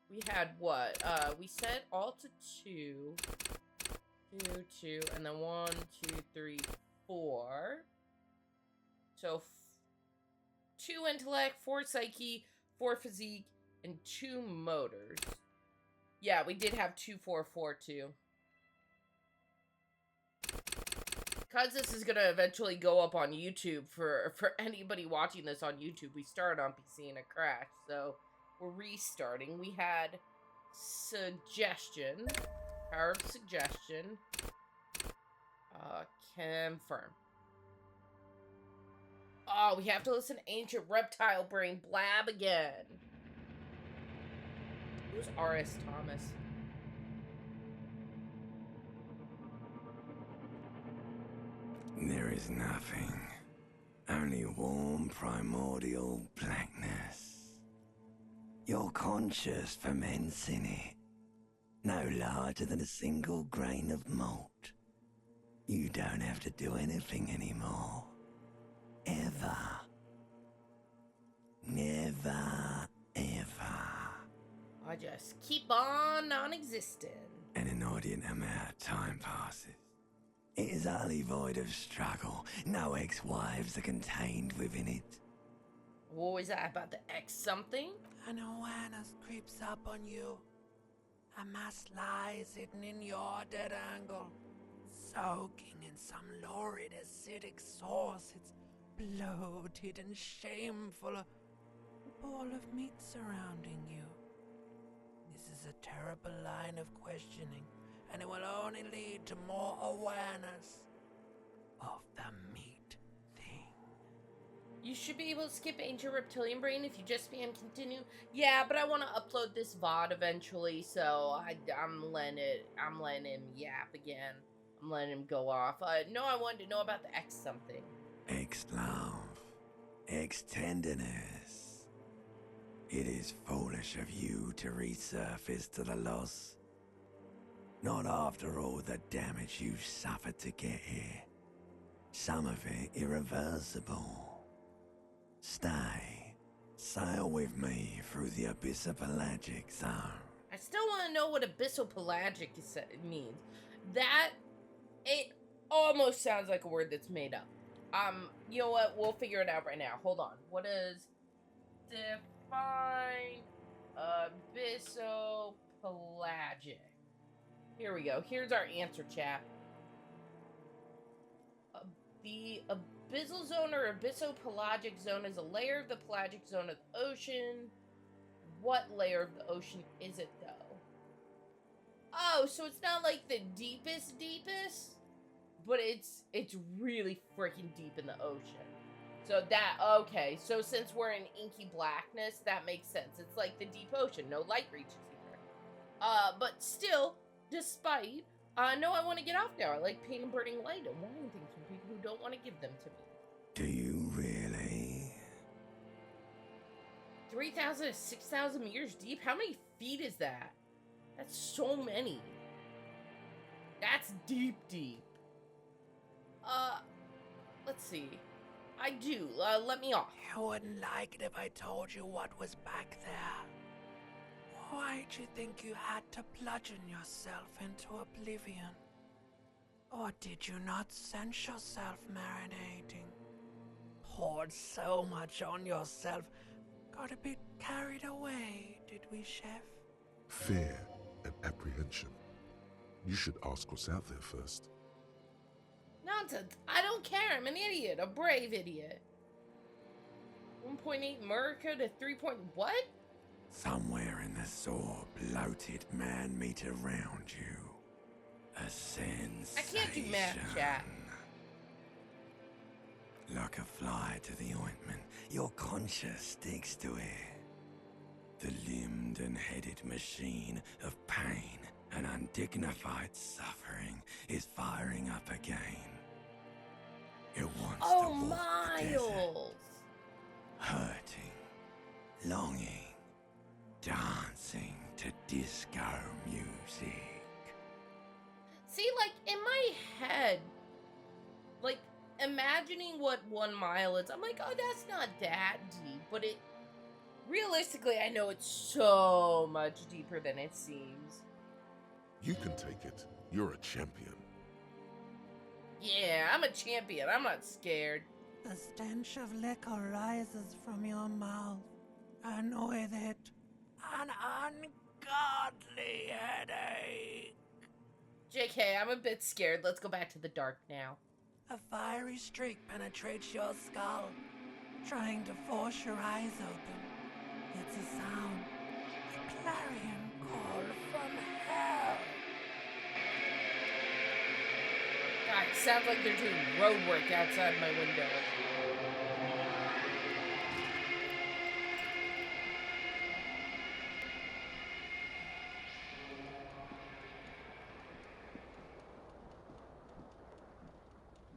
We had what? We set all to 2. 2, 2, and then 1, 2, 3, 4. So 2 intellect, 4 psyche, 4 physique, and 2 motors. Yeah, we did have 2, 4, 4 too. Because this is gonna eventually go up on YouTube for anybody watching this on YouTube. We started on PC and it crashed, so we're restarting. We had suggestion, power of suggestion, confirm. Oh, we have to listen to Ancient Reptile Brain blab again. Who's R.S. Thomas? There is nothing. Only warm primordial blackness. Your conscious ferments in it. No larger than a single grain of malt. You don't have to do anything anymore. Ever. Never, ever. I just keep on non-existent. An inordinate amount of time passes. It is utterly void of struggle. No ex-wives are contained within it. What was that about the X something? An awareness creeps up on you. A mass lies hidden in your dead angle, soaking in some lurid acidic source. It's bloated and shameful, a ball of meat surrounding you. This is a terrible line of questioning, and it will only lead to more awareness of the meat thing. You should be able to skip Ancient Reptilian Brain if you just spam continue. Yeah, but I want to upload this VOD eventually, so I'm letting him yap again. I'm letting him go off. No, I wanted to know about the X something. Ex-love. Ex-tenderness. It is foolish of you to resurface to the loss. Not after all the damage you've suffered to get here. Some of it irreversible. Stay. Sail with me through the abyssopelagic zone. I still want to know what abyssopelagic means. That, it almost sounds like a word that's made up. You know what? We'll figure it out right now. Hold on. What is define abyssopelagic? Here we go. Here's our answer, chat. The abyssal zone or abyssopelagic zone is a layer of the pelagic zone of the ocean. What layer of the ocean is it, though? Oh, so it's not like the deepest, but it's really freaking deep in the ocean. So that, okay, so since we're in inky blackness, that makes sense. It's like the deep ocean, no light reaches here. But still, despite, no, I want to get off now. I like pain and burning light and wanting things from people who don't want to give them to me. Do you really? 3,000 to 6,000 meters deep? How many feet is that? That's so many. That's deep. Let's see. I do. Let me off. You wouldn't like it if I told you what was back there. Why'd you think you had to bludgeon yourself into oblivion? Or did you not sense yourself marinating? Poured so much on yourself, got a bit carried away, did we, Chef? Fear and apprehension. You should ask what's out there first. Nonsense. I don't care. I'm an idiot. A brave idiot. 1.8 America to 3 point... What? Somewhere in the sore, bloated man-meat around you. A sensation. I can't do math, chat. Like a fly to the ointment, your conscience sticks to it. The limbed and headed machine of pain and undignified suffering is firing up again. It wants to walk the desert, Miles! hurting, longing, dancing to disco music. See, like, in my head, like, imagining what 1 mile is, I'm like, oh, that's not that deep, but Realistically, I know it's so much deeper than it seems. You can take it. You're a champion. Yeah, I'm a champion. I'm not scared. The stench of liquor rises from your mouth, and with it, an ungodly headache. JK, I'm a bit scared. Let's go back to the dark now. A fiery streak penetrates your skull, trying to force your eyes open. It's a sound, a clarion call from hell. God, it sounds like they're doing road work outside my window.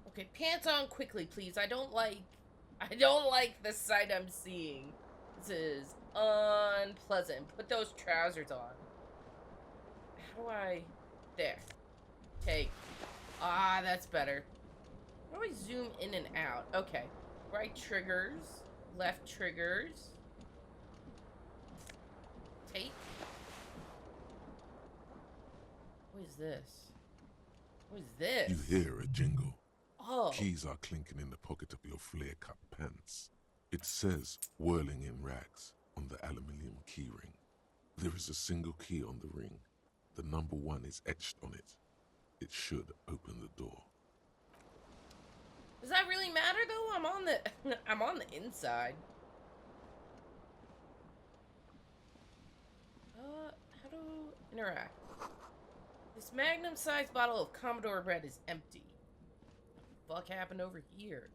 Okay, pants on quickly, please. I don't like the sight I'm seeing. This is unpleasant. Put those trousers on. How do I... There. Take. Ah, that's better. How do I zoom in and out? Okay. Right triggers. Left triggers. Take. What is this? What is this? You hear a jingle. Oh. Keys are clinking in the pocket of your flare-cut pants. It says, whirling in rags, on the aluminium keyring. There is a single key on the ring. The number 1 is etched on it. It should open the door. Does that really matter though? I'm on the inside. How to interact? This magnum-sized bottle of Commodore bread is empty. What the fuck happened over here?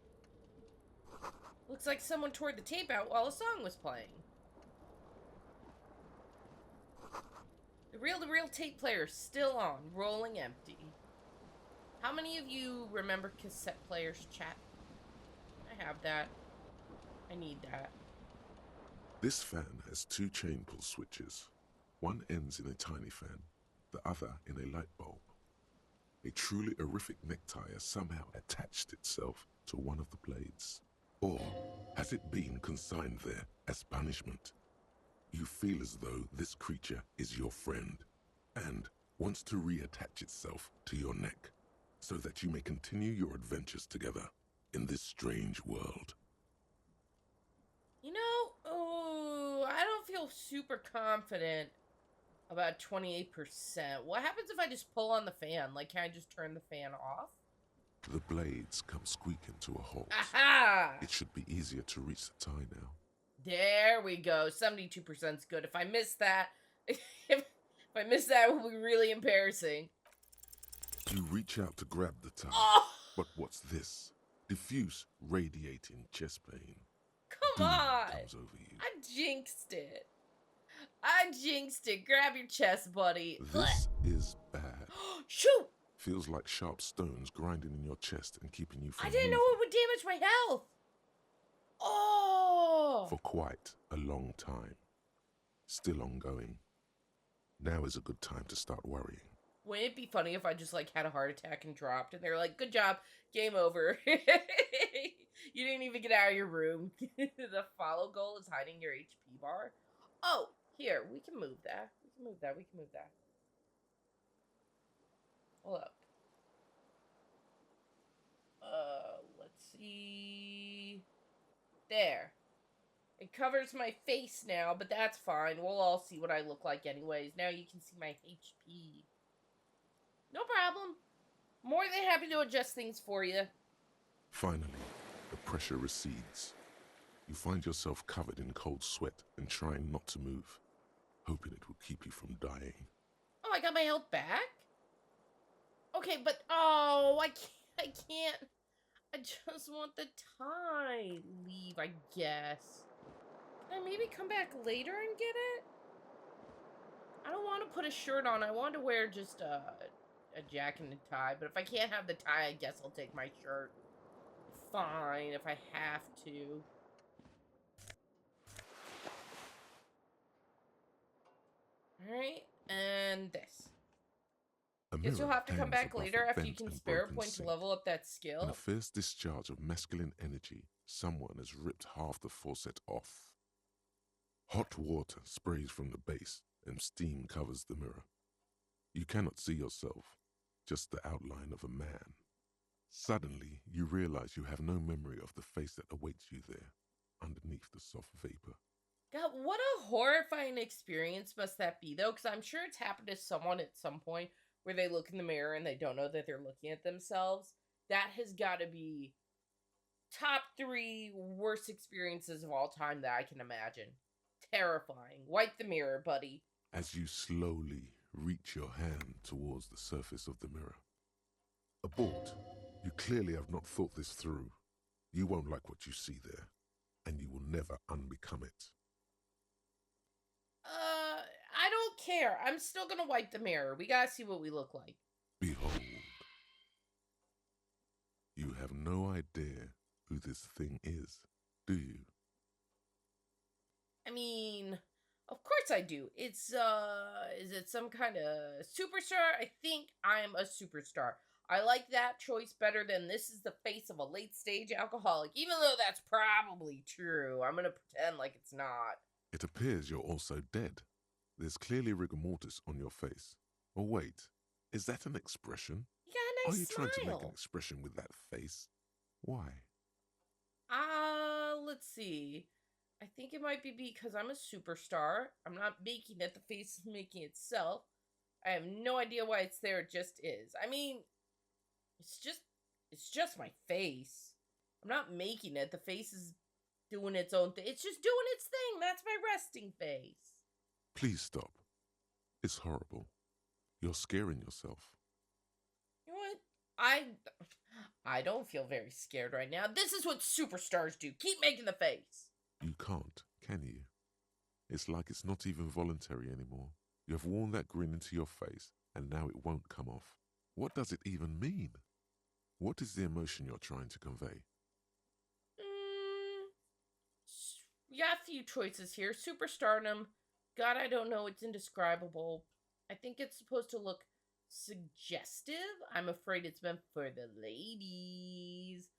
Looks like someone tore the tape out while a song was playing. The reel-to-reel tape player is still on, rolling empty. How many of you remember cassette players, chat? I have that. I need that. This fan has 2 chain pull switches. One ends in a tiny fan, the other in a light bulb. A truly horrific necktie has somehow attached itself to one of the blades. Or has it been consigned there as punishment? You feel as though this creature is your friend and wants to reattach itself to your neck so that you may continue your adventures together in this strange world. You know, I don't feel super confident about 28%. What happens if I just pull on the fan? Like, can I just turn the fan off? The blades come squeaking to a halt. Aha! It should be easier to reach the tie now. There we go. 72% is good. If I miss that, if I miss that, it will be really embarrassing. You reach out to grab the tie. Oh! But what's this? Diffuse, radiating chest pain. Come Doom on! comes over you. I jinxed it. I jinxed it. Grab your chest, buddy. This is bad. Shoot! Feels like sharp stones grinding in your chest and keeping you from I didn't know moving it would damage my health. Oh! for quite a long time. Still ongoing. Now is a good time to start worrying. Wouldn't it be funny if I just, like, had a heart attack and dropped, and they were like, good job, game over. You didn't even get out of your room. The follow goal is hiding your HP bar. Oh, here, we can move that. We can move that, we can move that. Hold up. Let's see. There. It covers my face now, but that's fine. We'll all see what I look like anyways. Now you can see my HP. No problem. More than happy to adjust things for you. Finally, the pressure recedes. You find yourself covered in cold sweat and trying not to move, hoping it will keep you from dying. Oh, I got my health back? Okay, but, oh, I can't. I just want the tie. Leave, I guess. Can I maybe come back later and get it? I don't want to put a shirt on. I want to wear just a jacket and a tie. But if I can't have the tie, I guess I'll take my shirt. Fine, if I have to. Alright, and this. Guess you'll have to come back later after you can spare a point to level up that In skill. a fierce discharge of masculine energy, someone has ripped half the faucet off. Hot water sprays from the base and steam covers the mirror. You cannot see yourself, just the outline of a man. Suddenly, you realize you have no memory of the face that awaits you there, underneath the soft vapor. God, what a horrifying experience must that be, though, because I'm sure it's happened to someone at some point where they look in the mirror and they don't know that they're looking at themselves. That has got to be top 3 worst experiences of all time that I can imagine. Terrifying. Wipe the mirror, buddy. As you slowly reach your hand towards the surface of the mirror. Abort. You clearly have not thought this through. You won't like what you see there, and you will never unbecome it. I don't care. I'm still gonna wipe the mirror. We gotta see what we look like. Behold. You have no idea who this thing is, do you? I mean, of course I do. It's, is it some kind of superstar? I think I'm a superstar. I like that choice better than this is the face of a late-stage alcoholic, even though that's probably true. I'm gonna pretend like it's not. It appears you're also dead. There's clearly rigor mortis on your face. Or wait, is that an expression? You got a Are nice you smile. trying to make an expression with that face? Why? Let's see. I think it might be because I'm a superstar. I'm not making it. The face is making itself. I have no idea why it's there. It just is. I mean, it's just my face. I'm not making it. The face is doing its own thing. It's just doing its thing. That's my resting face. Please stop. It's horrible. You're scaring yourself. You know what? I don't feel very scared right now. This is what superstars do. Keep making the face. You can't, can you? It's like it's not even voluntary anymore. You have worn that grin into your face, and now it won't come off. What does it even mean? What is the emotion you're trying to convey? You got a few choices here. Superstardom. God, I don't know. It's indescribable. I think it's supposed to look suggestive. I'm afraid it's meant for the ladies.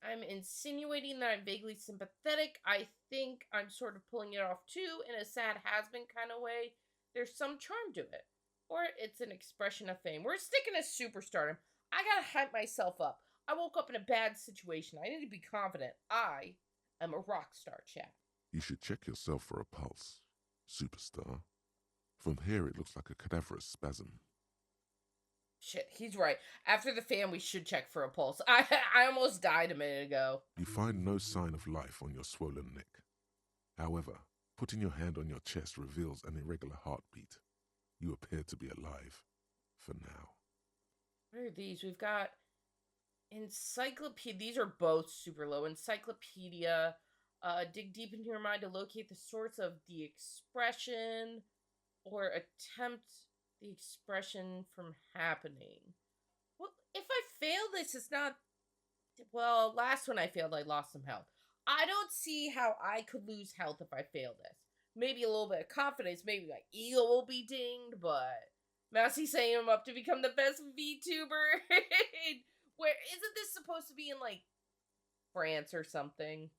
I'm insinuating that I'm vaguely sympathetic. I think I'm sort of pulling it off too, in a sad has-been kind of way. There's some charm to it. Or it's an expression of fame. We're sticking to superstardom. I gotta hype myself up. I woke up in a bad situation. I need to be confident. I am a rock star, chap. You should check yourself for a pulse, superstar. From here it looks like a cadaverous spasm. Shit, he's right. After the fan, we should check for a pulse. I almost died a minute ago. You find no sign of life on your swollen neck. However, putting your hand on your chest reveals an irregular heartbeat. You appear to be alive, for now. What are these? We've got encyclopedia. These are both super low. Encyclopedia. Dig deep into your mind to locate the source of the expression or attempt the expression from happening. Well, if I fail this, it's not... Well, last one I failed, I lost some health. I don't see how I could lose health if I fail this. Maybe a little bit of confidence, maybe my ego will be dinged, but... Mousy saying I'm up to become the best VTuber. Where isn't this supposed to be in, like, France or something?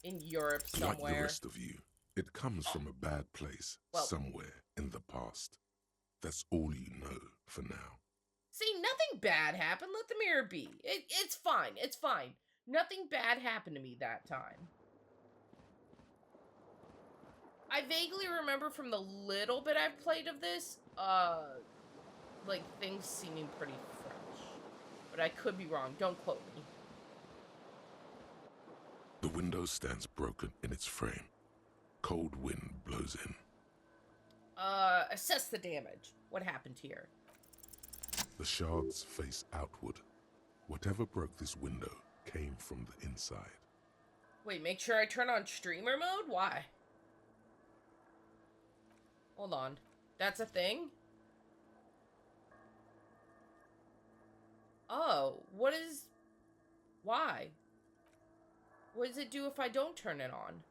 In Europe somewhere? Like the rest of you, it comes from a bad place, somewhere in the past. That's all you know for now. See, nothing bad happened. Let the mirror be. It's fine. It's fine. Nothing bad happened to me that time. I vaguely remember from the little bit I've played of this, like, things seeming pretty fresh. But I could be wrong. Don't quote me. The window stands broken in its frame. Cold wind blows in. Assess the damage. What happened here? The shards face outward. Whatever broke this window came from the inside. Wait, make sure I turn on streamer mode? Why? Hold on. That's a thing? Oh, what is... Why? What does it do if I don't turn it on?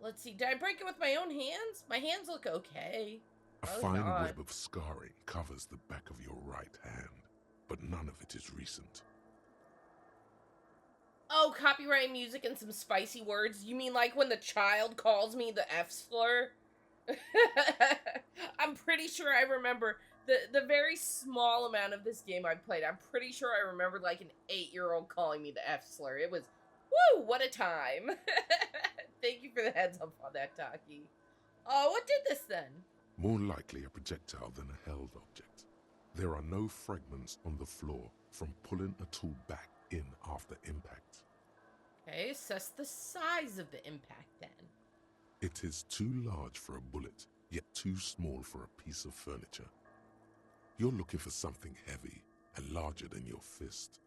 Let's see, did I break it with my own hands? My hands look okay. A fine web of scarring covers the back of your right hand, but none of it is recent. Oh, copyright music and some spicy words. You mean like when the child calls me the F slur? I'm pretty sure I remember the very small amount of this game I played. I'm pretty sure I remembered like an 8-year-old calling me the F slur. It was, woo, what a time. Thank you for the heads up on that, Taki. Oh, what did this then? More likely a projectile than a held object. There are no fragments on the floor from pulling a tool back in after impact. Okay, assess the size of the impact then. It is too large for a bullet, yet too small for a piece of furniture. You're looking for something heavy and larger than your fist.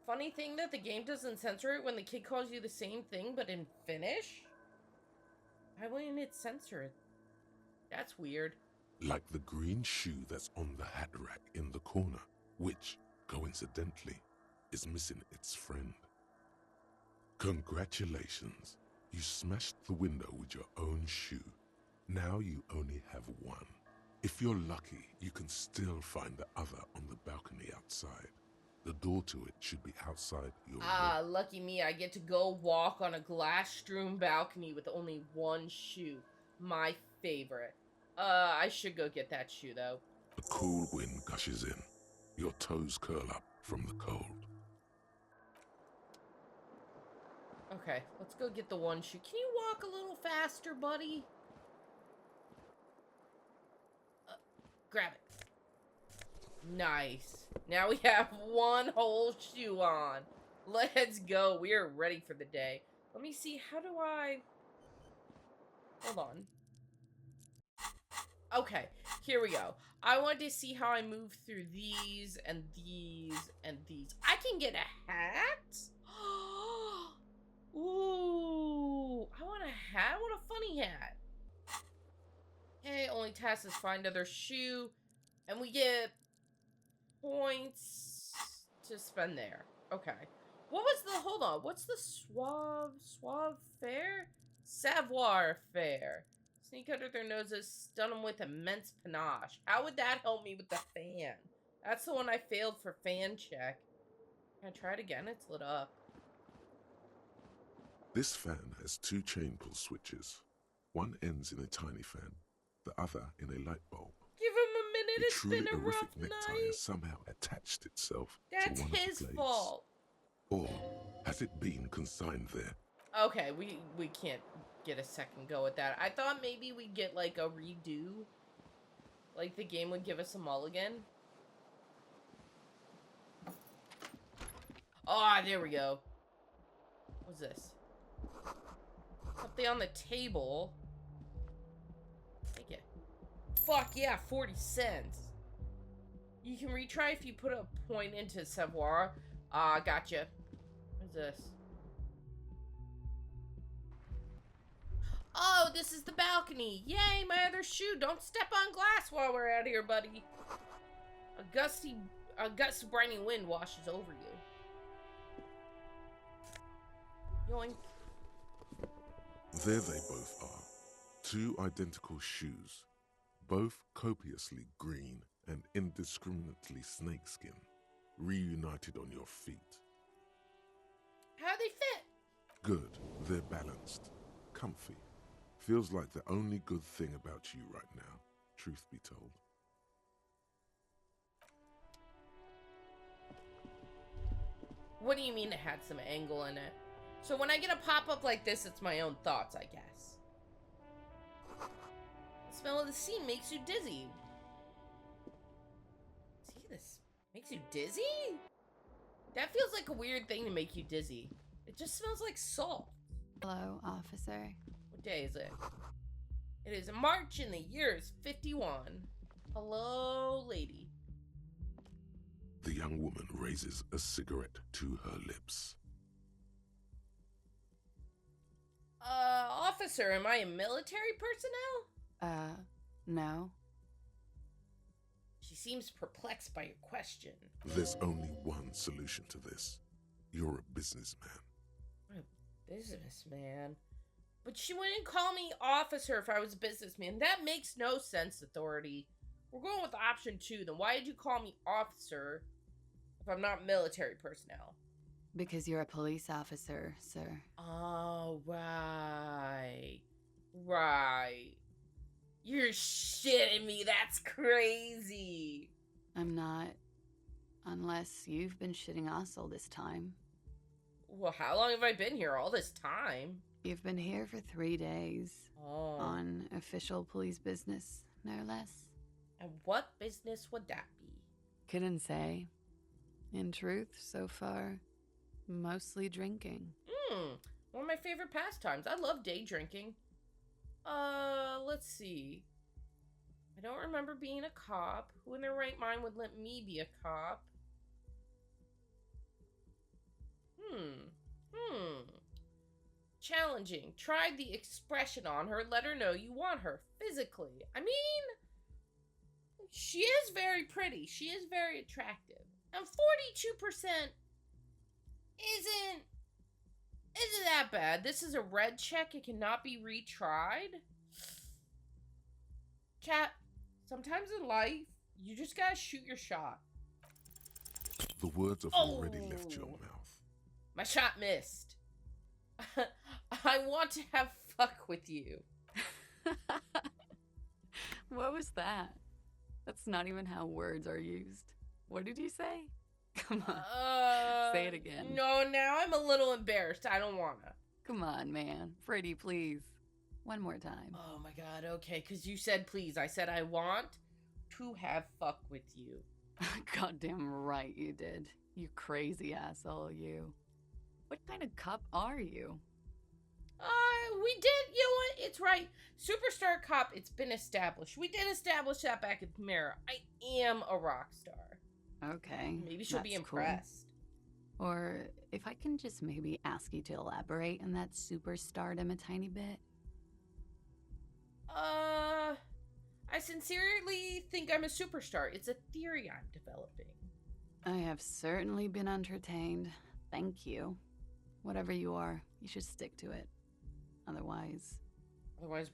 Funny thing that the game doesn't censor it when the kid calls you the same thing, but in Finnish? Why wouldn't it censor it? That's weird. Like the green shoe that's on the hat rack in the corner, which, coincidentally, is missing its friend. Congratulations, you smashed the window with your own shoe. Now you only have one. If you're lucky, you can still find the other on the balcony outside. The door to it should be outside your Ah, room. lucky me, I get to go walk on a glass-strewn balcony with only one shoe. My favorite. I should go get that shoe, though. A cool wind gushes in. Your toes curl up from the cold. Okay, let's go get the one shoe. Can you walk a little faster, buddy? Grab it. Nice. Now we have one whole shoe on. Let's go. We are ready for the day. Let me see. How do I... Hold on. Okay, here we go. I want to see how I move through these and these and these. I can get a hat? Ooh, I want a hat. What a funny hat. Okay, only task is find another shoe. And we get points to spend there. Okay. What was the, hold on, what's the suave fair? Savoir faire. Sneak under their noses, stun them with immense panache. How would that help me with the fan? That's the one I failed for fan check. Can I try it again? It's lit up. This fan has two chain pull switches. One ends in a tiny fan, the other in a light bulb. Give him a minute, A it's truly been a rough horrific necktie night. has somehow attached itself That's to one his of the blades. fault. Or has it been consigned there? Okay, we can't get a second go at that. I thought maybe we'd get like a redo. Like the game would give us a mulligan. Ah, there we go. What's this? Something on the table. Take it. Fuck yeah, 40 cents. You can retry if you put a point into savoir. Ah, gotcha. What's this? Oh, this is the balcony. Yay, my other shoe. Don't step on glass while we're out here, buddy. A gusty briny wind washes over you. Yoink. There they both are. Two identical shoes, both copiously green and indiscriminately snakeskin, reunited on your feet. How they fit? Good, they're balanced, comfy. Feels like the only good thing about you right now, truth be told. What do you mean it had some angle in it? So when I get a pop-up like this, it's my own thoughts, I guess. The smell of the scene makes you dizzy. See, this makes you dizzy? That feels like a weird thing to make you dizzy. It just smells like salt. Hello, officer. What day is it? It is March and the year is 51. Hello, lady. The young woman raises a cigarette to her lips. Officer, am I a military personnel? No. She seems perplexed by your question. There's only one solution to this. You're a businessman. I'm a businessman? But she wouldn't call me officer if I was a businessman. That makes no sense, authority. We're going with option 2. Then why did you call me officer if I'm not military personnel? Because you're a police officer, sir. Oh, right. Right. You're shitting me. That's crazy. I'm not. Unless you've been shitting us all this time. Well, how long have I been here? All this time? You've been here for 3 days. Oh. On official police business, no less. And what business would that be? Couldn't say. In truth, so far, mostly drinking. One of my favorite pastimes. I love day drinking. Let's see. I don't remember being a cop. Who in their right mind would let me be a cop? Challenging. Tried the expression on her. Let her know you want her physically. I mean, she is very pretty. She is very attractive. And 42% isn't that bad. This is a red check. It cannot be retried. Chat, sometimes in life, you just gotta shoot your shot. The words have already left your mouth. My shot missed. I want to have fuck with you. What was that? That's not even how words are used. What did you say? Come on. Say it again. No, now I'm a little embarrassed. I don't wanna. Come on, man. Freddie, please. One more time. Oh my god, okay, because you said please. I said I want to have fuck with you. Goddamn right you did. You crazy asshole, you. What kind of cop are you? We did, you know what? It's right. Superstar cop, it's been established. We did establish that back at Mara. I am a rock star. Okay. Maybe she'll be that's impressed. Cool. Or if I can just maybe ask you to elaborate on that superstardom a tiny bit. I sincerely think I'm a superstar. It's a theory I'm developing. I have certainly been entertained. Thank you. Whatever you are, you should stick to it. Otherwise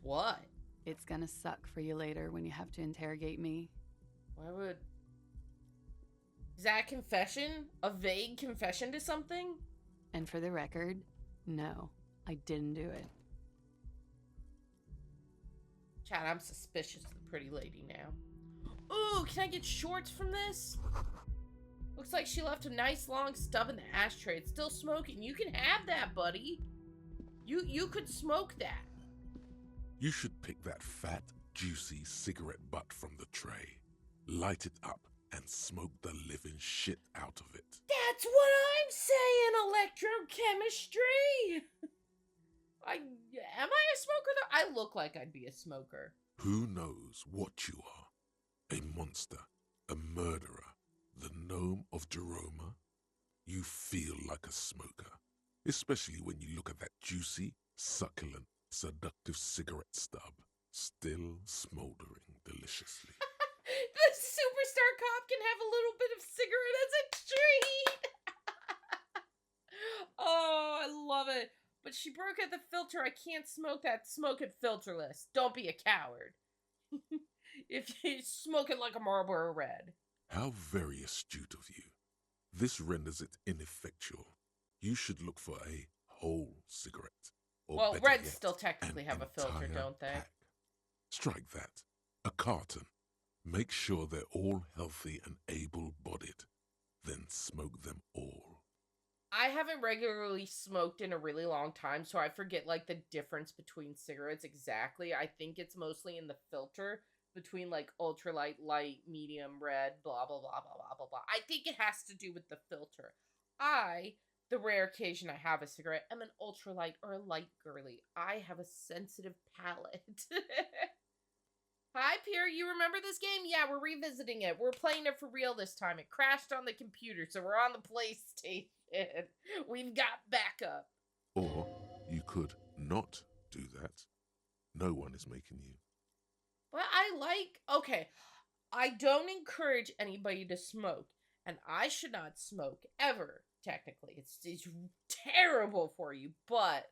What? It's gonna suck for you later when you have to interrogate me. Why would... Is that a confession? A vague confession to something? And for the record, no, I didn't do it. Chad, I'm suspicious of the pretty lady now. Ooh, can I get shorts from this? Looks like she left a nice long stub in the ashtray. It's still smoking. You can have that, buddy. You could smoke that. You should pick that fat, juicy cigarette butt from the tray, light it up, and smoke the living shit out of it. That's what I'm saying, electrochemistry! Am I a smoker though? I look like I'd be a smoker. Who knows what you are? A monster, a murderer, the gnome of Jeroma? You feel like a smoker, especially when you look at that juicy, succulent, seductive cigarette stub, still smoldering deliciously. The superstar cop can have a little bit of cigarette as a treat! Oh, I love it. But she broke out the filter. I can't smoke that. Smoke it filterless. Don't be a coward. If you're smoking like a Marlboro Red. How very astute of you. This renders it ineffectual. You should look for a whole cigarette. Or Well, better Reds yet, still technically an have a filter, entire don't they? pack. Strike that. A carton. Make sure they're all healthy and able-bodied. Then smoke them all. I haven't regularly smoked in a really long time, so I forget, like, the difference between cigarettes exactly. I think it's mostly in the filter between, like, ultralight, light, medium, red, blah, blah, blah, blah, blah, blah, blah. I think it has to do with the filter. The rare occasion I have a cigarette, am an ultralight or a light girly. I have a sensitive palate. Hi, Pierre, you remember this game? Yeah, we're revisiting it. We're playing it for real this time. It crashed on the computer, so we're on the PlayStation. We've got backup. Or you could not do that. No one is making you. But okay, I don't encourage anybody to smoke, and I should not smoke ever, technically. It's terrible for you, but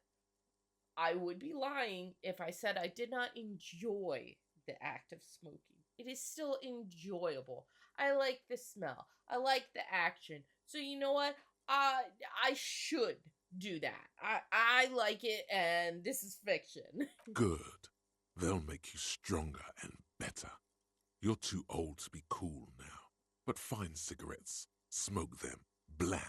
I would be lying if I said I did not enjoy the act of smoking. It is still enjoyable. I like the smell. I like the action. So you know what? I should do that. I like it, and this is fiction. Good. They'll make you stronger and better. You're too old to be cool now. But find cigarettes, smoke them, blam.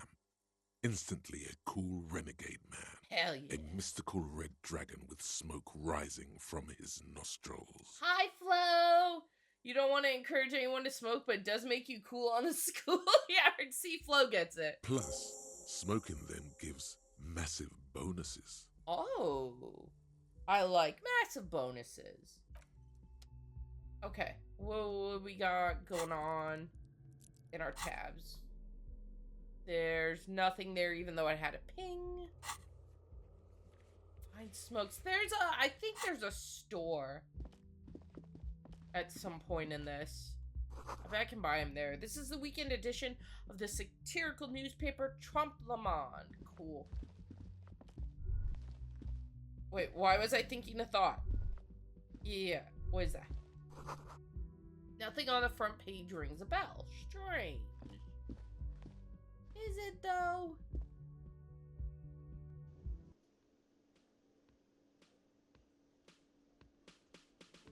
Instantly a cool renegade man. Hell yeah. A mystical red dragon with smoke rising from his nostrils. Hi, Flo! You don't want to encourage anyone to smoke, but it does make you cool on the schoolyard. See, Flo gets it. Plus, smoking them gives massive bonuses. Oh. I like massive bonuses. Okay. What we got going on in our tabs? There's nothing there, even though I had a ping. Find smokes. I think there's a store at some point in this. I bet I can buy them there. This is the weekend edition of the satirical newspaper Trump Le Monde. Cool. Wait, why was I thinking a thought? Yeah, what is that? Nothing on the front page rings a bell. Strange. Is it though?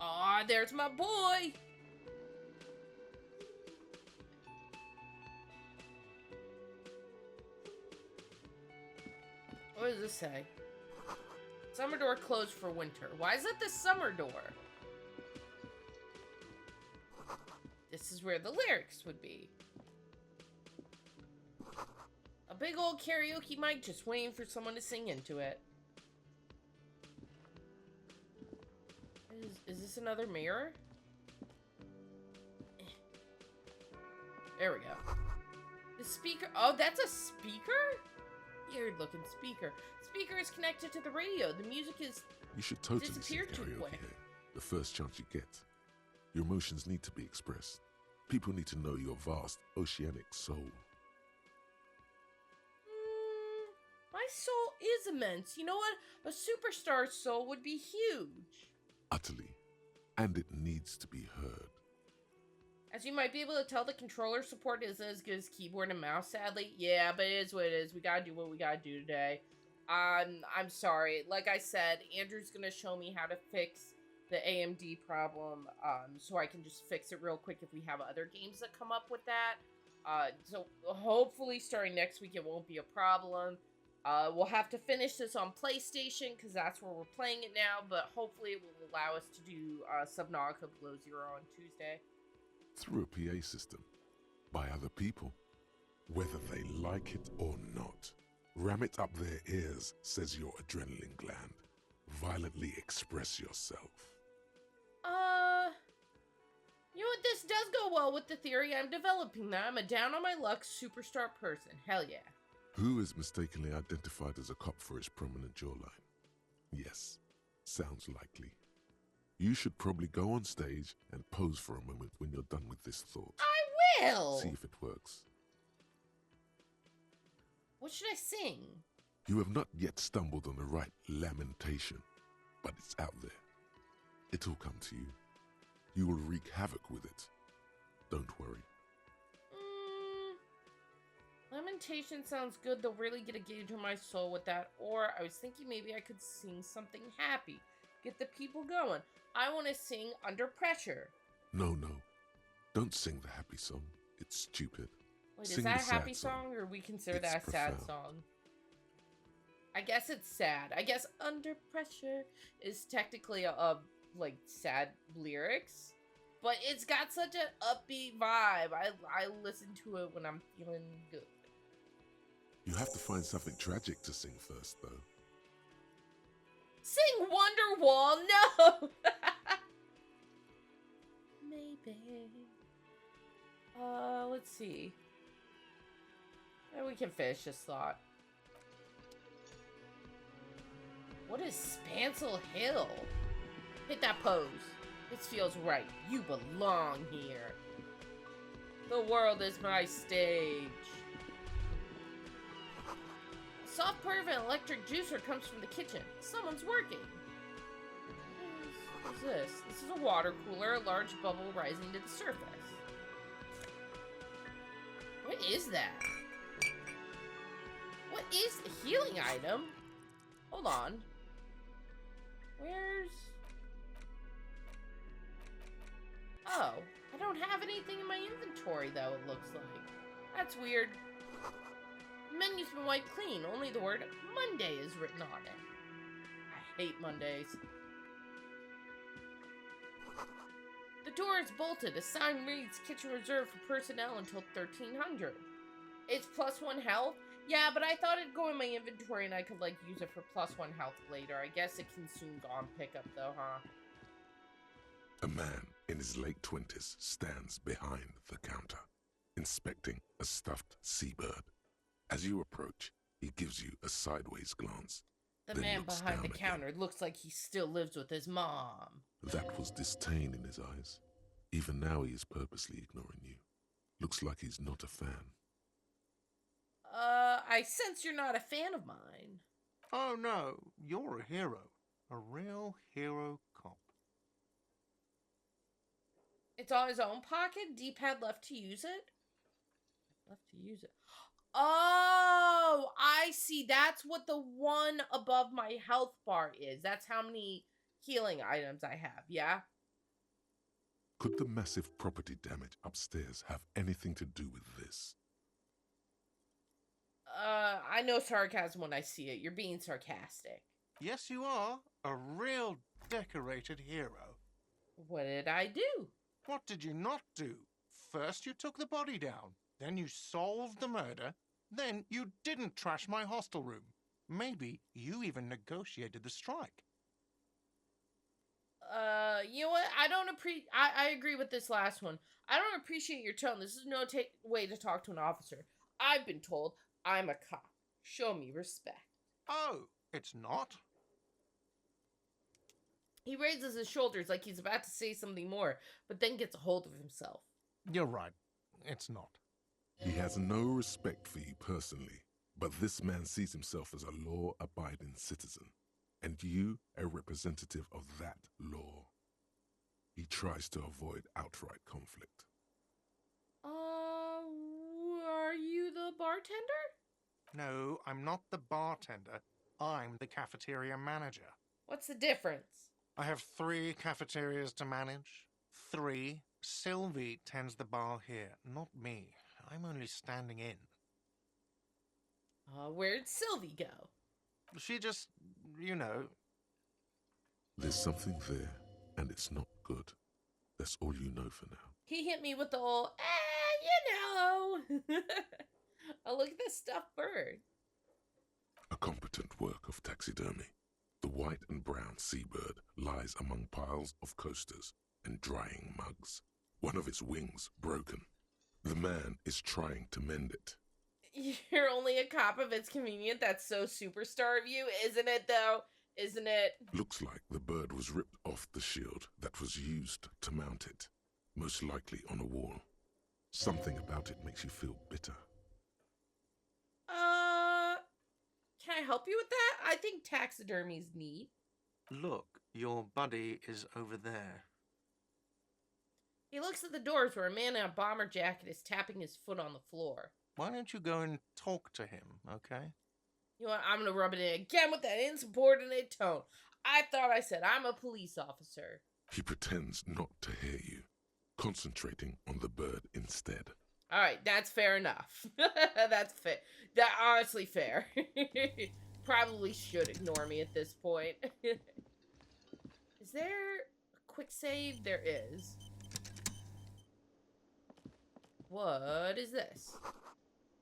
Aw, there's my boy! What does this say? Summer door closed for winter. Why is that the summer door? This is where the lyrics would be. A big old karaoke mic just waiting for someone to sing into it. Is this another mirror? There we go. The speaker. Oh, that's a speaker? Weird looking speaker. Speaker is connected to the radio. The music is. You should totally sing disappeared too karaoke quick. here. The first chance you get. Your emotions need to be expressed. People need to know your vast oceanic soul. My soul is immense. You know what? A superstar's soul would be huge. Utterly. And it needs to be heard. As you might be able to tell, the controller support isn't as good as keyboard and mouse, sadly. Yeah, but it is what it is. We gotta do what we gotta do today. I'm sorry. Like I said, Andrew's gonna show me how to fix the AMD problem, so I can just fix it real quick if we have other games that come up with that. So hopefully starting next week it won't be a problem. We'll have to finish this on PlayStation, because that's where we're playing it now, but hopefully it will allow us to do Subnautica Below Zero on Tuesday. Through a PA system. By other people. Whether they like it or not. Ram it up their ears, says your adrenaline gland. Violently express yourself. You know what? This does go well with the theory I'm developing that I'm a down-on-my-luck superstar person. Hell yeah. Who is mistakenly identified as a cop for his prominent jawline? Yes, sounds likely. You should probably go on stage and pose for a moment when you're done with this thought. I will! See if it works. What should I sing? You have not yet stumbled on the right lamentation, but it's out there. It'll come to you. You will wreak havoc with it. Don't worry. Lamentation sounds good. They'll really get a gauge on my soul with that. Or I was thinking maybe I could sing something happy. Get the people going. I want to sing Under Pressure. No. Don't sing the happy song. It's stupid. Wait, Sing is that the a happy sad song, or we consider It's that a sad profound. song? I guess it's sad. I guess Under Pressure is technically a like sad lyrics, but it's got such an upbeat vibe. I listen to it when I'm feeling good. You have to find something tragic to sing first, though. Sing Wonderwall, no! Maybe. Let's see. We can finish this thought. What is Spancel Hill? Hit that pose. This feels right. You belong here. The world is my stage. A soft purr of an electric juicer comes from the kitchen. Someone's working. What is this? This is a water cooler, a large bubble rising to the surface. What is that? is the healing item? Hold on. Where's... Oh, I don't have anything in my inventory, though, it looks like. That's weird. The menu's been wiped clean. Only the word Monday is written on it. I hate Mondays. The door is bolted. A sign reads, kitchen reserved for personnel until 1300. It's +1 health? Yeah, but I thought it'd go in my inventory and I could, like, use it for +1 health later. I guess it consumed on pickup, though, huh? A man in his late 20s stands behind the counter, inspecting a stuffed seabird. As you approach, he gives you a sideways glance. The then man looks behind down the again. counter looks like he still lives with his mom. That was disdain in his eyes. Even now he is purposely ignoring you. Looks like he's not a fan. I sense you're not a fan of mine. Oh no, you're a hero. A real hero cop. It's on his own pocket? D-pad left to use it? Left to use it. Oh, I see. That's what the one above my health bar is. That's how many healing items I have, yeah? Could the massive property damage upstairs have anything to do with this? I know sarcasm when I see it. You're being sarcastic. Yes, you are. A real decorated hero. What did I do? What did you not do? First you took the body down. Then you solved the murder. Then you didn't trash my hostel room. Maybe you even negotiated the strike. You know what? I agree with this last one. I don't appreciate your tone. This is no way to talk to an officer. I've been told I'm a cop. Show me respect. Oh, it's not? He raises his shoulders like he's about to say something more, but then gets a hold of himself. You're right. It's not. He has no respect for you personally, but this man sees himself as a law-abiding citizen, and you a representative of that law. He tries to avoid outright conflict. Are you the bartender? No, I'm not the bartender. I'm the cafeteria manager. What's the difference? I have 3 cafeterias to manage. 3. Sylvie tends the bar here, not me. I'm only standing in. Where'd Sylvie go? She just, you know. There's something there, and it's not good. That's all you know for now. He hit me with the old, you know. Oh, look at this stuffed bird. A competent work of taxidermy. The white and brown seabird lies among piles of coasters and drying mugs. One of its wings broken. The man is trying to mend it. You're only a cop if it's convenient. That's so superstar of you, isn't it, though? Isn't it? Looks like the bird was ripped off the shield that was used to mount it, most likely on a wall. Something about it makes you feel bitter. Can I help you with that? I think taxidermy's neat. Look, your buddy is over there. He looks at the doors where a man in a bomber jacket is tapping his foot on the floor. Why don't you go and talk to him, okay? You know what? I'm gonna rub it in again with that insubordinate tone. I thought I said I'm a police officer. He pretends not to hear you, concentrating on the bird instead. Alright, that's fair enough. That's fair. That honestly fair. Probably should ignore me at this point. Is there a quick save? There is. What is this?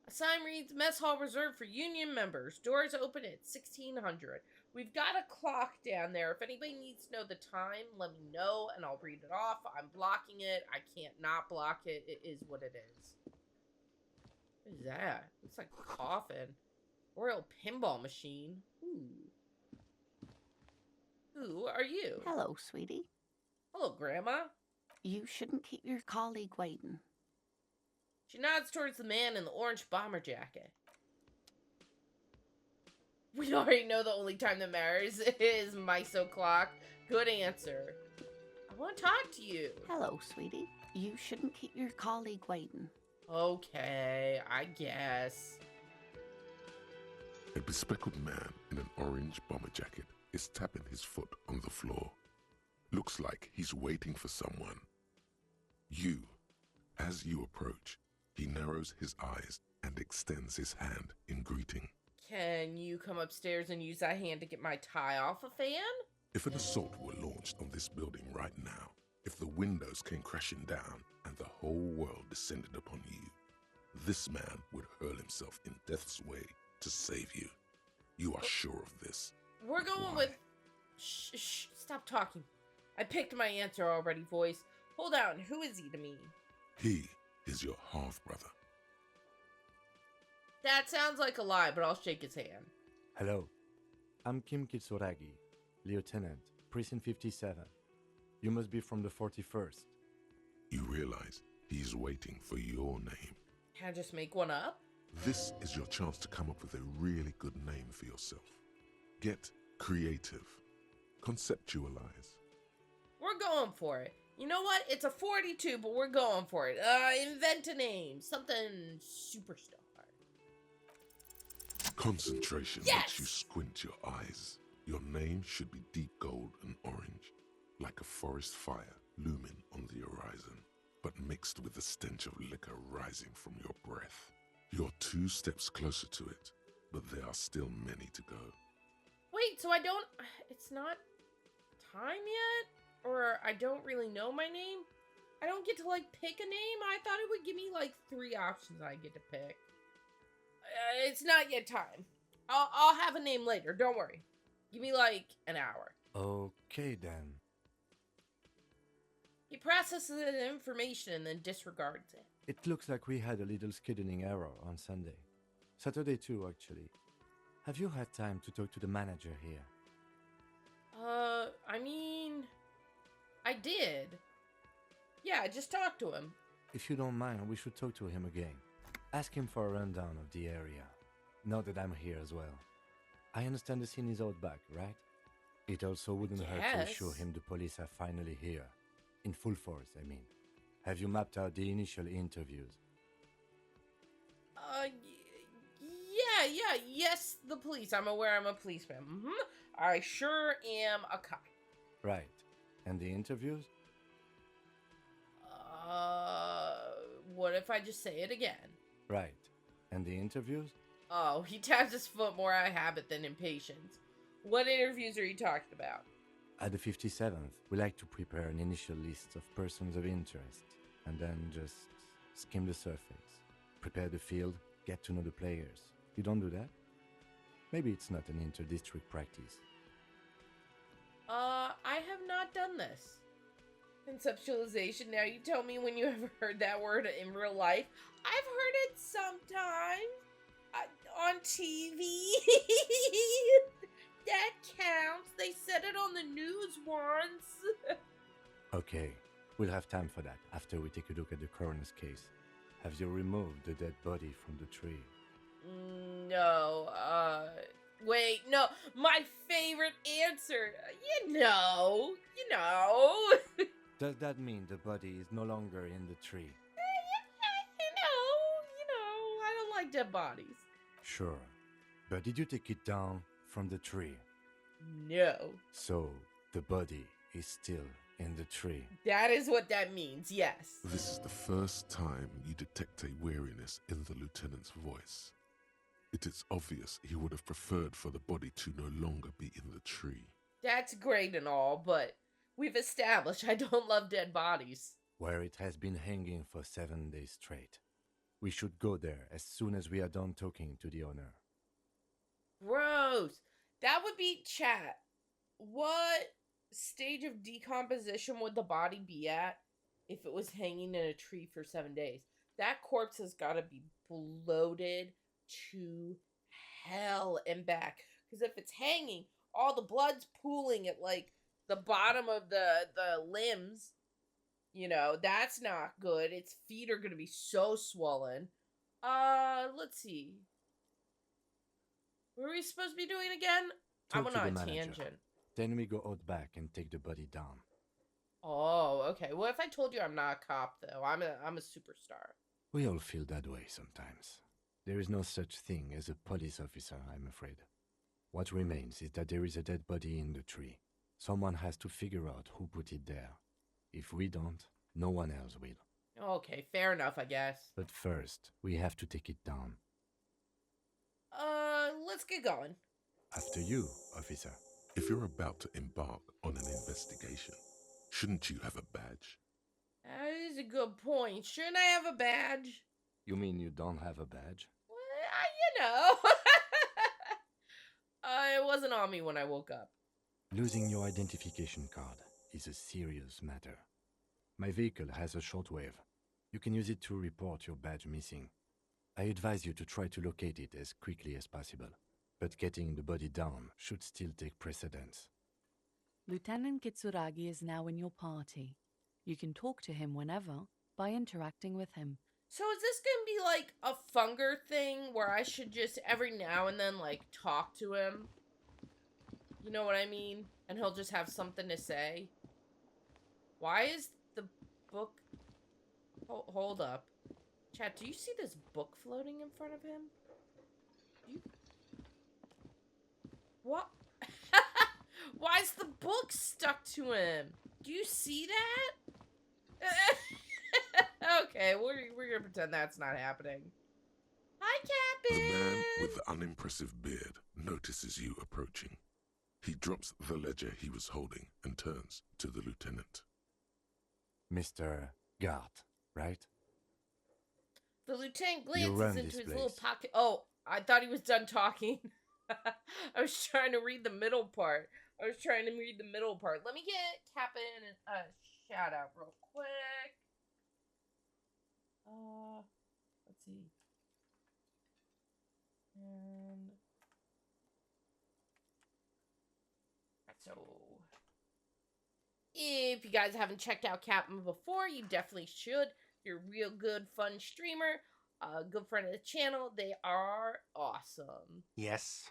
A sign reads, Mess Hall reserved for union members. Doors open at 1600. We've got a clock down there. If anybody needs to know the time, let me know and I'll read it off. I'm blocking it. I can't not block it. It is what it is. What is that? Looks like a coffin. Royal pinball machine. Ooh. Who are you? Hello, sweetie. Hello, Grandma. You shouldn't keep your colleague waiting. She nods towards the man in the orange bomber jacket. We already know the only time that matters is MISO o'clock. Good answer. I want to talk to you. Hello, sweetie. You shouldn't keep your colleague waiting. Okay, I guess. A bespectacled man in an orange bomber jacket is tapping his foot on the floor. Looks like he's waiting for someone. As you approach, he narrows his eyes and extends his hand in greeting. Can you come upstairs and use that hand to get my tie off a fan? If an assault were launched on this building right now, if the windows came crashing down and the whole world descended upon you, this man would hurl himself in death's way to save you. You are sure of this. We're going Why? with... Shh, stop talking. I picked my answer already, voice. Hold on, who is he to me? He is your half-brother. That sounds like a lie, but I'll shake his hand. Hello, I'm Kim Kitsuragi, Lieutenant, Precinct 57. You must be from the 41st. You realize he is waiting for your name. Can I just make one up? This is your chance to come up with a really good name for yourself. Get creative. Conceptualize. We're going for it. You know what? It's a 42, but we're going for it. Invent a name. Something superstar. Concentration Yes! makes you squint your eyes. Your name should be deep gold and orange, like a forest fire looming on the horizon, but mixed with the stench of liquor rising from your breath. You're 2 steps closer to it, but there are still many to go. Wait, so it's not time yet? Or I don't really know my name? I don't get to, pick a name? I thought it would give me, 3 options I get to pick. It's not yet time. I'll have a name later, don't worry. Give me, an hour. Okay then. He processes the information and then disregards it. It looks like we had a little scheduling error on Sunday. Saturday too, actually. Have you had time to talk to the manager here? I did. Yeah, I just talked to him. If you don't mind, we should talk to him again. Ask him for a rundown of the area. Now that I'm here as well. I understand the scene is out back, right? It also wouldn't hurt to Yes. assure him the police are finally here. In full force, I mean. Have you mapped out the initial interviews? Yes, the police. I'm aware I'm a policeman. I sure am a cop. Right. And the interviews? What if I just say it again? Right. And the interviews? Oh, he taps his foot more out of habit than impatience. What interviews are you talking about? At the 57th, we like to prepare an initial list of persons of interest, and then just skim the surface. Prepare the field, get to know the players. You don't do that? Maybe it's not an inter-district practice. I have not done this. Conceptualization, now you tell me when you ever heard that word in real life. I've heard it sometimes. On TV. That counts. They said it on the news once. Okay, we'll have time for that after we take a look at the coroner's case. Have you removed the dead body from the tree? No, wait, no, my favorite answer. You know. Does that mean the body is no longer in the tree? I don't like dead bodies. Sure. But did you take it down from the tree? No. So, the body is still in the tree. That is what that means, yes. This is the first time you detect a weariness in the lieutenant's voice. It is obvious he would have preferred for the body to no longer be in the tree. That's great and all, but we've established I don't love dead bodies. Where it has been hanging for 7 days straight. We should go there as soon as we are done talking to the owner. Gross. That would be chat. What stage of decomposition would the body be at if it was hanging in a tree for 7 days? That corpse has got to be bloated to hell and back. Because if it's hanging, all the blood's pooling at the bottom of the limbs. That's not good. Its feet are going to be so swollen. Let's see. What were we supposed to be doing again? I Talk went to on the a manager. tangent. Then we go out back and take the body down. Oh, okay. Well, if I told you I'm not a cop, though, I'm a superstar. We all feel that way sometimes. There is no such thing as a police officer, I'm afraid. What remains is that there is a dead body in the tree. Someone has to figure out who put it there. If we don't, no one else will. Okay, fair enough, I guess. But first, we have to take it down. Let's get going. After you, officer. If you're about to embark on an investigation, shouldn't you have a badge? That is a good point. Shouldn't I have a badge? You mean you don't have a badge? Well, it wasn't on me when I woke up. Losing your identification card is a serious matter. My vehicle has a shortwave. You can use it to report your badge missing. I advise you to try to locate it as quickly as possible, but getting the body down should still take precedence. Lieutenant Kitsuragi is now in your party. You can talk to him whenever by interacting with him. So is this gonna be like a Funger thing where I should just every now and then like talk to him? You know what I mean? And he'll just have something to say. Why is the book... Hold up. Chat, do you see this book floating in front of him? What? Why is the book stuck to him? Do you see that? Okay, we're gonna pretend that's not happening. Hi, The Captain! man with the unimpressive beard notices you approaching. He drops the ledger he was holding and turns to the lieutenant. Mr. Gart, right? The lieutenant You run glances into this his little place. pocket. Oh, I thought he was done talking. I was trying to read the middle part. Let me get Captain a shout out real quick. Let's see. And so, if you guys haven't checked out Captain before, you definitely should. You're a real good, fun streamer. A good friend of the channel. They are awesome. Yes.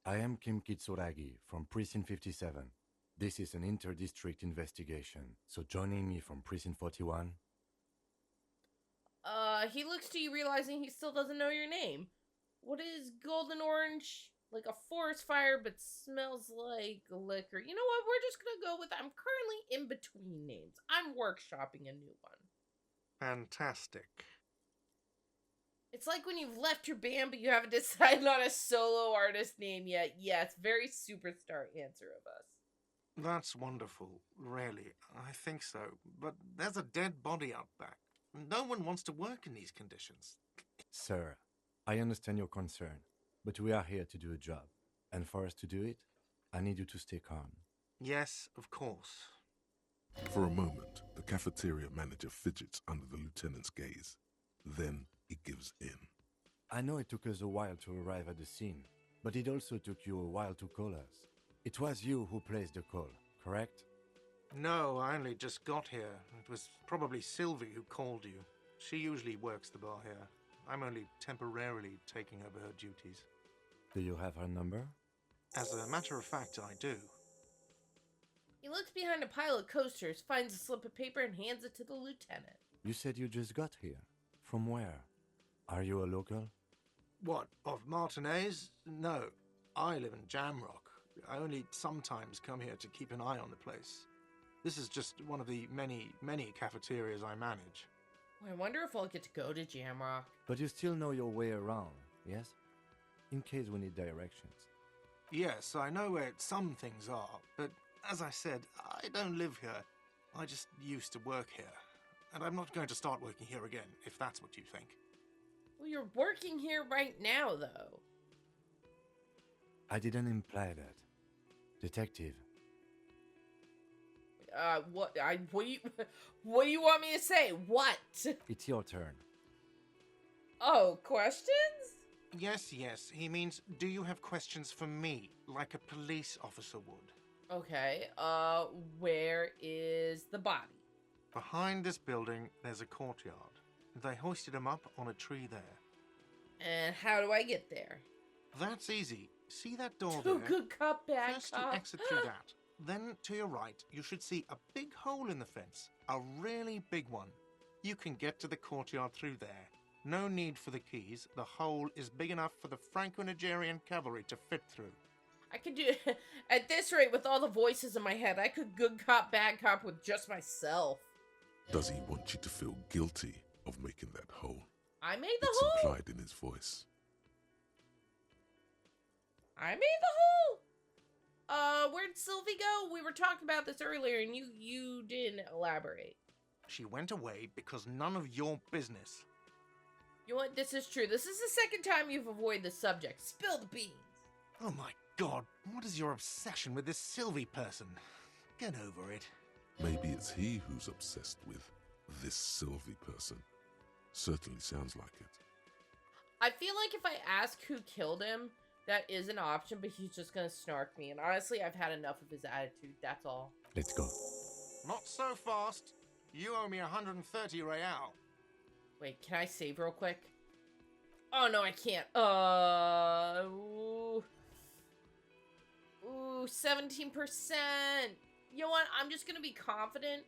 I am Kim Kitsuragi from Precinct 57. This is an inter-district investigation, so joining me from Precinct 41... He looks to you realizing he still doesn't know your name. What is golden orange? Like a forest fire, but smells like liquor. You know what? We're just gonna go with I'm currently in between names. I'm workshopping a new one. Fantastic. It's like when you've left your band, but you haven't decided on a solo artist name yet. Yes, very superstar answer of us. That's wonderful, really. I think so. But there's a dead body out back. No one wants to work in these conditions. Sir, I understand your concern, but we are here to do a job. And for us to do it, I need you to stay calm. Yes, of course. For a moment, the cafeteria manager fidgets under the lieutenant's gaze. Then he gives in. I know it took us a while to arrive at the scene, but it also took you a while to call us. It was you who placed the call, correct? No, I only just got here. It was probably Sylvie who called you. She usually works the bar here. I'm only temporarily taking over her duties. Do you have her number? As a matter of fact, I do. He looks behind a pile of coasters, finds a slip of paper, and hands it to the lieutenant. You said you just got here. From where? Are you a local? What, of Martinez? No, I live in Jamrock. I only sometimes come here to keep an eye on the place. This is just one of the many, many cafeterias I manage. I wonder if I'll get to go to Jamrock. But you still know your way around, yes? In case we need directions. Yes, I know where some things are, but as I said, I don't live here. I just used to work here. And I'm not going to start working here again, if that's what you think. Well, you're working here right now, though. I didn't imply that. Detective, What do you want me to say? What? it's your turn. Oh, questions? Yes, he means, do you have questions for me, like a police officer would? Okay, where is the body? Behind this building, there's a courtyard. They hoisted him up on a tree there. And how do I get there? That's easy. See that door Too there? good cop, bad First you cop. exit through that. Then, to your right, you should see a big hole in the fence. A really big one. You can get to the courtyard through there. No need for the keys. The hole is big enough for the Franco-Nigerian cavalry to fit through. I could do at this rate with all the voices in my head. I could good cop, bad cop with just myself. Does he want you to feel guilty of making that hole? I made the It's hole. implied in his voice. I made the hole. Where'd Sylvie go? We were talking about this earlier, and you didn't elaborate. She went away because none of your business. You know what? This is true. This is the second time you've avoided the subject. Spill the beans. Oh my god, what is your obsession with this Sylvie person? Get over it. Maybe it's he who's obsessed with this Sylvie person. Certainly sounds like it. I feel like if I ask who killed him, that is an option, but he's just gonna snark me. And honestly, I've had enough of his attitude. That's all. Let's go. Not so fast. You owe me 130 real. Wait, can I save real quick? Oh no, I can't. Ooh, 17%. You know what? I'm just gonna be confident.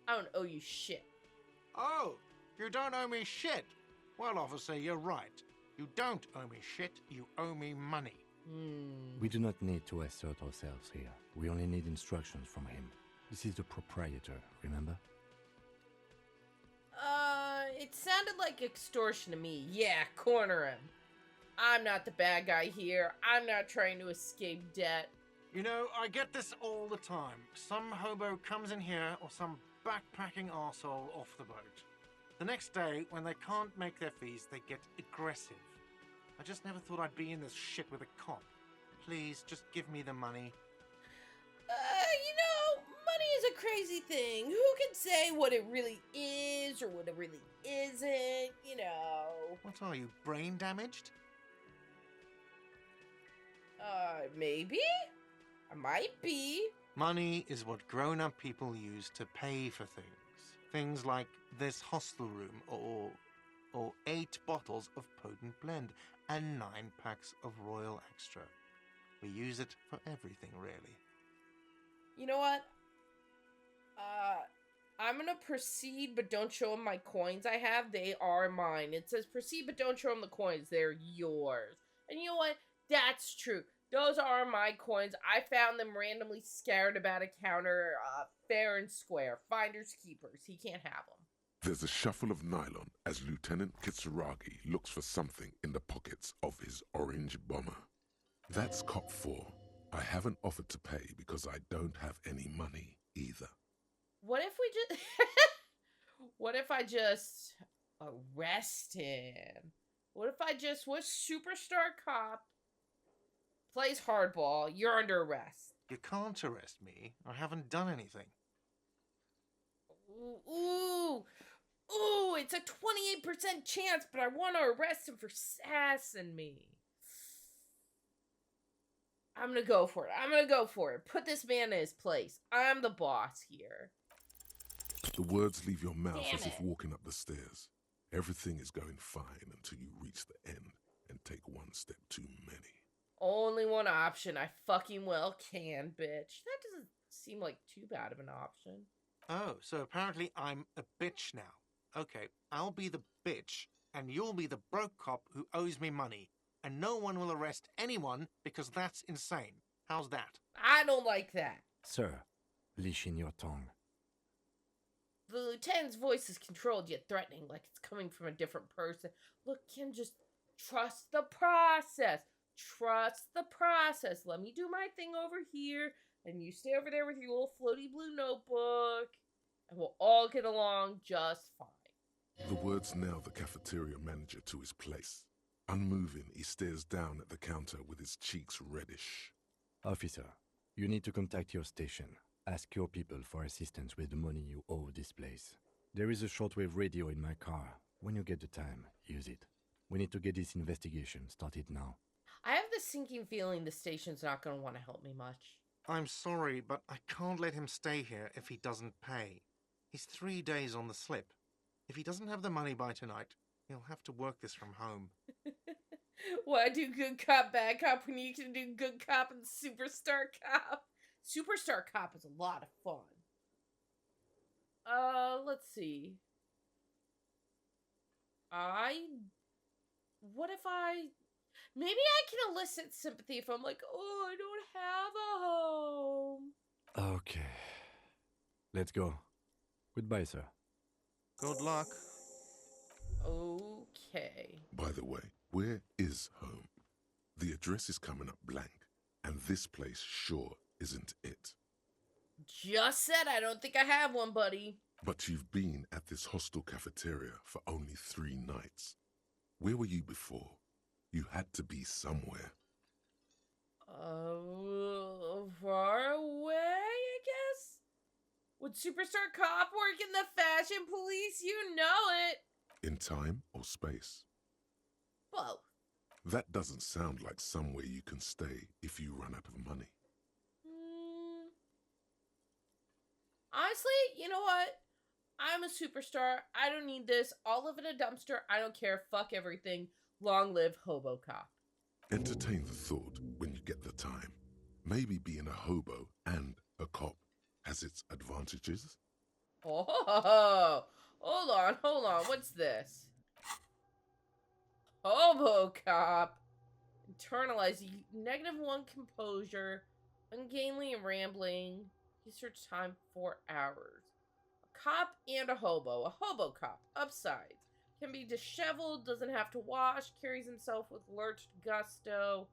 I don't owe you shit. Oh, you don't owe me shit. Well, officer, you're right. You don't owe me shit, you owe me money. We do not need to assert ourselves here. We only need instructions from him. This is the proprietor, remember? It sounded like extortion to me. Yeah, corner him. I'm not the bad guy here. I'm not trying to escape debt. You know, I get this all the time. Some hobo comes in here or some backpacking arsehole off the boat. The next day, when they can't make their fees, they get aggressive. I just never thought I'd be in this shit with a cop. Please, just give me the money. Money is a crazy thing. Who can say what it really is or what it really isn't, What are you, brain damaged? Maybe? I might be. Money is what grown-up people use to pay for things. Things like this hostel room or 8 bottles of potent blend and 9 packs of Royal Extra. We use it for everything, really. You know what? I'm gonna proceed, but don't show him my coins I have. They are mine. It says proceed, but don't show him the coins. They're yours. And you know what? That's true. Those are my coins. I found them randomly scattered about a counter, fair and square. Finders keepers. He can't have them. There's a shuffle of nylon as Lieutenant Kitsuragi looks for something in the pockets of his orange bomber. That's cop 4. I haven't offered to pay because I don't have any money either. What if we just... What if I just arrest him? What superstar cop plays hardball? You're under arrest. You can't arrest me. I haven't done anything. Ooh, it's a 28% chance, but I want to arrest him for sassing me. I'm gonna go for it. Put this man in his place. I'm the boss here. The words leave your mouth Damn as if it. walking up the stairs. Everything is going fine until you reach the end and take one step too many. Only one option. I fucking well can, bitch. That doesn't seem like too bad of an option. Oh, so apparently I'm a bitch now. Okay, I'll be the bitch, and you'll be the broke cop who owes me money. And no one will arrest anyone because that's insane. How's that? I don't like that. Sir, leash in your tongue. The lieutenant's voice is controlled yet threatening, like it's coming from a different person. Look, Kim, just trust the process. Trust the process. Let me do my thing over here, and you stay over there with your little floaty blue notebook, and we'll all get along just fine. The words nail the cafeteria manager to his place. Unmoving, he stares down at the counter with his cheeks reddish. Officer, you need to contact your station. Ask your people for assistance with the money you owe this place. There is a shortwave radio in my car. When you get the time, use it. We need to get this investigation started now. I have this sinking feeling the station's not going to want to help me much. I'm sorry, but I can't let him stay here if he doesn't pay. He's 3 days on the slip. If he doesn't have the money by tonight, he'll have to work this from home. Why do good cop, bad cop when you can do good cop and superstar cop? Superstar cop is a lot of fun. Let's see. What if I... Maybe I can elicit sympathy if I'm like, oh, I don't have a home. Okay. Let's go. Goodbye, sir. Good luck. Okay. By the way, where is home? The address is coming up blank, and this place sure isn't it. Just said I don't think I have one, buddy. But you've been at this hostel cafeteria for only 3 nights. Where were you before? You had to be somewhere. Far away, I guess? Would Superstar Cop work in the fashion police? You know it. In time or space? Both. That doesn't sound like somewhere you can stay if you run out of money. Honestly, you know what? I'm a superstar. I don't need this. I'll live in a dumpster. I don't care. Fuck everything. Long live Hobocop. Entertain the thought when you get the time. Maybe being a hobo and a cop has its advantages. Oh, hold on. What's this? Hobocop. Internalize -1 composure. Ungainly and rambling. Research time 4 hours. A cop and a hobo. A hobocop. Upsides. Can be disheveled, doesn't have to wash, carries himself with lurched gusto.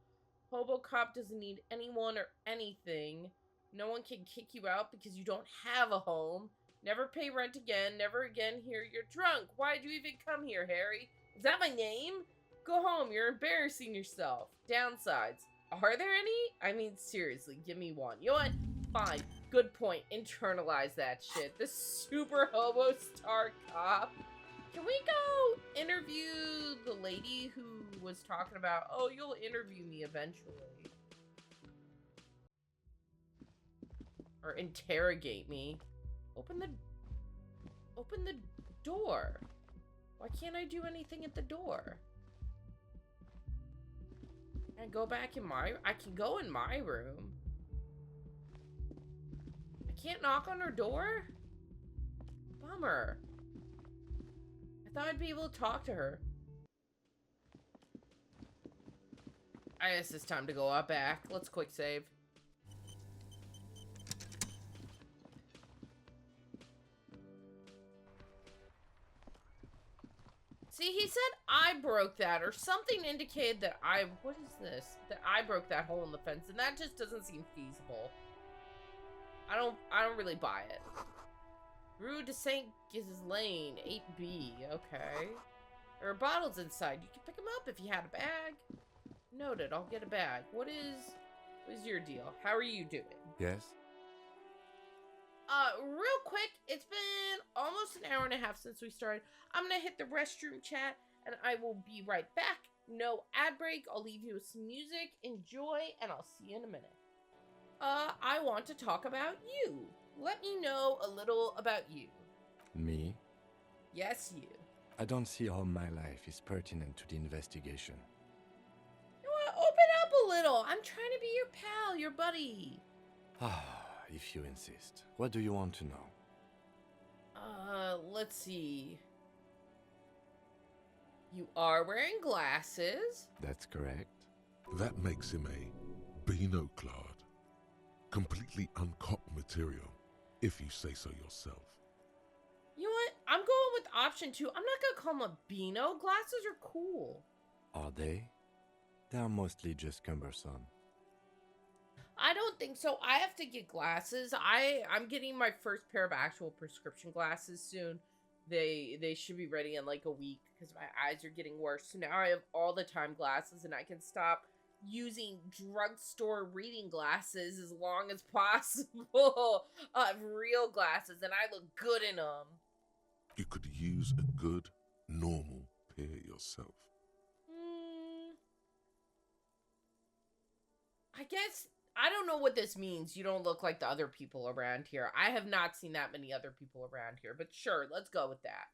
Hobocop doesn't need anyone or anything. No one can kick you out because you don't have a home. Never pay rent again. Never again hear you're drunk. Why'd you even come here, Harry? Is that my name? Go home. You're embarrassing yourself. Downsides. Are there any? I mean, seriously, give me one. You know what? Fine. Good point. Internalize that shit. The super hobo star cop. Can we go interview the lady who was talking about, oh, you'll interview me eventually. Or interrogate me. Open the door. Why can't I do anything at the door? Can I go back in I can go in my room. I can't knock on her door? Bummer. I thought I'd be able to talk to her. I guess it's time to go out back. Let's quick save. See, he said I broke that, or something indicated that what is this? That I broke that hole in the fence, and that just doesn't seem feasible. I don't really buy it. Rue de Saint Giz's Lane, 8B, okay. There are bottles inside. You can pick them up if you had a bag. Noted, I'll get a bag. What is your deal? How are you doing? Yes? Real quick, it's been almost an hour and a half since we started. I'm gonna hit the restroom chat, and I will be right back. No ad break. I'll leave you with some music. Enjoy, and I'll see you in a minute. I want to talk about you. Let me know a little about you. Me? Yes, you. I don't see how my life is pertinent to the investigation. You know what? Open up a little. I'm trying to be your pal, your buddy. If you insist. What do you want to know? Let's see. You are wearing glasses. That's correct. That makes him a binoclard. Completely uncopped material, if you say so yourself. You know what? I'm going with option 2. I'm not gonna call them a Beano. Glasses are cool. Are they? They're mostly just cumbersome. I don't think so. I have to get glasses. I'm getting my first pair of actual prescription glasses soon. They should be ready in like a week because my eyes are getting worse. So now I have all the time glasses and I can stop using drugstore reading glasses as long as possible. Real glasses, and I look good in them. You could use a good, normal pair yourself. I guess, I don't know what this means. You don't look like the other people around here. I have not seen that many other people around here, but sure, let's go with that.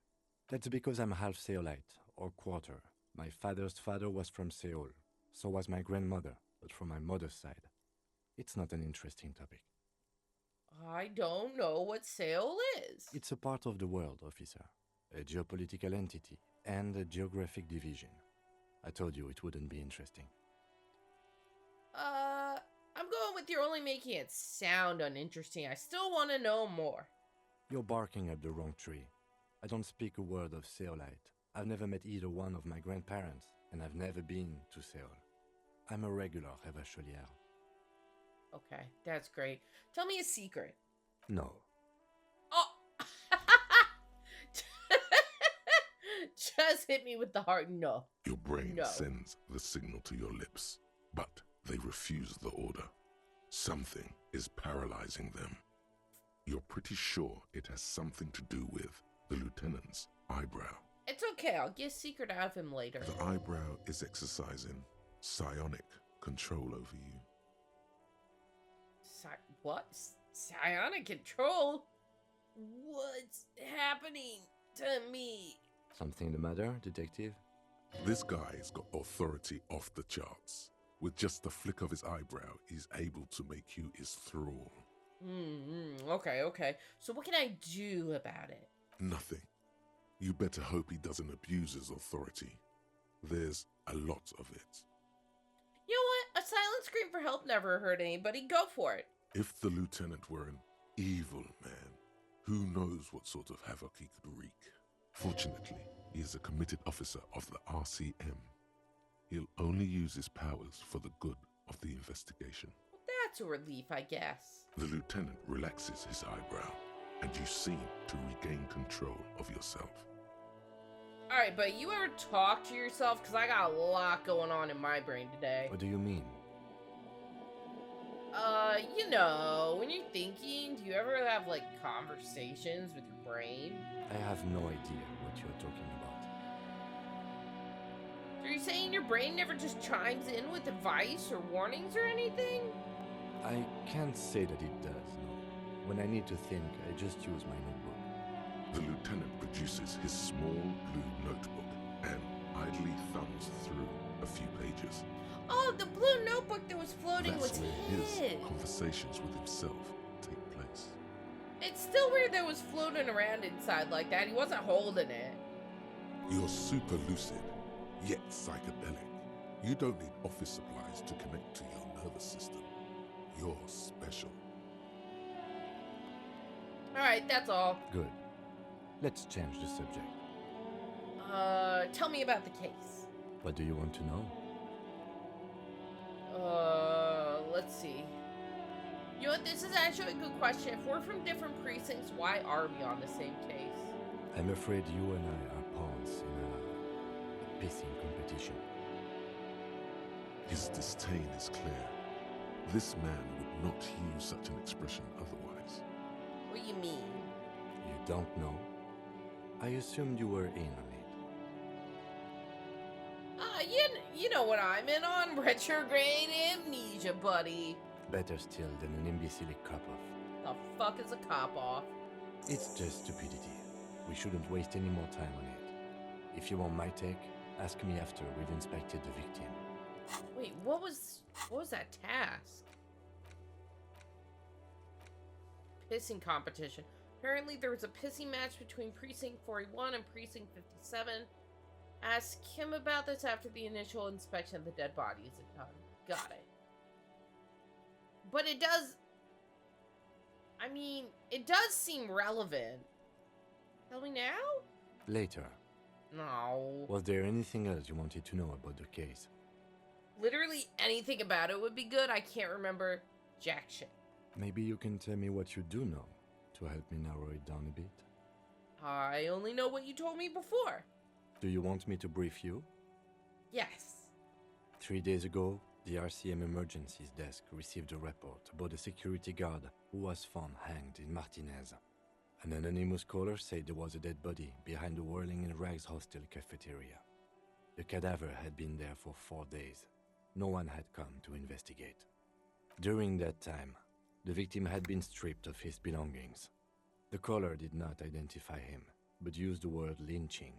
That's because I'm half Seolite, or quarter. My father's father was from Seoul. So was my grandmother, but from my mother's side. It's not an interesting topic. I don't know what Seoul is. It's a part of the world, officer. A geopolitical entity, And a geographic division. I told you it wouldn't be interesting. I'm going with you're only making it sound uninteresting. I still want to know more. You're barking up the wrong tree. I don't speak a word of Seolite. I've never met either one of my grandparents, and I've never been to Seoul. I'm a regular Revacholière. Okay, that's great. Tell me a secret. No. Oh! Just hit me with the hard no. Your brain No. sends the signal to your lips, but they refuse the order. Something is paralyzing them. You're pretty sure it has something to do with the lieutenant's eyebrow. It's okay, I'll get a secret out of him later. The eyebrow is exercising psionic control over you. What? Psionic control? What's happening to me? Something the matter, detective? This guy's got authority off the charts. With just the flick of his eyebrow, he's able to make you his thrall. Okay. So what can I do about it? Nothing. You better hope he doesn't abuse his authority. There's a lot of it. You know what? A silent scream for help never hurt anybody. Go for it. If the lieutenant were an evil man, who knows what sort of havoc he could wreak. Fortunately, he is a committed officer of the RCM. He'll only use his powers for the good of the investigation. Well, that's a relief, I guess. The lieutenant relaxes his eyebrow, and you seem to regain control of yourself. Alright, but you ever talk to yourself? Because I got a lot going on in my brain today. What do you mean? You know, when you're thinking, do you ever have, like, conversations with your brain? I have no idea what you're talking about. Are you saying your brain never just chimes in with advice or warnings or anything? I can't say that it does, no. When I need to think, I just use my notebook. The lieutenant produces his small blue notebook and idly thumbs through a few pages. Oh, the blue notebook that was floating That's was where his his. conversations with himself take place. It's still weird that it was floating around inside like that. He wasn't holding it. You're super lucid, yet psychedelic. You don't need office supplies to connect to your nervous system. You're special. Alright, that's all. Good. Let's change the subject. Tell me about the case. What do you want to know? Let's see. You know what, this is actually a good question. If we're from different precincts, why are we on the same case? I'm afraid you and I are pawns in a pissing competition. His disdain is clear. This man would not use such an expression otherwise. What do you mean? You don't know? I assumed you were in on it. You know what I'm in on. Retrograde amnesia, buddy. Better still than an imbecilic cop-off. The fuck is a cop-off? It's just stupidity. We shouldn't waste any more time on it. If you want my take, ask me after we've inspected the victim. Wait, what was that task? Pissing competition. Apparently there was a pissing match between Precinct 41 and Precinct 57. Ask him about this after the initial inspection of the dead bodies is done. Got it. But it does... I mean, it does seem relevant. Tell me now? Later. No. Was there anything else you wanted to know about the case? Literally anything about it would be good. I can't remember jack shit. Maybe you can tell me what you do know to help me narrow it down a bit. I only know what you told me before. Do you want me to brief you? Yes. 3 days ago, the RCM Emergencies Desk received a report about a security guard who was found hanged in Martinez. An anonymous caller said there was a dead body behind the Whirling in Rags hostel cafeteria. The cadaver had been there for 4 days. No one had come to investigate. During that time, the victim had been stripped of his belongings. The caller did not identify him, but used the word lynching.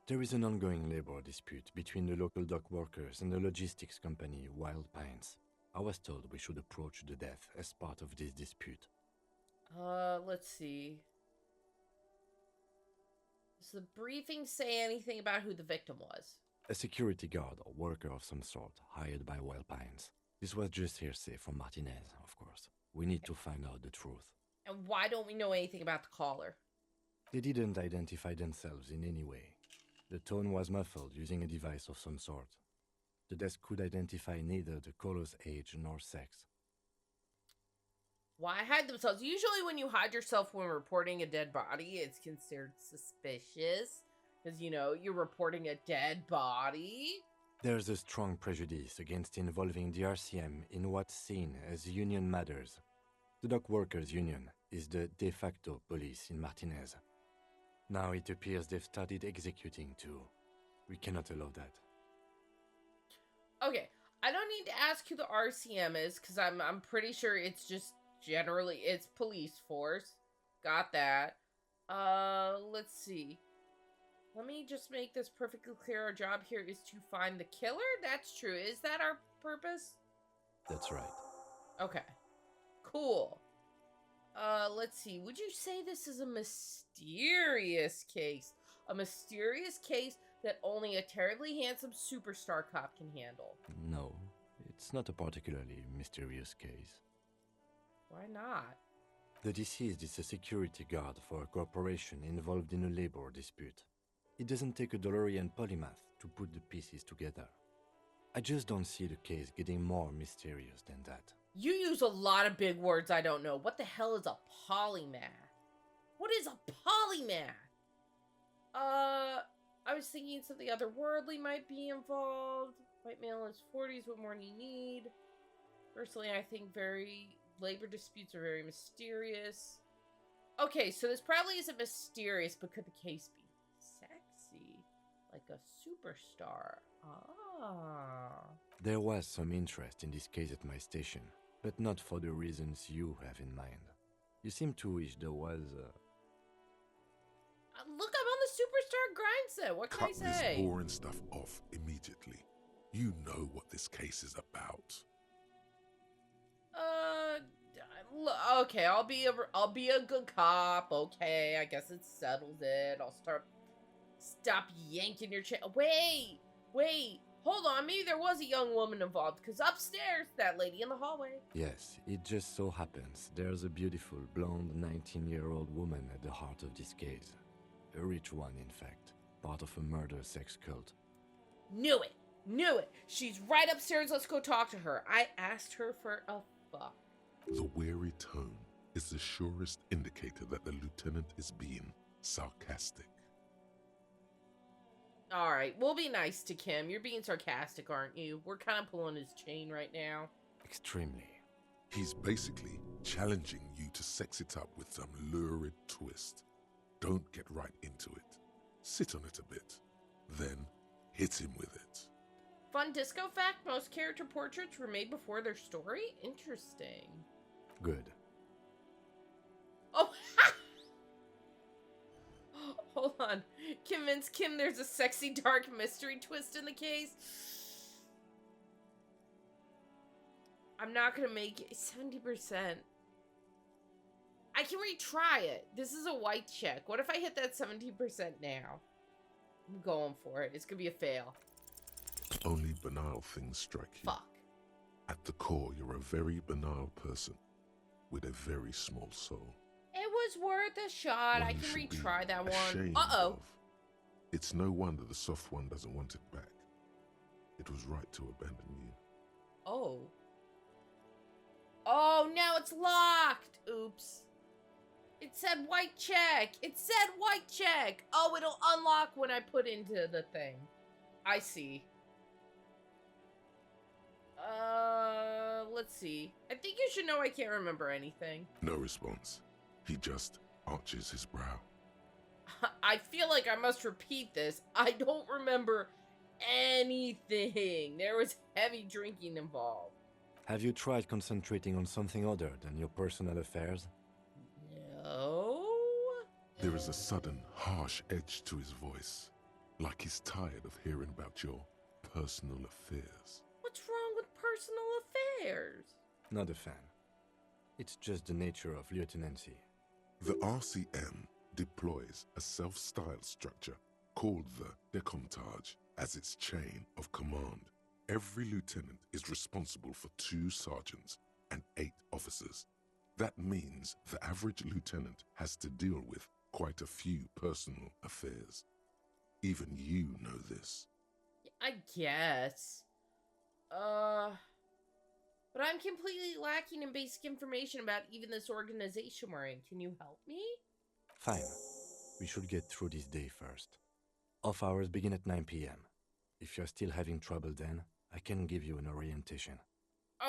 There is an ongoing labor dispute between the local dock workers and the logistics company Wild Pines. I was told we should approach the death as part of this dispute. Let's see. This the briefing say anything about who the victim was? A security guard or worker of some sort, hired by Wild Pines. This was just hearsay from Martinez, of course. We need to find out the truth. And why don't we know anything about the caller? They didn't identify themselves in any way. The tone was muffled using a device of some sort. The desk could identify neither the caller's age nor sex. Why hide themselves? Usually when you hide yourself when reporting a dead body, it's considered suspicious. Because, you know, you're reporting a dead body. There's a strong prejudice against involving the RCM in what's seen as union matters. The dock workers' union is the de facto police in Martinez. Now it appears they've started executing too. We cannot allow that. Okay, I don't need to ask who the RCM is, because I'm pretty sure it's just generally, it's police force. Got that. Let's see. Let me just make this perfectly clear. Our job here is to find the killer? That's true. Is that our purpose? That's right. Okay. Cool. Let's see. Would you say this is a mysterious case? A mysterious case that only a terribly handsome superstar cop can handle? No, it's not a particularly mysterious case. Why not? The deceased is a security guard for a corporation involved in a labor dispute. It doesn't take a DeLorean polymath to put the pieces together. I just don't see the case getting more mysterious than that. You use a lot of big words I don't know. What the hell is a polymath? What is a polymath? I was thinking something otherworldly might be involved. White male in his 40s, what more do you need? Personally, I think labor disputes are very mysterious. Okay, so this probably isn't mysterious, but could the case be sexy? Like a superstar. Ah. There was some interest in this case at my station, but not for the reasons you have in mind. You seem to wish there was Look, I'm on the superstar grind set. What can Cut I say? this boring stuff off immediately. You know what this case is about. Okay, I'll be a good cop. Okay, I guess it settles it. I'll stop yanking your chain. Wait, hold on. Maybe there was a young woman involved, because upstairs, that lady in the hallway. Yes, it just so happens there's a beautiful, blonde 19-year-old woman at the heart of this case. A rich one, in fact. Part of a murder sex cult. Knew it. She's right upstairs. Let's go talk to her. I asked her for a fuck. The weary tone is the surest indicator that the lieutenant is being sarcastic. Alright, we'll be nice to Kim. You're being sarcastic, aren't you? We're kind of pulling his chain right now. Extremely. He's basically challenging you to sex it up with some lurid twist. Don't get right into it. Sit on it a bit. Then hit him with it. Fun disco fact, most character portraits were made before their story? Interesting. Good. Oh, hold on. Convince Kim there's a sexy dark mystery twist in the case. I'm not gonna make it 70%. I can retry it. This is a white check. What if I hit that 70% now? I'm going for it. It's gonna be a fail. Only banal things strike you. Fuck. At the core, you're a very banal person with a very small soul. It was worth a shot. One I you can should be retry that one. ashamed Uh-oh. of. It's no wonder the soft one doesn't want it back. It was right to abandon you. Oh. Oh, now it's locked. Oops. It said white check. It said white check. Oh, it'll unlock when I put into the thing. I see. Let's see. I think you should know I can't remember anything. No response. He just arches his brow. I feel like I must repeat this. I don't remember anything. There was heavy drinking involved. Have you tried concentrating on something other than your personal affairs? No? There is a sudden, harsh edge to his voice, like he's tired of hearing about your personal affairs. What's wrong with personal affairs? Not a fan. It's just the nature of lieutenancy. The RCM deploys a self-styled structure called the Decomptage as its chain of command. Every lieutenant is responsible for 2 sergeants and 8 officers. That means the average lieutenant has to deal with quite a few personal affairs. Even you know this. I guess. But I'm completely lacking in basic information about even this organization we're in. Can you help me? Fine. We should get through this day first. Off hours begin at 9 p.m. If you're still having trouble then, I can give you an orientation.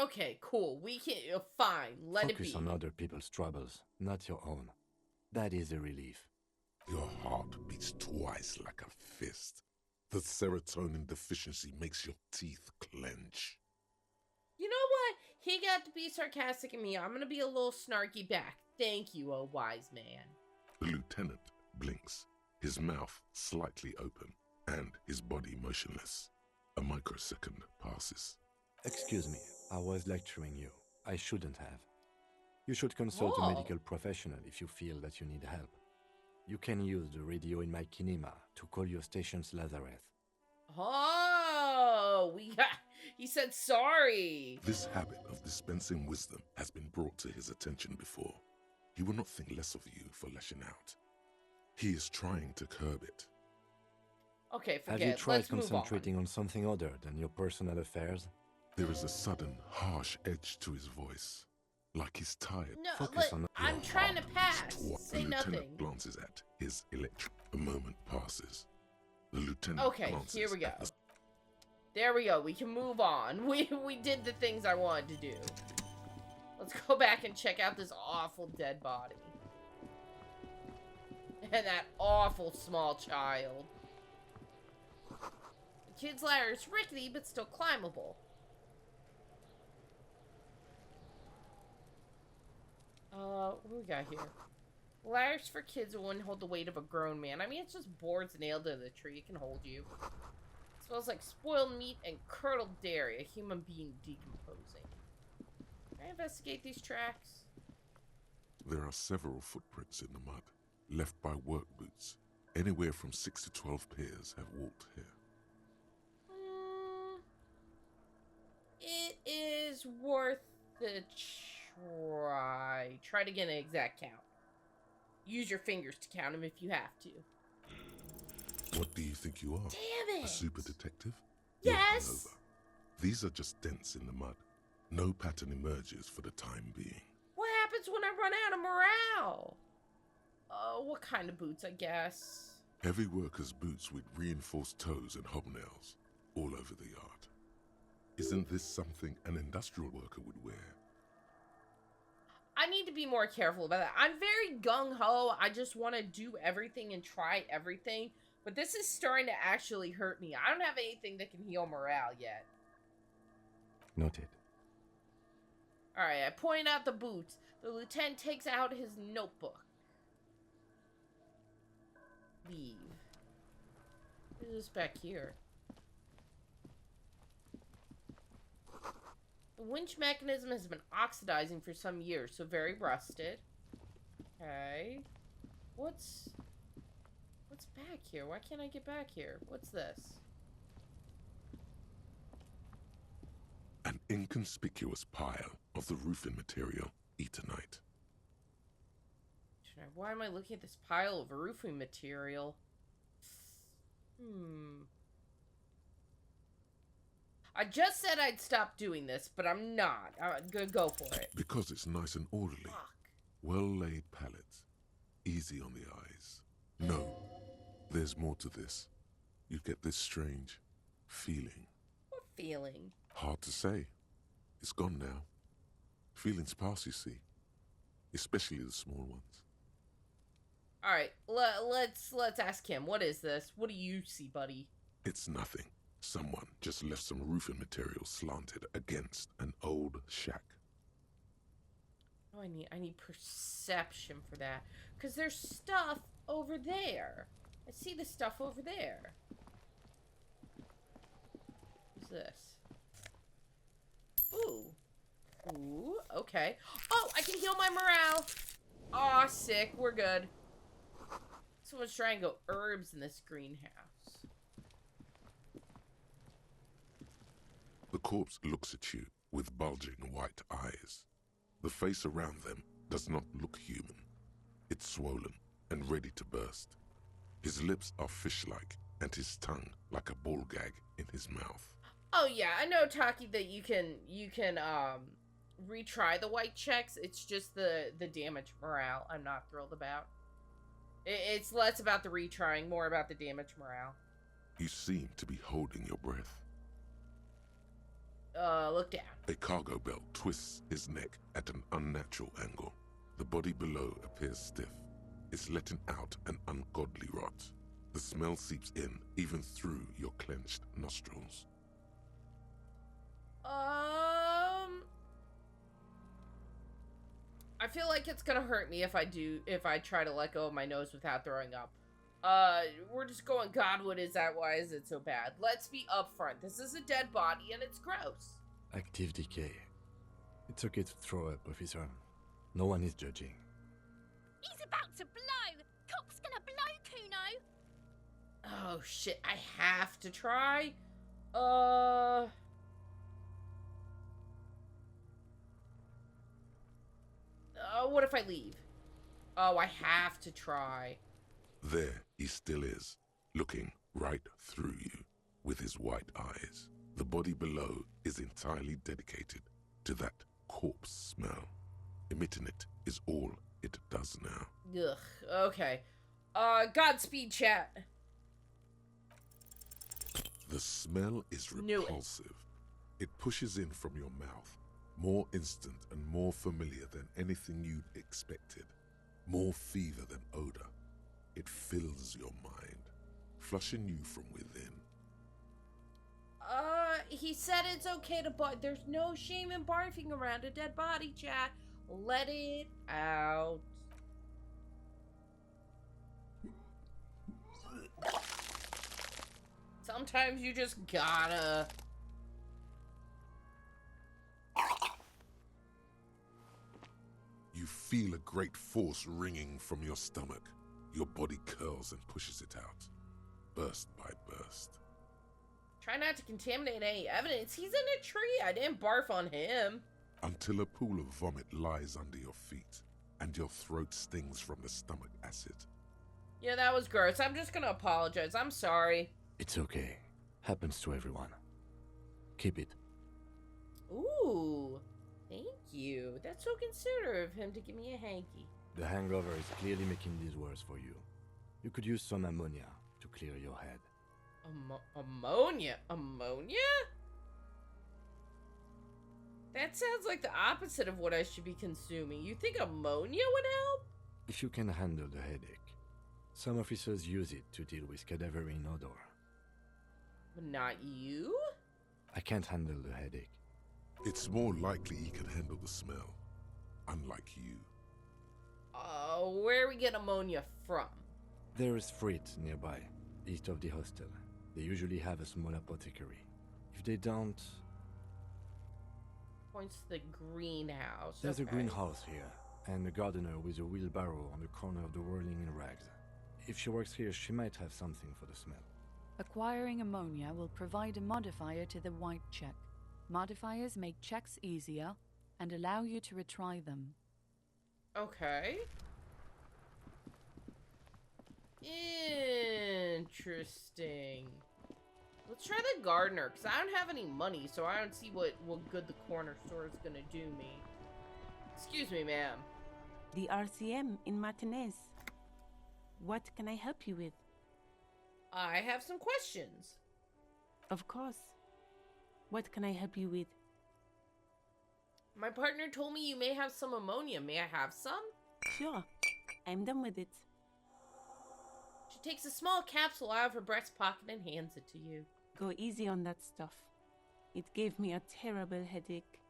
Okay, cool. We can... fine. Let it be. Focus on other people's troubles, not your own. That is a relief. Your heart beats twice like a fist. The serotonin deficiency makes your teeth clench. You know what? He got to be sarcastic at me. I'm gonna be a little snarky back. Thank you, oh wise man. The lieutenant blinks, his mouth slightly open, and his body motionless. A microsecond passes. Excuse me, I was lecturing you. I shouldn't have. You should consult Oh. a medical professional if you feel that you need help. You can use the radio in my kinema to call your station's Lazareth. Oh, he said sorry. This habit of dispensing wisdom has been brought to his attention before. He will not think less of you for lashing out. He is trying to curb it. Okay, forget Have you it. tried Let's move concentrating on something other than your personal affairs? There is a sudden, harsh edge to his voice, like he's tired. No, Focus on I'm Your trying to heart pass. beats twice. Say The nothing. lieutenant glances at his electric. A moment passes. The lieutenant Okay, glances here we go. at the There we go. We can move on. We did the things I wanted to do. Let's go back and check out this awful dead body. And that awful small child. The kid's ladder is rickety, but still climbable. What do we got here? Ladders for kids that wouldn't hold the weight of a grown man. I mean, it's just boards nailed to the tree. It can hold you. It smells like spoiled meat and curdled dairy. A human being decomposing. Can I investigate these tracks? There are several footprints in the mud, left by work boots. Anywhere from 6 to 12 pairs have walked here. It is worth the try. Try to get an exact count. Use your fingers to count them if you have to. What do you think you are? Damn it! A super detective? Yes! You're over. These are just dents in the mud. No pattern emerges for the time being. What happens when I run out of morale? What kind of boots, I guess? Heavy workers' boots with reinforced toes and hobnails all over the yard. Isn't this something an industrial worker would wear? I need to be more careful about that. I'm very gung-ho. I just want to do everything and try everything. But this is starting to actually hurt me. I don't have anything that can heal morale yet. Noted. Alright, I point out the boots. The lieutenant takes out his notebook. Leave. What is this back here? The winch mechanism has been oxidizing for some years, so very rusted. Okay. What's back here? Why can't I get back here? What's this? An inconspicuous pile of the roofing material, Eternite. Why am I looking at this pile of roofing material? I just said I'd stop doing this, but I'm not. I'm gonna go for it. Because it's nice and orderly. Fuck. Well-laid pallets. Easy on the eyes. No, there's more to this. You get this strange feeling. What feeling? Hard to say. It's gone now. Feelings pass, you see. Especially the small ones. Alright, let's ask him. What is this? What do you see, buddy? It's nothing. Someone just left some roofing material slanted against an old shack. Oh, I need perception for that. Because there's stuff over there. I see the stuff over there. What's this? Ooh. Ooh, okay. Oh, I can heal my morale. Aw, sick. We're good. Someone's trying to go herbs in this greenhouse. The corpse looks at you with bulging white eyes. The face around them does not look human. It's swollen and ready to burst. His lips are fish-like and his tongue like a ball gag in his mouth. Oh yeah, I know, Taki, that you can retry the white checks. It's just the damage morale I'm not thrilled about. It's less about the retrying, more about the damage morale. You seem to be holding your breath. Look down. A cargo belt twists his neck at an unnatural angle. The body below appears stiff. It's letting out an ungodly rot. The smell seeps in, even through your clenched nostrils. I feel like it's gonna hurt me if I try to let go of my nose without throwing up. We're just going, God, what is that? Why is it so bad? Let's be upfront. This is a dead body and it's gross. Active decay. It's okay to throw up, officer. No one is judging. He's about to blow! Cop's gonna blow, Kuno! Oh shit, I have to try? What if I leave? Oh, I have to try. There he still is, looking right through you with his white eyes. The body below is entirely dedicated to that corpse smell. Emitting it is all it does now. Ugh, okay. Godspeed, chat. The smell is repulsive. It pushes in from your mouth, more instant and more familiar than anything you'd expected. More fever than odor. It fills your mind, flushing you from within. He said it's okay to barf. There's no shame in barfing around a dead body, chat. Let it out. Sometimes you just gotta. You feel a great force ringing from your stomach. Your body curls and pushes it out, burst by burst. Try not to contaminate any evidence. He's in a tree. I didn't barf on him. Until a pool of vomit lies under your feet, and your throat stings from the stomach acid. Yeah, that was gross. I'm just gonna apologize. I'm sorry. It's okay. Happens to everyone. Keep it. Ooh, thank you. That's so considerate of him to give me a hanky. The hangover is clearly making this worse for you. You could use some ammonia to clear your head. Ammonia? Ammonia? That sounds like the opposite of what I should be consuming. You think ammonia would help? If you can handle the headache. Some officers use it to deal with cadaverine odor. But not you? I can't handle the headache. It's more likely he can handle the smell, unlike you. Where we get ammonia from? There is Frit nearby, east of the hostel. They usually have a small apothecary. If they don't... Points to the greenhouse. There's okay. a greenhouse here, and a gardener with a wheelbarrow on the corner of the whirling in rags. If she works here, she might have something for the smell. Acquiring ammonia will provide a modifier to the white check. Modifiers make checks easier and allow you to retry them. Okay. Interesting. Let's try the gardener, because I don't have any money, so I don't see what good the corner store is gonna do me. Excuse me, ma'am. The RCM in Martinez. What can I help you with? I have some questions. Of course. What can I help you with? My partner told me you may have some ammonia. May I have some? Sure. I'm done with it. She takes a small capsule out of her breast pocket and hands it to you. Go easy on that stuff. It gave me a terrible headache.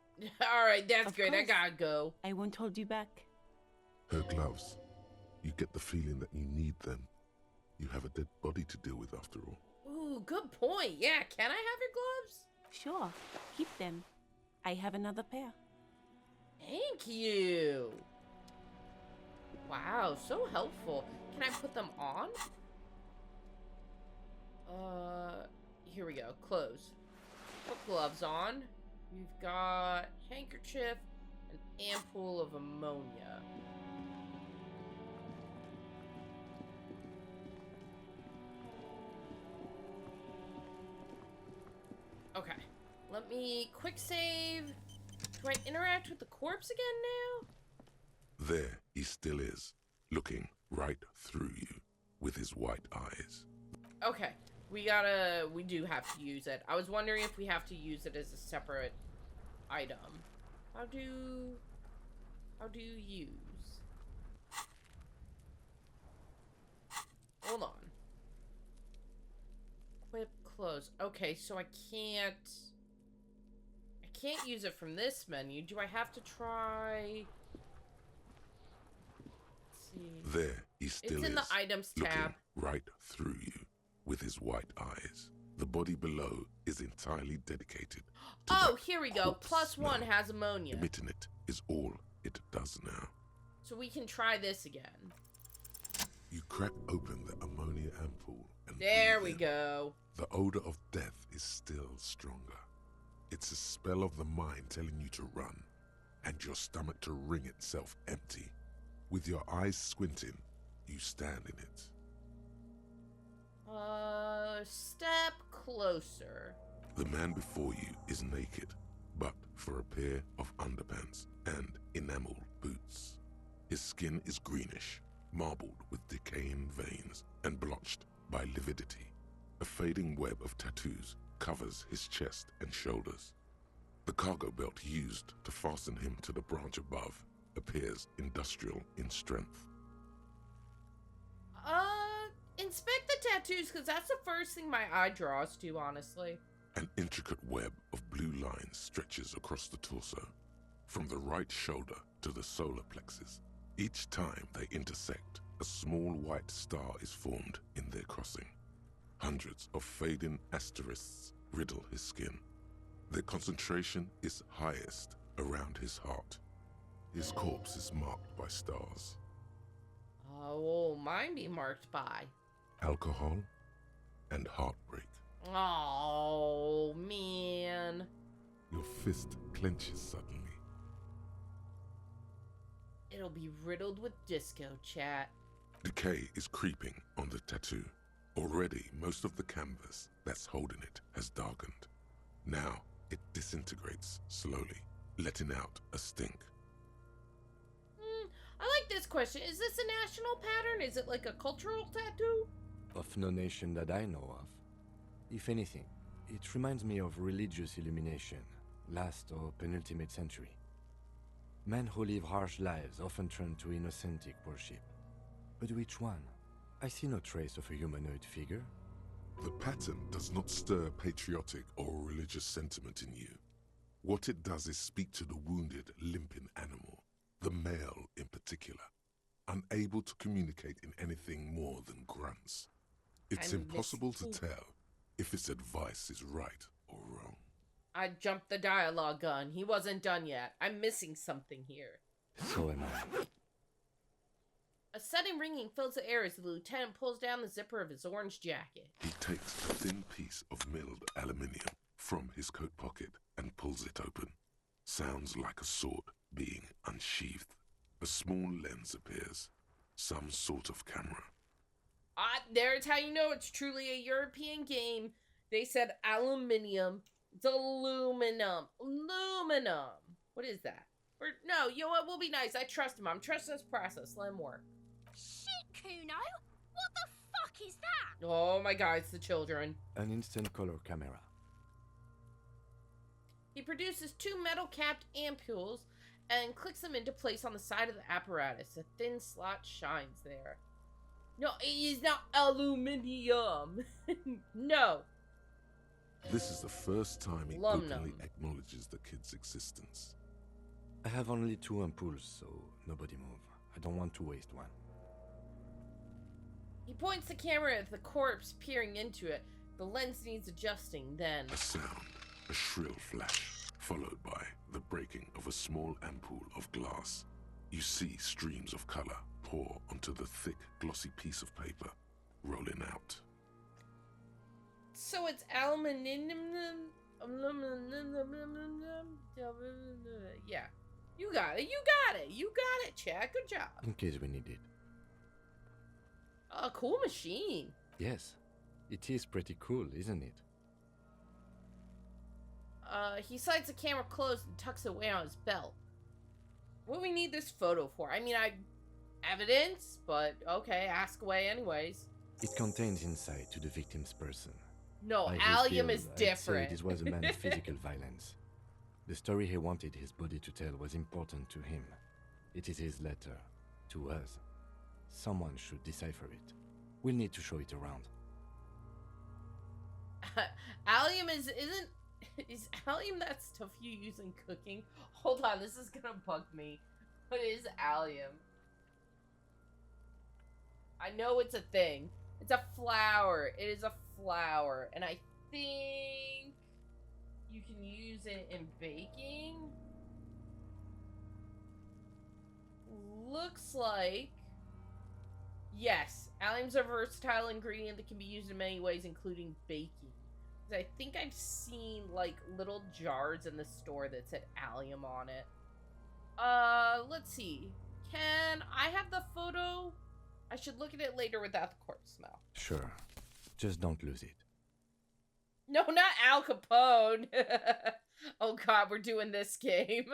Alright, that's Of great. I course. gotta go. I won't hold you back. Her gloves. You get the feeling that you need them. You have a dead body to deal with after all. Ooh, good point. Yeah, can I have your gloves? Sure. Keep them. I have another pair. Thank you. Wow, so helpful. Can I put them on? Here we go. Clothes. Put gloves on. We've got handkerchief, an ampoule of ammonia. Okay. Let me quick save. Do I interact with the corpse again now? There he still is, looking right through you with his white eyes. Okay. We do have to use it. I was wondering if we have to use it as a separate item. How do you use? Hold on. Equip clothes. Okay, so I can't use it from this menu. Do I have to try? Let's see. There he still is. It's in the items tab. Looking right through you with his white eyes. The body below is entirely dedicated to Oh, here we go. corpse +1 smell. has ammonia. Emitting it is all it does now. So we can try this again. You crack open the ammonia ampoule and There breathe we in. go. The odor of death is still stronger. It's a spell of the mind telling you to run, and your stomach to wring itself empty. With your eyes squinting, you stand in it. Step closer. The man before you is naked, but for a pair of underpants and enamel boots. His skin is greenish, marbled with decaying veins and blotched by lividity. A fading web of tattoos covers his chest and shoulders. The cargo belt used to fasten him to the branch above appears industrial in strength. Inspect the tattoos, because that's the first thing my eye draws to, honestly. An intricate web of blue lines stretches across the torso, from the right shoulder to the solar plexus. Each time they intersect, a small white star is formed in their crossing. Hundreds of fading asterisks riddle his skin. Their concentration is highest around his heart. His corpse is marked by stars. Oh, mine be marked by Alcohol and heartbreak. Oh, man. Your fist clenches suddenly. It'll be riddled with disco, chat. Decay is creeping on the tattoo. Already, most of the canvas that's holding it has darkened. Now, it disintegrates slowly, letting out a stink. I like this question. Is this a national pattern? Is it like a cultural tattoo? Of no nation that I know of. If anything, it reminds me of religious illumination, last or penultimate century. Men who live harsh lives often turn to innocentic worship. But which one? I see no trace of a humanoid figure. The pattern does not stir patriotic or religious sentiment in you. What it does is speak to the wounded, limping animal, the male in particular, unable to communicate in anything more than grunts. It's impossible to tell if its advice is right or wrong. I jumped the dialogue gun. He wasn't done yet. I'm missing something here. So am I. A sudden ringing fills the air as the lieutenant pulls down the zipper of his orange jacket. He takes a thin piece of milled aluminium from his coat pocket and pulls it open. Sounds like a sword being unsheathed. A small lens appears. Some sort of camera. There's how you know it's truly a European game. They said aluminium. It's aluminum. Aluminum. What is that? No, you know what? We'll be nice. I trust him. I'm trusting this process. Let him work. Shit, Kuno! What the fuck is that? Oh my god, it's the children. An instant color camera. He produces 2 metal-capped ampules and clicks them into place on the side of the apparatus. A thin slot shines there. No, it is not aluminium. No. This is the first time he openly acknowledges the kid's existence. I have only 2 ampoules, so nobody move. I don't want to waste one. He points the camera at the corpse, peering into it. The lens needs adjusting, then... A sound, a shrill flash, followed by the breaking of a small ampoule of glass. You see streams of color pour onto the thick, glossy piece of paper, rolling out. So it's aluminium. Yeah. You got it, Chad. Good job. In case we need it. A cool machine. Yes, it is pretty cool, isn't it? He slides the camera closed and tucks it away on his belt. What do we need this photo for? I mean, evidence, but okay, ask away anyways. It contains insight to the victim's person. No, By his Allium build, is I'd different. say this was a man of physical violence. The story he wanted his body to tell was important to him. It is his letter to us. Someone should decipher it. We'll need to show it around. Allium is allium that stuff you use in cooking? Hold on, this is gonna bug me. What is allium? I know it's a thing. It's a flower. It is a flower, and I think you can use it in baking. Looks like yes, allium's a versatile ingredient that can be used in many ways, including baking. I think I've seen like little jars in the store that said allium on it. Let's see. Can I have the photo? I should look at it later without the corpse smell. Sure. Just don't lose it. No, not Al Capone. Oh god, we're doing this game.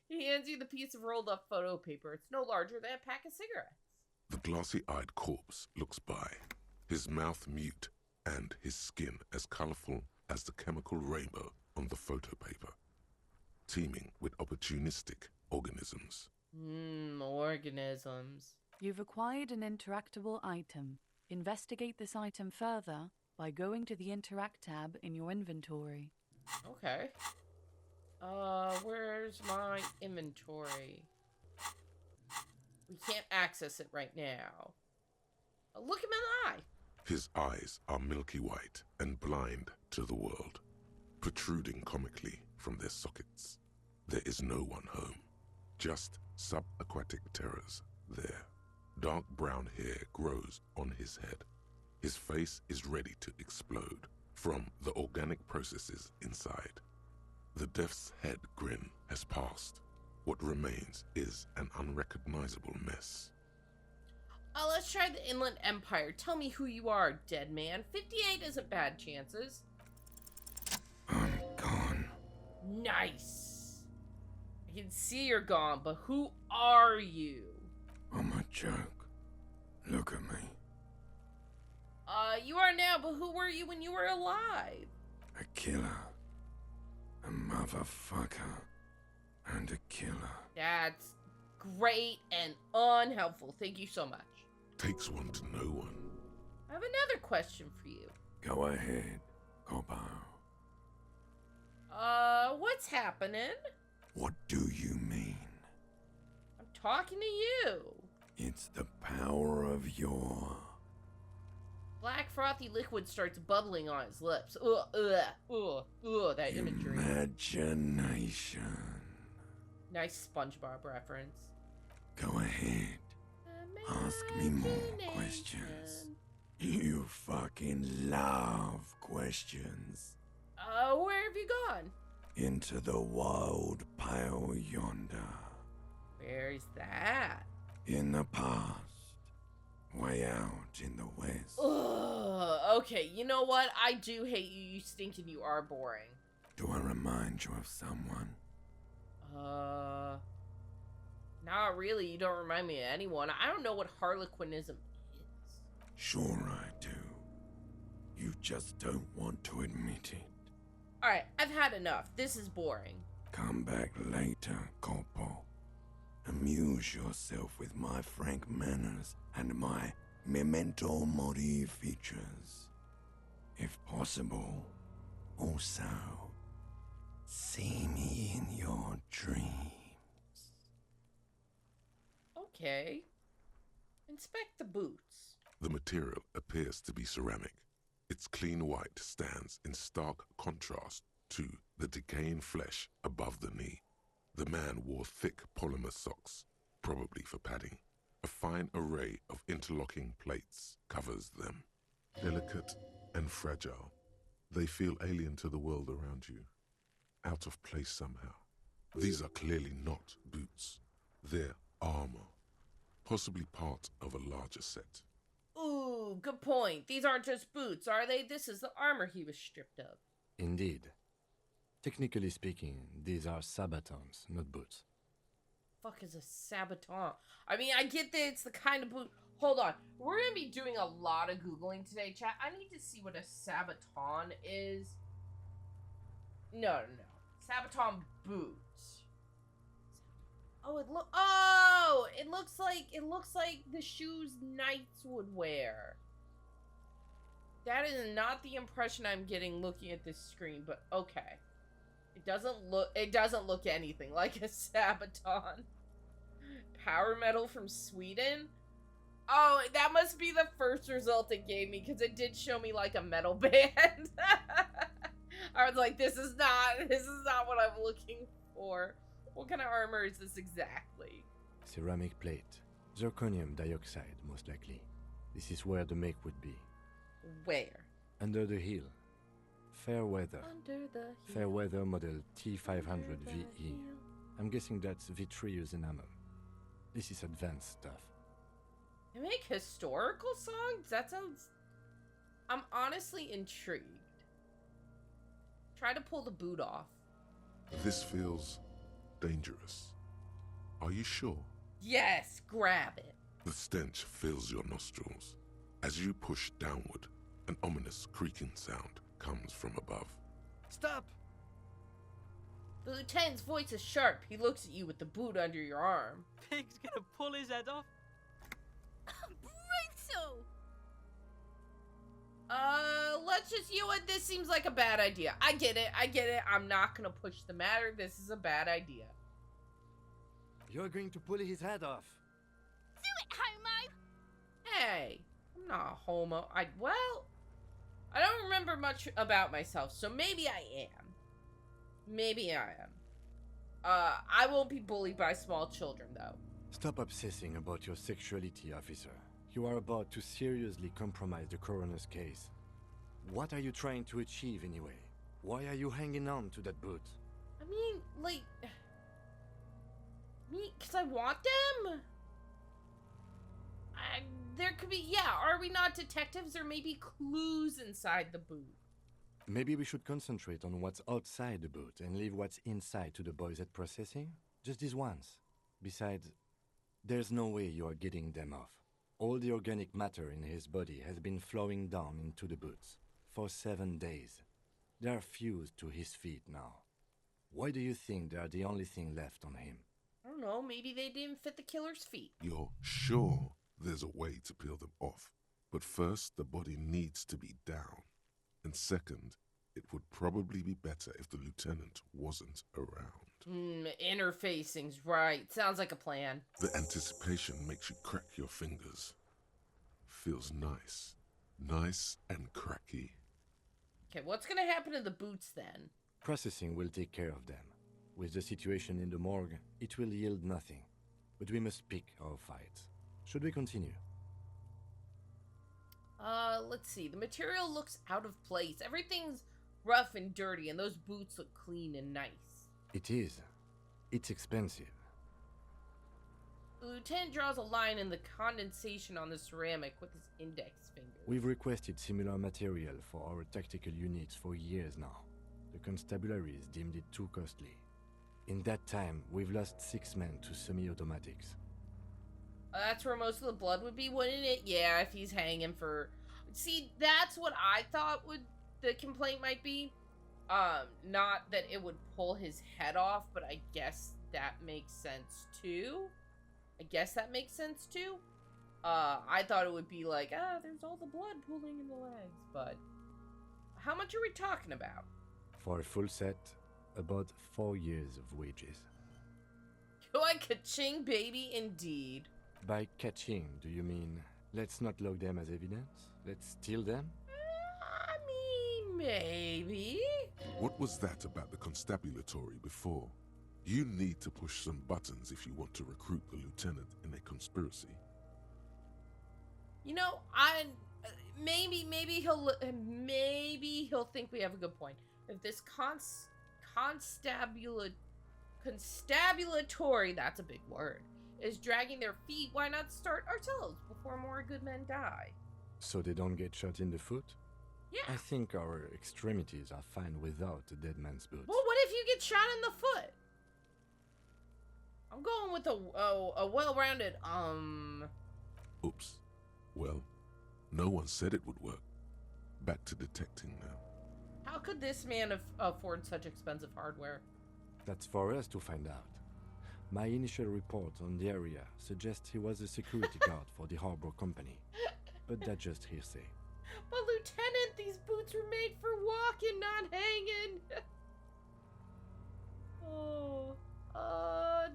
He hands you the piece of rolled up photo paper. It's no larger than a pack of cigarettes. The glossy-eyed corpse looks by, his mouth mute and his skin as colorful as the chemical rainbow on the photo paper, teeming with opportunistic organisms. Organisms. You've acquired an interactable item. Investigate this item further by going to the Interact tab in your inventory. Okay. Where's my inventory? We can't access it right now. Look him in the eye. His eyes are milky white and blind to the world, protruding comically from their sockets. There is no one home, just subaquatic terrors there. Dark brown hair grows on his head. His face is ready to explode from the organic processes inside. The death's head grin has passed. What remains is an unrecognizable mess. Let's try the Inland Empire. Tell me who you are, dead man. 58 isn't bad chances. I'm gone. Nice. I can see you're gone, but who are you? I'm a joke. Look at me. You are now, but who were you when you were alive? A killer. A motherfucker. And a killer. That's great and unhelpful. Thank you so much. Takes one to know one. I have another question for you. Go ahead, Cobo. What's happening? What do you mean? I'm talking to you. It's the power of your... Black frothy liquid starts bubbling on his lips. That imagery. Imagination. Nice SpongeBob reference. Go ahead. Ask me more questions. You fucking love questions. Where have you gone? Into the wild pale yonder. Where's that? In the past. Way out in the west. Ugh, okay, you know what? I do hate you. You stink and you are boring. Do I remind you of someone? Not really. You don't remind me of anyone. I don't know what Harlequinism is. Sure I do. You just don't want to admit it. Alright, I've had enough. This is boring. Come back later, Corpo. Amuse yourself with my frank manners and my memento mori features. If possible, also, see me in your dreams. Okay. Inspect the boots. The material appears to be ceramic. Its clean white stands in stark contrast to the decaying flesh above the knee. The man wore thick polymer socks, probably for padding. A fine array of interlocking plates covers them. Delicate and fragile, they feel alien to the world around you, out of place somehow. These are clearly not boots. They're armor, possibly part of a larger set. Ooh, good point. These aren't just boots, are they? This is the armor he was stripped of. Indeed. Technically speaking, these are sabatons, not boots. Fuck is a sabaton? I mean, I get that it's the kind of boot. Hold on. We're gonna be doing a lot of Googling today, chat. I need to see what a sabaton is. No. Sabaton boots. Oh, it looks like the shoes knights would wear. That is not the impression I'm getting looking at this screen, but okay. It doesn't look anything like a sabaton. Power metal from Sweden? Oh, that must be the first result it gave me, because it did show me like a metal band. I was like, this is not what I'm looking for. What kind of armor is this exactly? Ceramic plate. Zirconium dioxide, most likely. This is where the make would be. Where? Under the heel. Fair weather. Under the heel. Fair weather model T500 Under the VE. heel. I'm guessing that's vitreous enamel. This is advanced stuff. They make historical songs? That sounds... I'm honestly intrigued. Try to pull the boot off. This feels dangerous. Are you sure? Yes, grab it. The stench fills your nostrils. As you push downward, an ominous creaking sound comes from above. Stop! The lieutenant's voice is sharp. He looks at you with the boot under your arm. Pig's gonna pull his head off. Brutal! Let's just, you know what, this seems like a bad idea. I get it. I'm not gonna push the matter. This is a bad idea. You're going to pull his head off. Do it, homo! Hey, I'm not a homo. I don't remember much about myself, so maybe I am. I won't be bullied by small children, though. Stop obsessing about your sexuality, officer. You are about to seriously compromise the coroner's case. What are you trying to achieve anyway? Why are you hanging on to that boot? I mean, like... because I want them? There could be, yeah, are we not detectives? There may be clues inside the boot. Maybe we should concentrate on what's outside the boot and leave what's inside to the boys at processing? Just this once. Besides, there's no way you are getting them off. All the organic matter in his body has been flowing down into the boots for 7 days. They are fused to his feet now. Why do you think they are the only thing left on him? I don't know, maybe they didn't fit the killer's feet. You're sure there's a way to peel them off, but first the body needs to be down. And second, it would probably be better if the lieutenant wasn't around. Interfacing's right. Sounds like a plan. The anticipation makes you crack your fingers. Feels nice. Nice and cracky. Okay, what's gonna happen to the boots then? Processing will take care of them. With the situation in the morgue, it will yield nothing. But we must pick our fights. Should we continue? Let's see. The material looks out of place. Everything's rough and dirty, and those boots look clean and nice. It is. It's expensive. The lieutenant draws a line in the condensation on the ceramic with his index finger. We've requested similar material for our tactical units for years now. The constabularies deemed it too costly. In that time, we've lost 6 men to semi-automatics. That's where most of the blood would be, wouldn't it? Yeah, if he's hanging for... See, that's what I thought the complaint might be. Not that it would pull his head off, but I guess that makes sense too. I thought it would be like, there's all the blood pooling in the legs, but... How much are we talking about? For a full set, about 4 years of wages. Boy, ka-ching, baby, indeed. By catching, do you mean, let's not log them as evidence? Let's steal them? I mean, maybe. What was that about the constabulatory before? You need to push some buttons if you want to recruit the lieutenant in a conspiracy. You know, maybe he'll think we have a good point. If this constabulatory, that's a big word, is dragging their feet, why not start ourselves before more good men die? So they don't get shot in the foot? Yeah. I think our extremities are fine without a dead man's boots. Well, what if you get shot in the foot? I'm going with a well-rounded, Oops. Well, no one said it would work. Back to detecting now. How could this man afford such expensive hardware? That's for us to find out. My initial report on the area suggests he was a security guard for the harbor company. But that's just hearsay. But Lieutenant, these boots were made for walking, not hanging.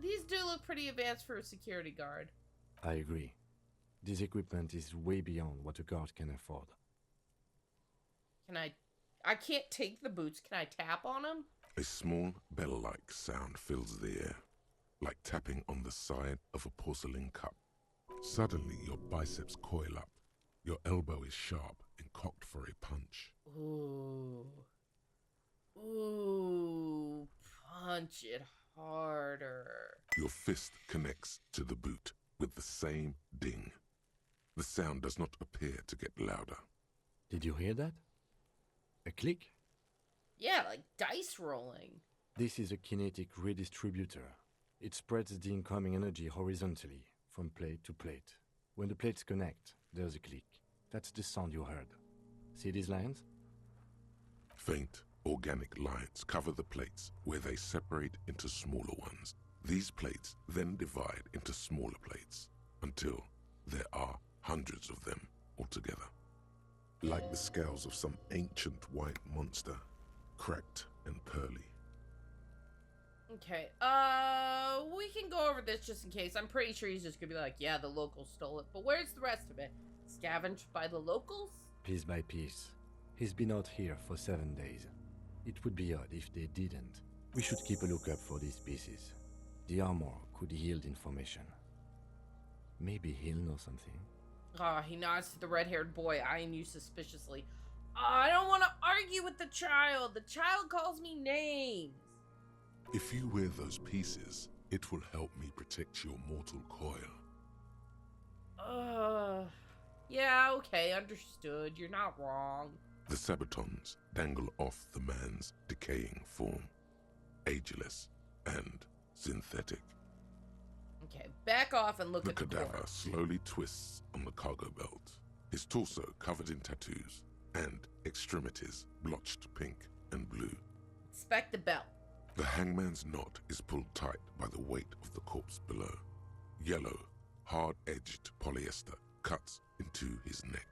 These do look pretty advanced for a security guard. I agree. This equipment is way beyond what a guard can afford. I can't take the boots. Can I tap on them? A small bell-like sound fills the air, like tapping on the side of a porcelain cup. Suddenly, your biceps coil up. Your elbow is sharp and cocked for a punch. Ooh. Ooh. Punch it harder. Your fist connects to the boot with the same ding. The sound does not appear to get louder. Did you hear that? A click? Yeah, like dice rolling. This is a kinetic redistributor. It spreads the incoming energy horizontally, from plate to plate. When the plates connect, there's a click. That's the sound you heard. See these lines? Faint, organic lines cover the plates where they separate into smaller ones. These plates then divide into smaller plates until there are hundreds of them altogether. Like the scales of some ancient white monster, cracked and pearly. Okay, we can go over this just in case. I'm pretty sure he's just gonna be like, yeah, the locals stole it. But where's the rest of it? Scavenged by the locals? Piece by piece. He's been out here for 7 days. It would be odd if they didn't. We should keep a lookout for these pieces. The armor could yield information. Maybe he'll know something. He nods to the red-haired boy, eyeing you suspiciously. I don't want to argue with the child. The child calls me names. If you wear those pieces, it will help me protect your mortal coil. Yeah, okay, understood. You're not wrong. The sabatons dangle off the man's decaying form, ageless and synthetic. Okay, back off and look The at the cadaver corpse. slowly twists on the cargo belt, his torso covered in tattoos and extremities blotched pink and blue. Inspect the belt. The hangman's knot is pulled tight by the weight of the corpse below. Yellow, hard-edged polyester cuts into his neck.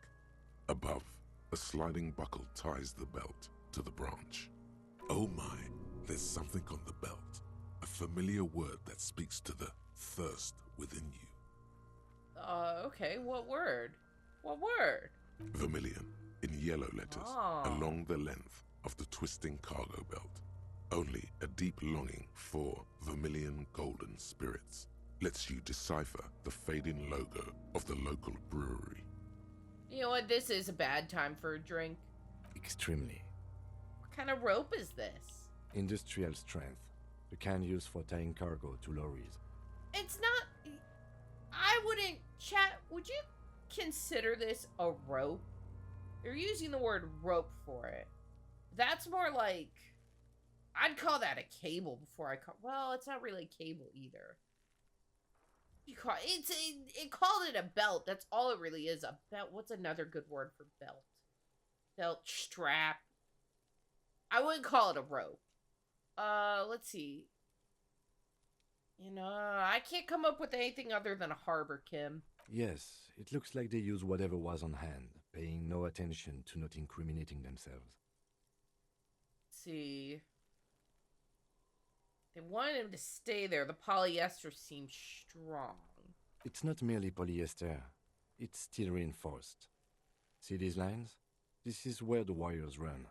Above, a sliding buckle ties the belt to the branch. Oh my, there's something on the belt. A familiar word that speaks to the thirst within you. Okay, what word? What word? Vermilion, in yellow letters, along the length of the twisting cargo belt. Only a deep longing for vermilion golden spirits lets you decipher the fading logo of the local brewery. You know what? This is a bad time for a drink. Extremely. What kind of rope is this? Industrial strength. The kind used for tying cargo to lorries. It's not... I wouldn't... Chat, would you consider this a rope? You're using the word rope for it. That's more like... I'd call that a cable before I call... Well, it's not really a cable either. You call it called it a belt. That's all it really is. A belt. What's another good word for belt? Belt, strap. I wouldn't call it a rope. Let's see. You know, I can't come up with anything other than a harbor, Kim. Yes, it looks like they used whatever was on hand, paying no attention to not incriminating themselves. Let's see. They wanted him to stay there. The polyester seems strong. It's not merely polyester. It's steel reinforced. See these lines? This is where the wires run.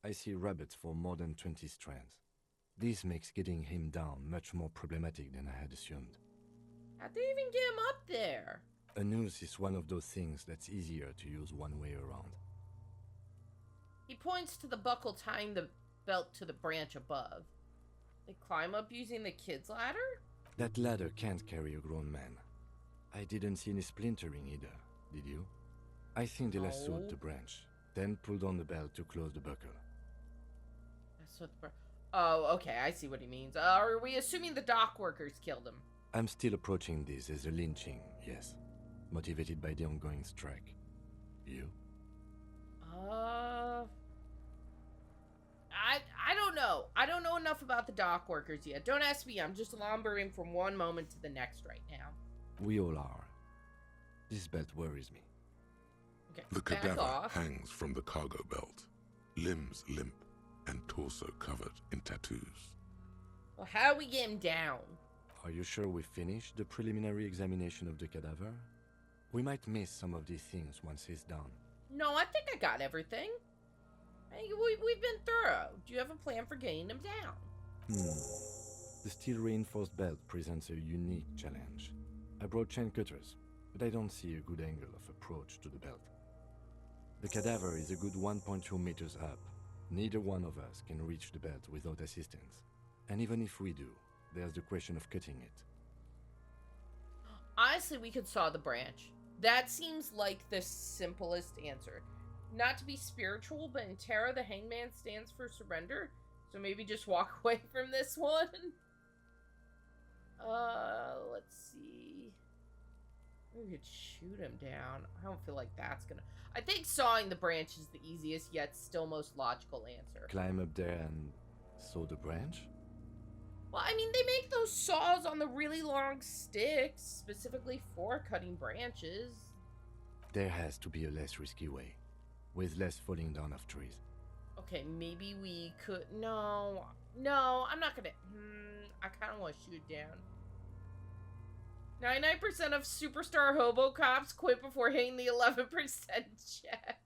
I see rabbits for more than 20 strands. This makes getting him down much more problematic than I had assumed. How'd they even get him up there? A noose is one of those things that's easier to use one way around. He points to the buckle tying the belt to the branch above. They climb up using the kid's ladder? That ladder can't carry a grown man. I didn't see any splintering either, did you? I think they lassoed the branch, then pulled on the belt to close the buckle. That's what the oh, okay, I see what he means. Are we assuming the dock workers killed him? I'm still approaching this as a lynching, yes. Motivated by the ongoing strike. You? I don't know. I don't know enough about the dock workers yet. Don't ask me. I'm just lumbering from one moment to the next right now. We all are. This belt worries me. Okay, The back cadaver off. hangs from the cargo belt, limbs limp and torso covered in tattoos. Well, how do we get him down? Are you sure we finished the preliminary examination of the cadaver? We might miss some of these things once he's done. No, I think I got everything. Hey, we've been thorough. Do you have a plan for getting him down? The steel-reinforced belt presents a unique challenge. I brought chain cutters, but I don't see a good angle of approach to the belt. The cadaver is a good 1.2 meters up. Neither one of us can reach the belt without assistance. And even if we do, there's the question of cutting it. Honestly, we could saw the branch. That seems like the simplest answer. Not to be spiritual, but in Terra, the hangman stands for surrender. So maybe just walk away from this one. Let's see. We could shoot him down. I don't feel like that's gonna... I think sawing the branch is the easiest, yet still most logical answer. Climb up there and saw the branch? Well, I mean, they make those saws on the really long sticks, specifically for cutting branches. There has to be a less risky way, with less falling down of trees. Okay, maybe we could... No, I'm not gonna... I kind of want to shoot it down. 99% of superstar Hobocops quit before hitting the 11% check.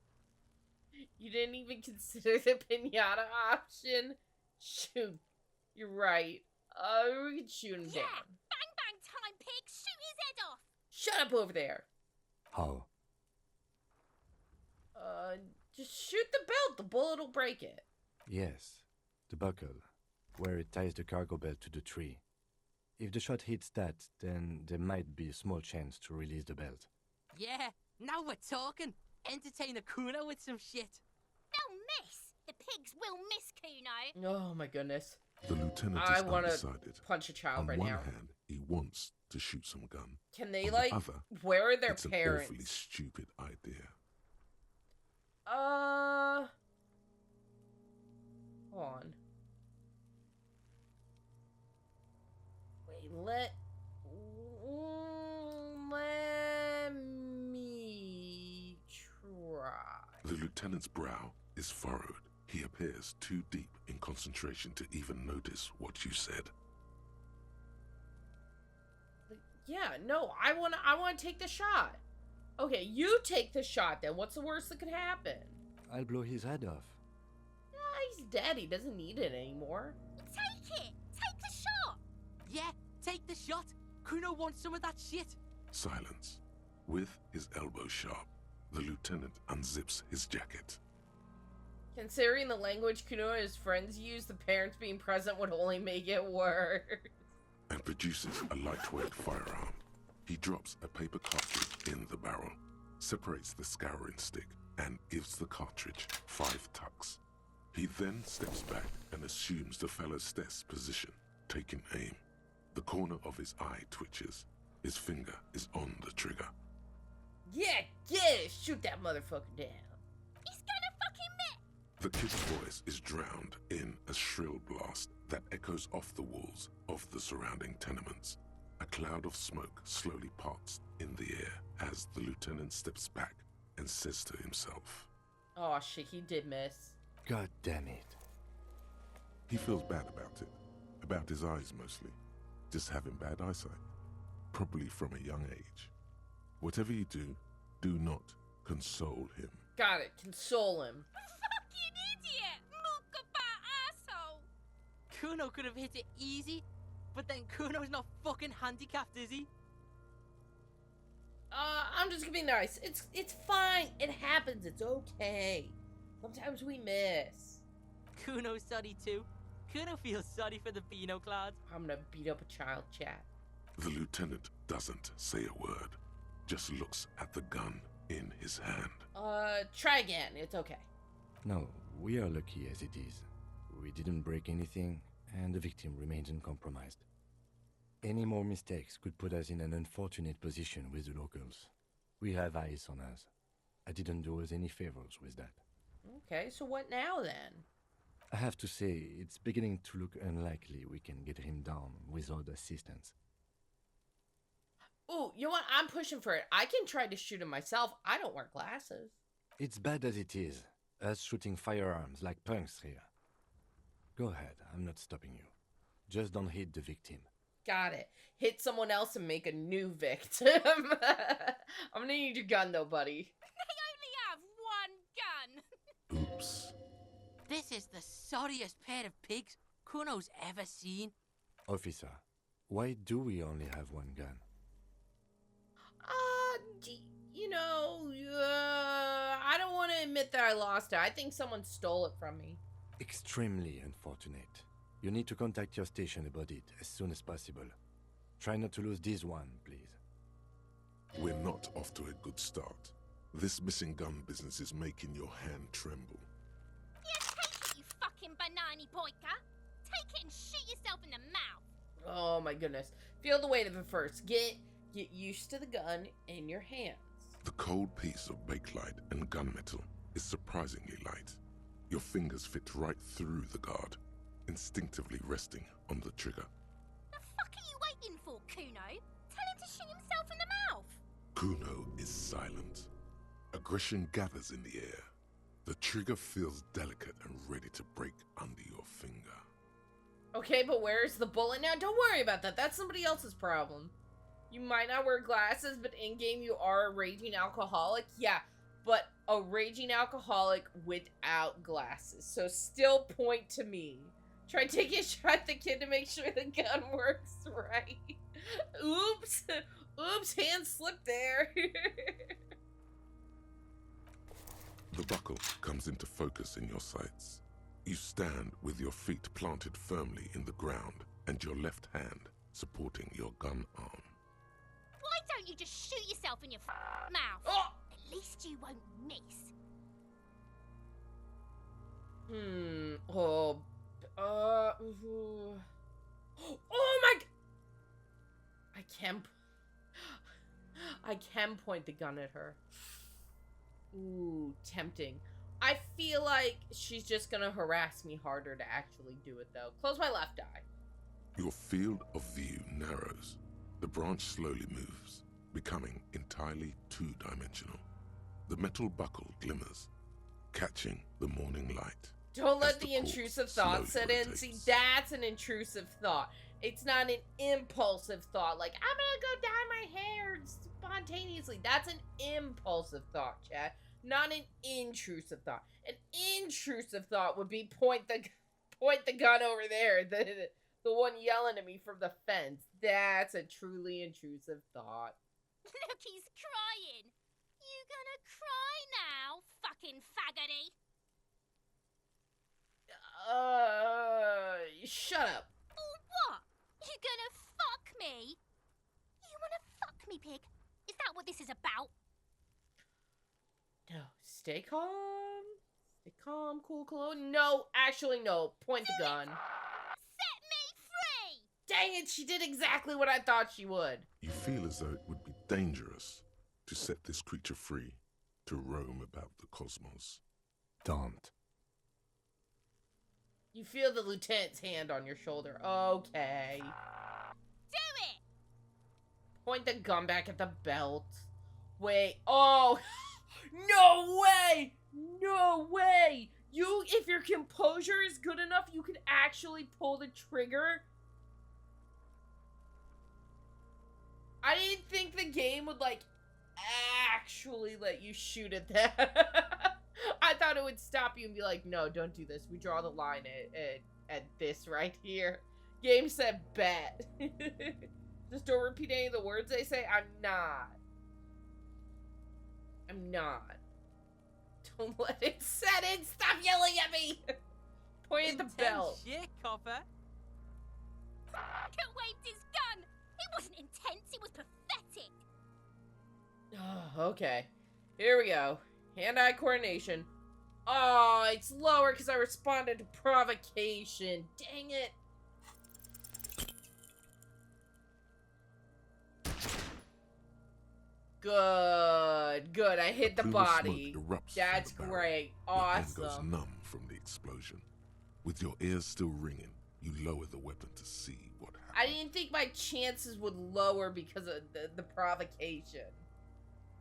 You didn't even consider the pinata option? Shoot, you're right. We can shoot him down. Bang bang time, pig! Shoot his head off! Shut up over there. How? Just shoot the belt. The bullet will break it. Yes, the buckle, where it ties the cargo belt to the tree. If the shot hits that, then there might be a small chance to release the belt. Yeah, now we're talking. Entertain a Kuno with some shit. They'll miss! The pigs will miss Kuno! Oh my goodness. The lieutenant I is want to undecided. punch a child On right one now. hand, he wants to shoot some gun. Can they, On like, the other, where are their it's parents? an awfully stupid idea. Hold on. Wait, let me try. The lieutenant's brow is furrowed. He appears too deep in concentration to even notice what you said. Yeah, no, I wanna take the shot. Okay, you take the shot then. What's the worst that could happen? I'll blow his head off. He's dead. He doesn't need it anymore. Take it! Take the shot! Yeah, take the shot. Kuno wants some of that shit. Silence. With his elbow sharp, the lieutenant unzips his jacket. Considering the language Kuno and his friends use, the parents being present would only make it worse. And produces a lightweight firearm. He drops a paper cartridge in the barrel, separates the scouring stick, and gives the cartridge 5 tucks. He then steps back and assumes the fellow's desk position, taking aim. The corner of his eye twitches. His finger is on the trigger. Yeah, get it! Shoot that motherfucker down. He's gonna fucking miss! The kid's voice is drowned in a shrill blast that echoes off the walls of the surrounding tenements. A cloud of smoke slowly parts in the air as the lieutenant steps back and says to himself, Oh shit, he did miss. God damn it. he feels bad about his eyes mostly, just having bad eyesight, probably from a young age. Whatever you do, do not console him. Got it. Console him. Fucking idiot! Mookabat asshole! Kuno could have hit it easy, but then Kuno's not fucking handicapped, is he? I'm just gonna be nice. It's fine. It happens. It's okay. Sometimes we miss. Kuno's sorry too. Kuno feels sorry for the Beano Clouds. I'm gonna beat up a child, chat. The lieutenant doesn't say a word, just looks at the gun in his hand. Try again. It's okay. No, we are lucky as it is. We didn't break anything, and the victim remains uncompromised. Any more mistakes could put us in an unfortunate position with the locals. We have eyes on us. I didn't do us any favors with that. Okay, so what now then? I have to say, it's beginning to look unlikely we can get him down without assistance. Ooh, you know what? I'm pushing for it. I can try to shoot him myself. I don't wear glasses. It's bad as it is, us shooting firearms like punks here. Go ahead, I'm not stopping you. Just don't hit the victim. Got it. Hit someone else and make a new victim. I'm gonna need your gun though, buddy. They only have one gun. Oops. This is the sorriest pair of pigs Kuno's ever seen. Officer, why do we only have one gun? I don't want to admit that I lost it. I think someone stole it from me. Extremely unfortunate. You need to contact your station about it as soon as possible. Try not to lose this one, please. We're not off to a good start. This missing gun business is making your hand tremble. Yeah, take it, you fucking banana boyka. Take it and shoot yourself in the mouth. Oh my goodness. Feel the weight of it first. Get used to the gun in your hands. The cold piece of bakelite and gunmetal is surprisingly light. Your fingers fit right through the guard, instinctively resting on the trigger. The fuck are you waiting for, Kuno? Tell him to shoot himself in the mouth. Kuno is silent. Aggression gathers in the air. The trigger feels delicate and ready to break under your finger. Okay, but where's the bullet now? Don't worry about that. That's somebody else's problem. You might not wear glasses, but in-game you are a raging alcoholic. Yeah, but a raging alcoholic without glasses. So still point to me. Try taking a shot at the kid to make sure the gun works right. Oops. Oops, hand slipped there. The buckle comes into focus in your sights. You stand with your feet planted firmly in the ground and your left hand supporting your gun arm. Why don't you just shoot yourself in your mouth? Oh! At least you won't miss. Oh. Oh my. I can point the gun at her. Ooh, tempting. I feel like she's just gonna harass me harder to actually do it, though. Close my left eye. Your field of view narrows. The branch slowly moves, becoming entirely two-dimensional. The metal buckle glimmers, catching the morning light. Don't let as the the corpse intrusive thought slowly set in. rotates. See, that's an intrusive thought. It's not an impulsive thought, like, I'm gonna go dye my hair spontaneously. That's an impulsive thought, chat. Not an intrusive thought. An intrusive thought would be point the gun over there. The one yelling at me from the fence. That's a truly intrusive thought. Look, he's crying. You gonna cry now, fucking faggoty? Shut up. Or what? You gonna fuck me? You wanna fuck me, pig? Is that what this is about? No, stay calm. Stay calm, cool, cool. No, actually, no. Point the gun. Set me free! Dang it, she did exactly what I thought she would. You feel as though it would be dangerous to set this creature free to roam about the cosmos. Don't. You feel the lieutenant's hand on your shoulder. Okay. Do it! Point the gun back at the belt. Wait. Oh. No way! No way! If your composure is good enough, you can actually pull the trigger. I didn't think the game would, like, actually let you shoot at that. I thought it would stop you and be like, no, don't do this. We draw the line at this right here. Game said bet. Just don't repeat any of the words they say. I'm not. I'm not. Don't let it set in. Stop yelling at me. Point at the belt. Shit, copper. Could waved his gun. It wasn't intense. It was pathetic. Okay. Here we go. Hand-eye coordination. Oh, it's lower because I responded to provocation. Dang it. Good. Good. I hit the Plume of body. smoke erupts from That's the barrel. great. Your hand goes Awesome. numb from the explosion. With your ears still ringing, you lower the weapon to see what happened. I didn't think my chances would lower because of the provocation.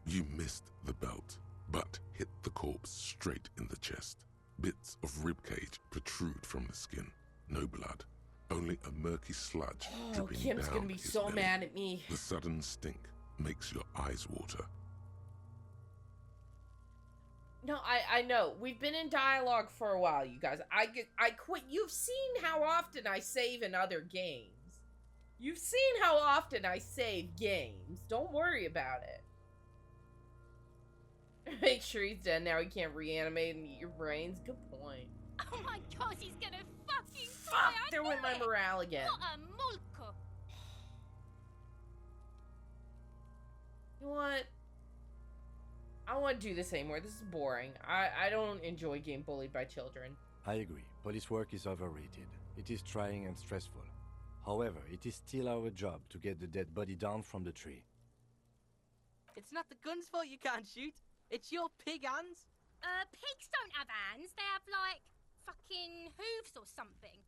You missed the belt, but hit the corpse straight in the chest. Bits of ribcage protrude from the skin. No blood. Only a murky sludge Oh, dripping Kim's down gonna be his so belly. mad at me. The sudden stink makes your eyes water. No, I know. We've been in dialogue for a while, you guys. I quit. You've seen how often I save in other games. You've seen how often I save games. Don't worry about it. Make sure he's dead now. He can't reanimate and eat your brains. Good point. Oh my god, he's gonna fucking Fuck! die. I There went knew my it. morale again. What a mulka. You know what? I don't want to do this anymore. This is boring. I don't enjoy getting bullied by children. I agree. Police work is overrated. It is trying and stressful. However, it is still our job to get the dead body down from the tree. It's not the gun's fault you can't shoot. It's your pig hands. Pigs don't have hands. They have, like, fucking hooves or something.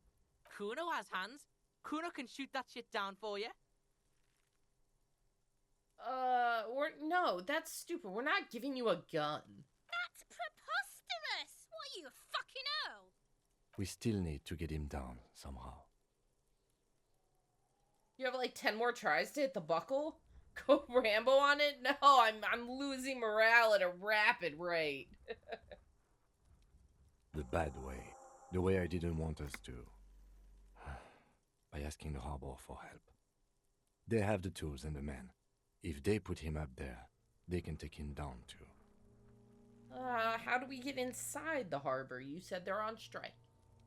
Kuno has hands. Kuno can shoot that shit down for you. No, that's stupid. We're not giving you a gun. That's preposterous. What are you, a fucking earl? We still need to get him down somehow. You have like 10 more tries to hit the buckle? Go Rambo on it? No, I'm losing morale at a rapid rate. The bad way. The way I didn't want us to. By asking the harbor for help. They have the tools and the men. If they put him up there, they can take him down too. How do we get inside the harbor? You said they're on strike.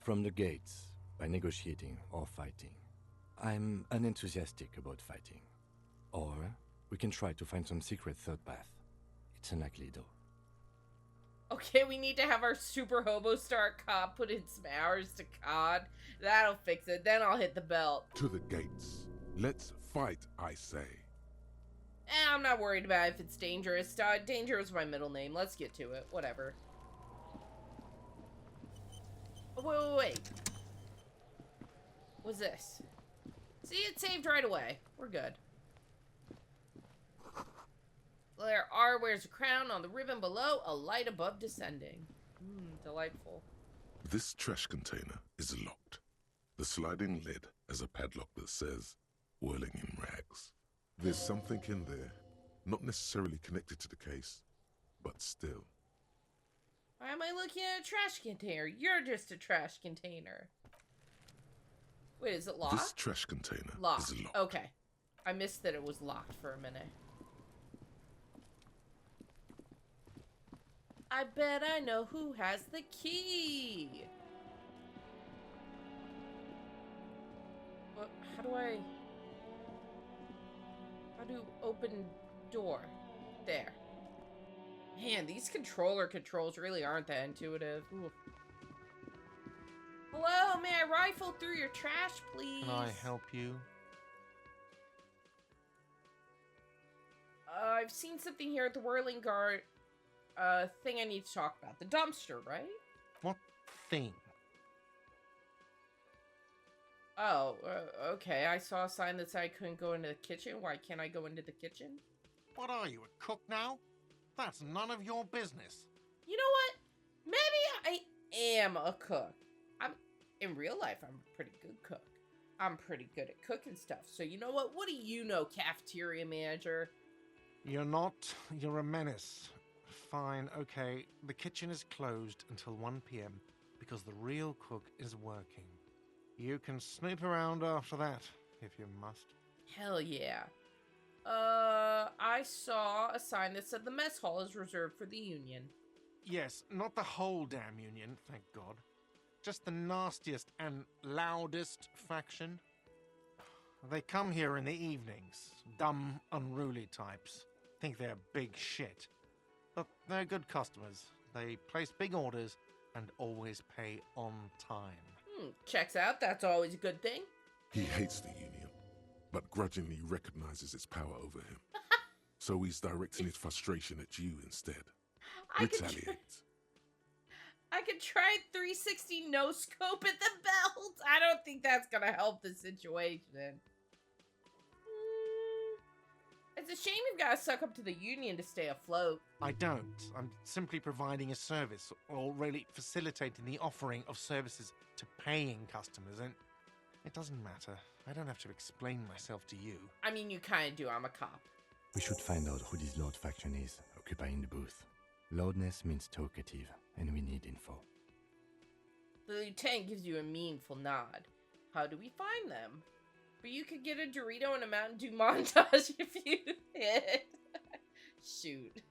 From the gates, by negotiating or fighting. I'm unenthusiastic about fighting. Or we can try to find some secret third path. It's unlikely though. Okay, we need to have our super hobo star cop put in some hours to COD. That'll fix it. Then I'll hit the belt. To the gates. Let's fight, I say. I'm not worried about if it's dangerous. Danger is my middle name. Let's get to it. Whatever. Oh, wait. What's this? See, it saved right away. We're good. There are wears a crown on the ribbon below, a light above descending. Delightful. This trash container is locked. The sliding lid has a padlock that says, whirling in rags. There's something in there, not necessarily connected to the case, but still. Why am I looking at a trash container? You're just a trash container. Wait, is it locked? This trash container Locked. is locked. Okay. I missed that it was locked for a minute. I bet I know who has the key. What? How do open door? There. Man, these controller controls really aren't that intuitive. Ooh. Hello, may I rifle through your trash, please? Can I help you? I've seen something here at the Whirling Guard. Thing I need to talk about. The dumpster, right? What thing? Oh, okay. I saw a sign that said I couldn't go into the kitchen. Why can't I go into the kitchen? What are you, a cook now? That's none of your business. You know what? Maybe I am a cook. In real life, I'm a pretty good cook. I'm pretty good at cooking stuff. So you know what? What do you know, cafeteria manager? You're not. You're a menace. Fine, okay. The kitchen is closed until 1 p.m. because the real cook is working. You can snoop around after that, if you must. Hell yeah. I saw a sign that said the mess hall is reserved for the Union. Yes, not the whole damn Union, thank God. Just the nastiest and loudest faction. They come here in the evenings. Dumb, unruly types. Think they're big shit. But they're good customers. They place big orders and always pay on time. Checks out. That's always a good thing. He hates the Union, but grudgingly recognizes its power over him. So he's directing his frustration at you instead. Retaliate. I could try 360 no scope at the belt. I don't think that's gonna help the situation. It's a shame you've got to suck up to the Union to stay afloat. I don't. I'm simply providing a service, or really facilitating the offering of services to paying customers, and it doesn't matter. I don't have to explain myself to you. I mean, you kind of do. I'm a cop. We should find out who this Lord faction is, occupying the booth. Loudness means talkative, and we need info. The lieutenant gives you a meaningful nod. How do we find them? But you could get a Dorito and a Mountain Dew montage if you did. Shoot.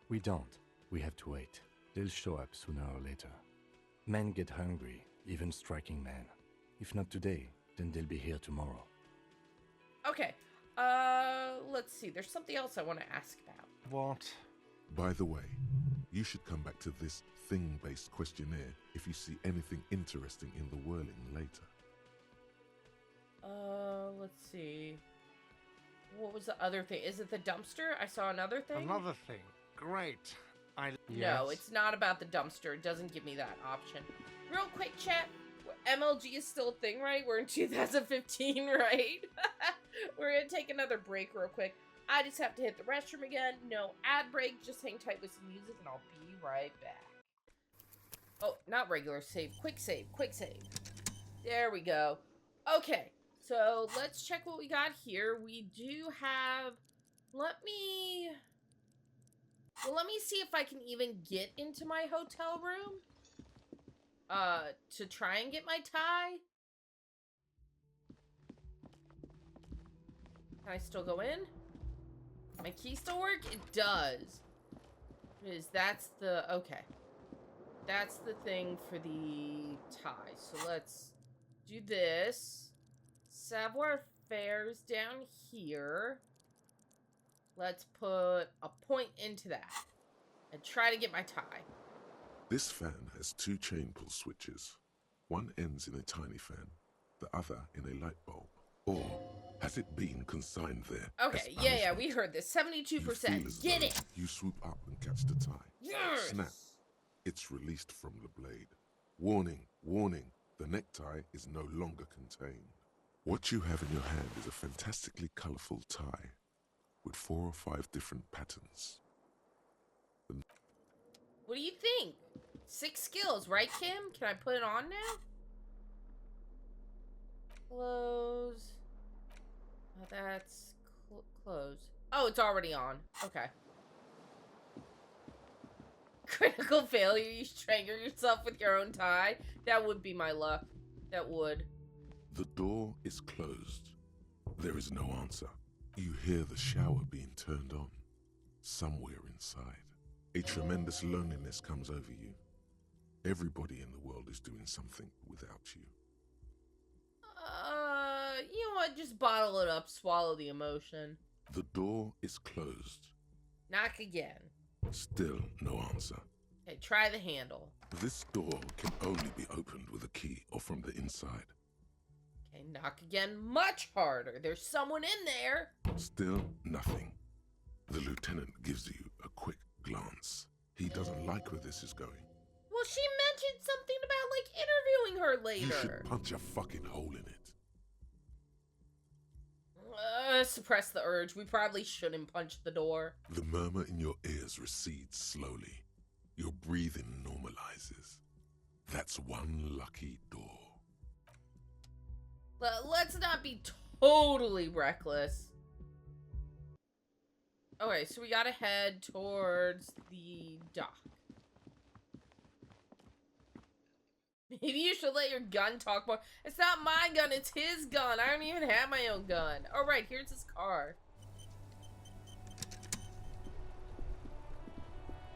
We don't. We have to wait. They'll show up sooner or later. Men get hungry, even striking men. If not today, then they'll be here tomorrow. Okay. Let's see. There's something else I want to ask about. What? By the way, you should come back to this thing-based questionnaire if you see anything interesting in the whirling later. Let's see. What was the other thing? Is it the dumpster? I saw another thing. Another thing. Great. No, it's not about the dumpster. It doesn't give me that option. Real quick, chat. MLG is still a thing, right? We're in 2015, right? We're gonna take another break real quick. I just have to hit the restroom again. No ad break. Just hang tight with some music, and I'll be right back. Oh, not regular save. Quick save. Quick save. There we go. Okay. So, let's check what we got here. We do have... Let me see if I can even get into my hotel room. To try and get my tie. Can I still go in? My key still work? It does. That's the... Okay. That's the thing for the tie. So, let's do this. Savoir Faire's down here. Let's put a point into that. And try to get my tie. This fan has two chain pull switches. One ends in a tiny fan, the other in a light bulb. Or has it been consigned there? Okay, yeah, we heard this. 72%. Get it! You swoop up and catch the tie. Yes! Snap. It's released from the blade. Warning, warning. The necktie is no longer contained. What you have in your hand is a fantastically colorful tie with 4 or 5 different patterns. What do you think? 6 skills, right, Kim? Can I put it on now? Close. Oh, that's close. Oh, it's already on. Okay. Critical failure. You strangle yourself with your own tie. That would be my luck. That would. The door is closed. There is no answer. You hear the shower being turned on. Somewhere inside. A tremendous loneliness comes over you. Everybody in the world is doing something without you. You know what? Just bottle it up. Swallow the emotion. The door is closed. Knock again. Still no answer. Okay, try the handle. This door can only be opened with a key or from the inside. Okay, knock again much harder. There's someone in there. Still nothing. The lieutenant gives you a quick glance. He doesn't like where this is going. Well, she mentioned something about, like, interviewing her later. You should punch a fucking hole in it. Suppress the urge. We probably shouldn't punch the door. The murmur in your ears recedes slowly. Your breathing normalizes. That's one lucky door. Let's not be totally reckless. Okay, so we gotta head towards the dock. Maybe you should let your gun talk more. It's not my gun, it's his gun. I don't even have my own gun. Alright, here's his car.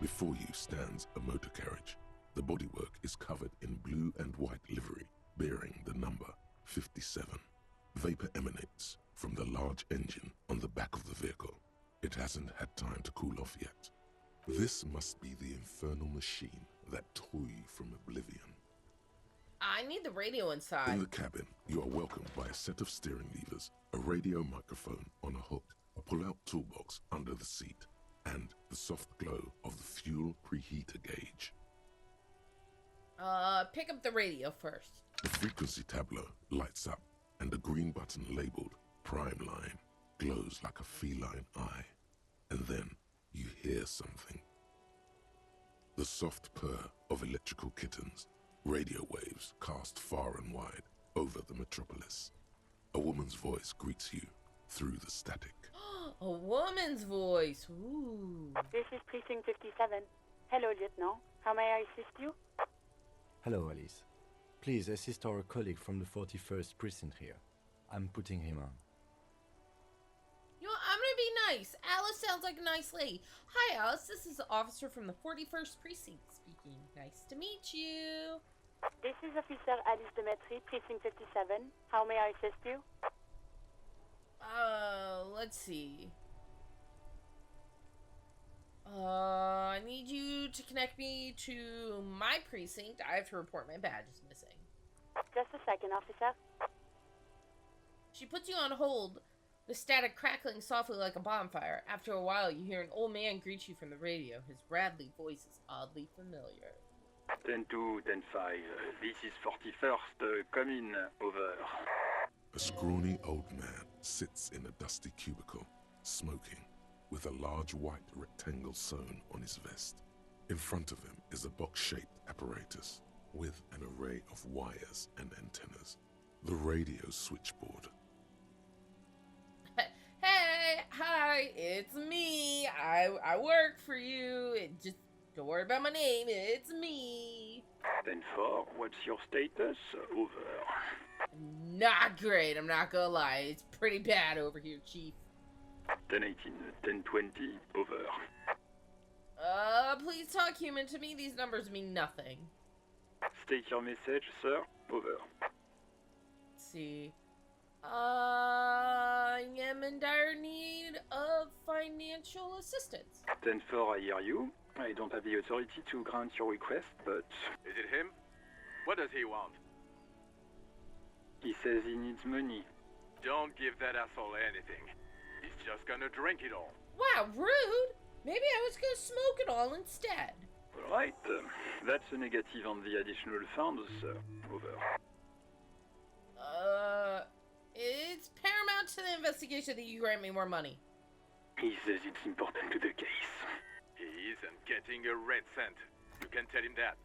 Before you stands a motor carriage. The bodywork is covered in blue and white livery, bearing the number 57. Vapor emanates from the large engine on the back of the vehicle. It hasn't had time to cool off yet. This must be the infernal machine that tore you from oblivion. I need the radio inside. In the cabin, you are welcomed by a set of steering levers, a radio microphone on a hook, a pull-out toolbox under the seat, and the soft glow of the fuel preheater gauge. Pick up the radio first. The frequency tableau lights up, and the green button labeled Prime Line glows like a feline eye. And then you hear something. The soft purr of electrical kittens, radio waves cast far and wide over the metropolis. A woman's voice greets you through the static. A woman's voice. Ooh. This is Precinct 57. Hello, Lieutenant. How may I assist you? Hello, Alice. Please assist our colleague from the 41st precinct here. I'm putting him on. You know, I'm gonna be nice. Alice sounds like a nice lady. Hi, Alice. This is the officer from the 41st precinct speaking. Nice to meet you. This is Officer Alice Demetri, Precinct 57. How may I assist you? Let's see. I need you to connect me to my precinct. I have to report my badge is missing. Just a second, officer. She puts you on hold, the static crackling softly like a bonfire. After a while, you hear an old man greet you from the radio. His rattly voice is oddly familiar. 10-2, 10-5. This is 41st. Come in. Over. A scrawny old man sits in a dusty cubicle, smoking, with a large white rectangle sewn on his vest. In front of him is a box-shaped apparatus with an array of wires and antennas. The radio switchboard. Hey, hi, it's me. I work for you. Just don't worry about my name. It's me. 10-4, what's your status? Over. Not great, I'm not gonna lie. It's pretty bad over here, Chief. 10-18, 10-20, over. Please talk human to me. These numbers mean nothing. State your message, sir. Over. Let's see. I am in dire need of financial assistance. 10-4, I hear you. I don't have the authority to grant your request, but... Is it him? What does he want? He says he needs money. Don't give that asshole anything. He's just gonna drink it all. Wow, rude! Maybe I was gonna smoke it all instead. Alright, that's a negative on the additional funds, sir. Over. It's paramount to the investigation that you grant me more money. He says it's important to the case. He isn't getting a red cent. You can tell him that.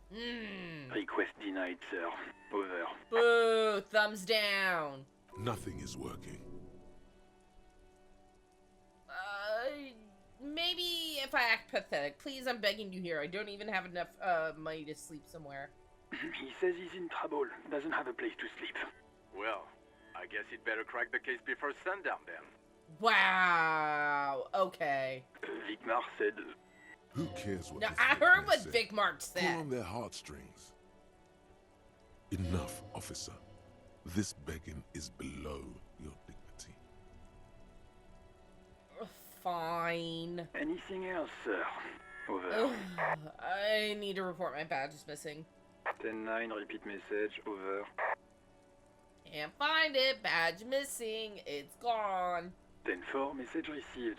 Request denied, sir. Over. Boo! Thumbs down. Nothing is working. Maybe if I act pathetic. Please, I'm begging you here. I don't even have enough money to sleep somewhere. He says he's in trouble. Doesn't have a place to sleep. Well, I guess he'd better crack the case before sundown then. Wow. Okay. Vicmar said... Who cares what Now, this I Vic heard man what said? Vic Mark Pull said. on their heartstrings. Enough, officer. This begging is below your dignity. Fine. Anything else, sir? Over. I need to report my badge is missing. 10-9, repeat message. Over. Can't find it. Badge missing. It's gone. 10-4, message received.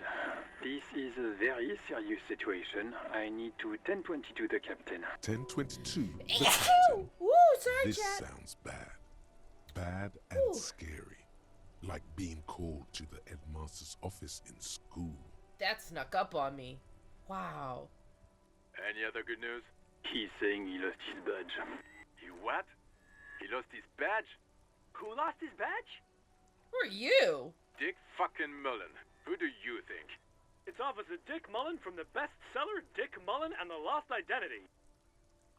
This is a very serious situation. I need to 10-22 the captain. 10-22. Woo, sorry, This Chad. sounds bad. Bad and Ooh. scary. Like being called to the headmaster's office in school. That snuck up on me. Wow. Any other good news? He's saying he lost his badge. He what? He lost his badge? Who lost his badge? Who are you? Dick fucking Mullen. Who do you think? It's Officer Dick Mullen from the bestseller Dick Mullen and the Lost Identity.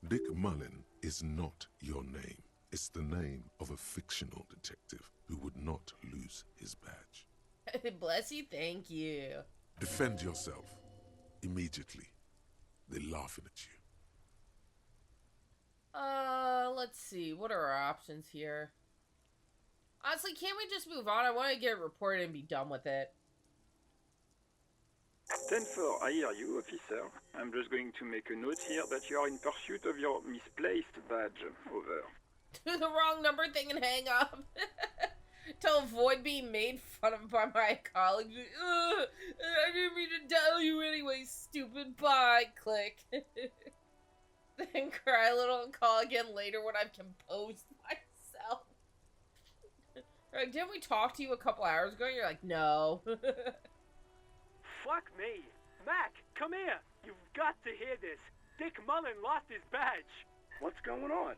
Dick Mullen is not your name. It's the name of a fictional detective who would not lose his badge. Bless you, thank you. Defend yourself. Immediately. They're laughing at you. Let's see. What are our options here? Honestly, can't we just move on? I want to get reported and be done with it. 10-4, I hear you, officer. I'm just going to make a note here that you are in pursuit of your misplaced badge. Over. Do the wrong number thing and hang up. To avoid being made fun of by my colleagues. I didn't mean to tell you anyway, stupid. Bye. Click. Then cry a little and call again later when I've composed myself. Like, didn't we talk to you a couple hours ago? And you're like, no. Fuck me. Mac, come here. You've got to hear this. Dick Mullen lost his badge. What's going on?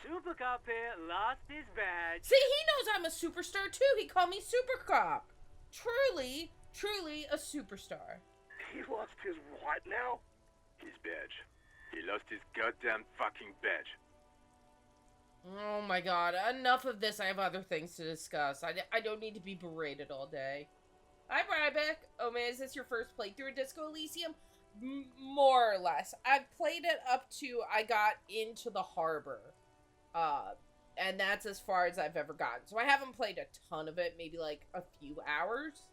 Super Cop here lost his badge. See, he knows I'm a superstar too. He called me Super Cop. Truly, truly a superstar. He lost his what now? His badge. He lost his goddamn fucking badge. Oh my god, enough of this. I have other things to discuss. I don't need to be berated all day. Hi, Ryback. Oh man, is this your first playthrough of Disco Elysium? More or less. I've played it up to I got into the harbor. And that's as far as I've ever gotten. So I haven't played a ton of it, maybe like a few hours.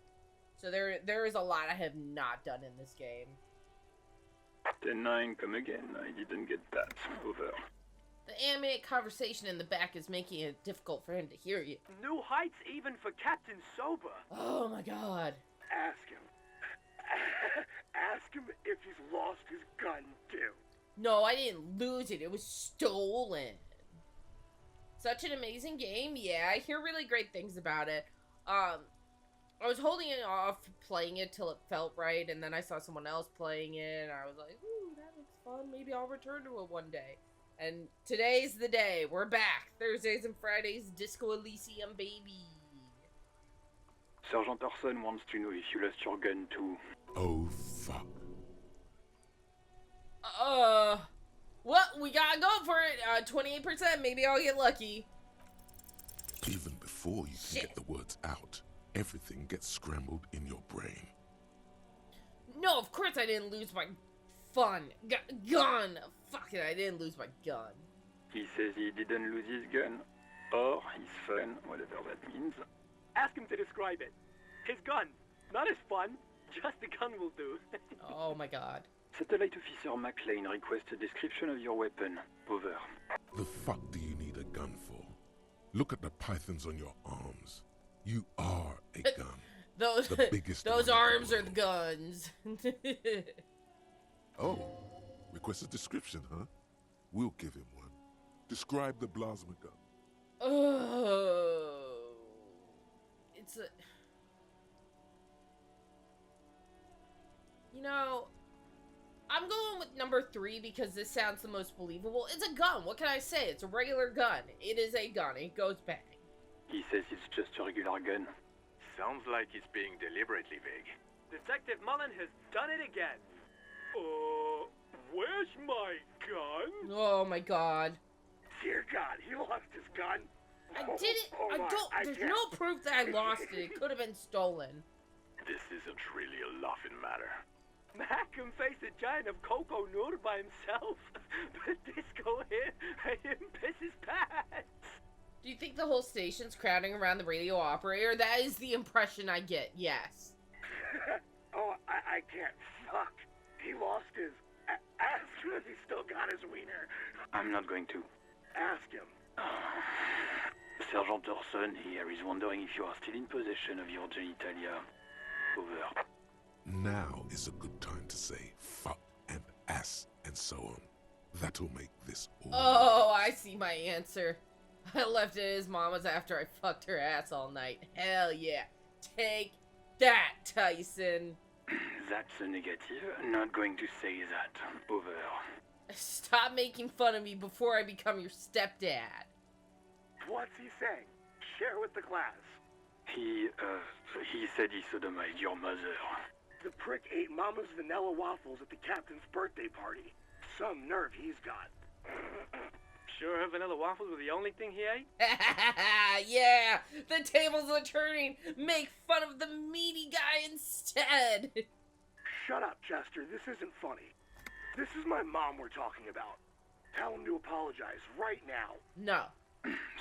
So there is a lot I have not done in this game. 10-9, come again. I didn't get that. Over. The animated conversation in the back is making it difficult for him to hear you. New heights even for Captain Sober. Oh my god. Ask him. Ask him if he's lost his gun, too. No, I didn't lose it. It was stolen. Such an amazing game. Yeah, I hear really great things about it. I was holding it off playing it till it felt right, and then I saw someone else playing it, and I was like, ooh, that looks fun. Maybe I'll return to it one day. And today's the day. We're back. Thursdays and Fridays, Disco Elysium, baby. Sergeant Orson wants to know if you lost your gun too. Oh, fuck. Well, we gotta go for it. 28%. Maybe I'll get lucky. Even before you can get the words out, everything gets scrambled in your brain. No, of course I didn't lose my gun. Fuck it, I didn't lose my gun. He says he didn't lose his gun. Or his fun, whatever that means. Ask him to describe it. His gun. Not his fun. Just the gun will do. Oh my god. Satellite Officer McLean requests a description of your weapon. Over. The fuck do you need a gun for? Look at the pythons on your arms. You are a gun. The biggest those arms are the guns. Oh, request a description, huh? We'll give him one. Describe the plasma gun. Oh, it's a... You know, I'm going with number 3 because this sounds the most believable. It's a gun. What can I say? It's a regular gun. It is a gun. It goes bang. He says it's just a regular gun. Sounds like he's being deliberately vague. Detective Mullen has done it again. Where's my gun? Oh my god. Dear God, he lost his gun. I didn't. There's no proof that I lost it. It could have been stolen. This isn't really a laughing matter. Mac can face a giant of cocoa noodle by himself, but Disco here made him piss his pants. Do you think the whole station's crowding around the radio operator? That is the impression I get, yes. Oh, I can't. Fuck. He lost his... Ask him if he still got his wiener. I'm not going to. Ask him. Sergeant Orson here is wondering if you are still in possession of your genitalia. Over. Now is a good time to say fuck and ass and so on. That'll make this all... Oh, I see my answer. I left it at his mama's after I fucked her ass all night. Hell yeah. Take that, Tyson. That's a negative. Not going to say that. Over. Stop making fun of me before I become your stepdad. What's he saying? Share with the class. He said he sodomized your mother. The prick ate Mama's vanilla waffles at the captain's birthday party. Some nerve he's got. Sure her vanilla waffles were the only thing he ate? Yeah! The tables are turning! Make fun of the meaty guy instead! Shut up, Chester. This isn't funny. This is my mom we're talking about. Tell him to apologize right now. No.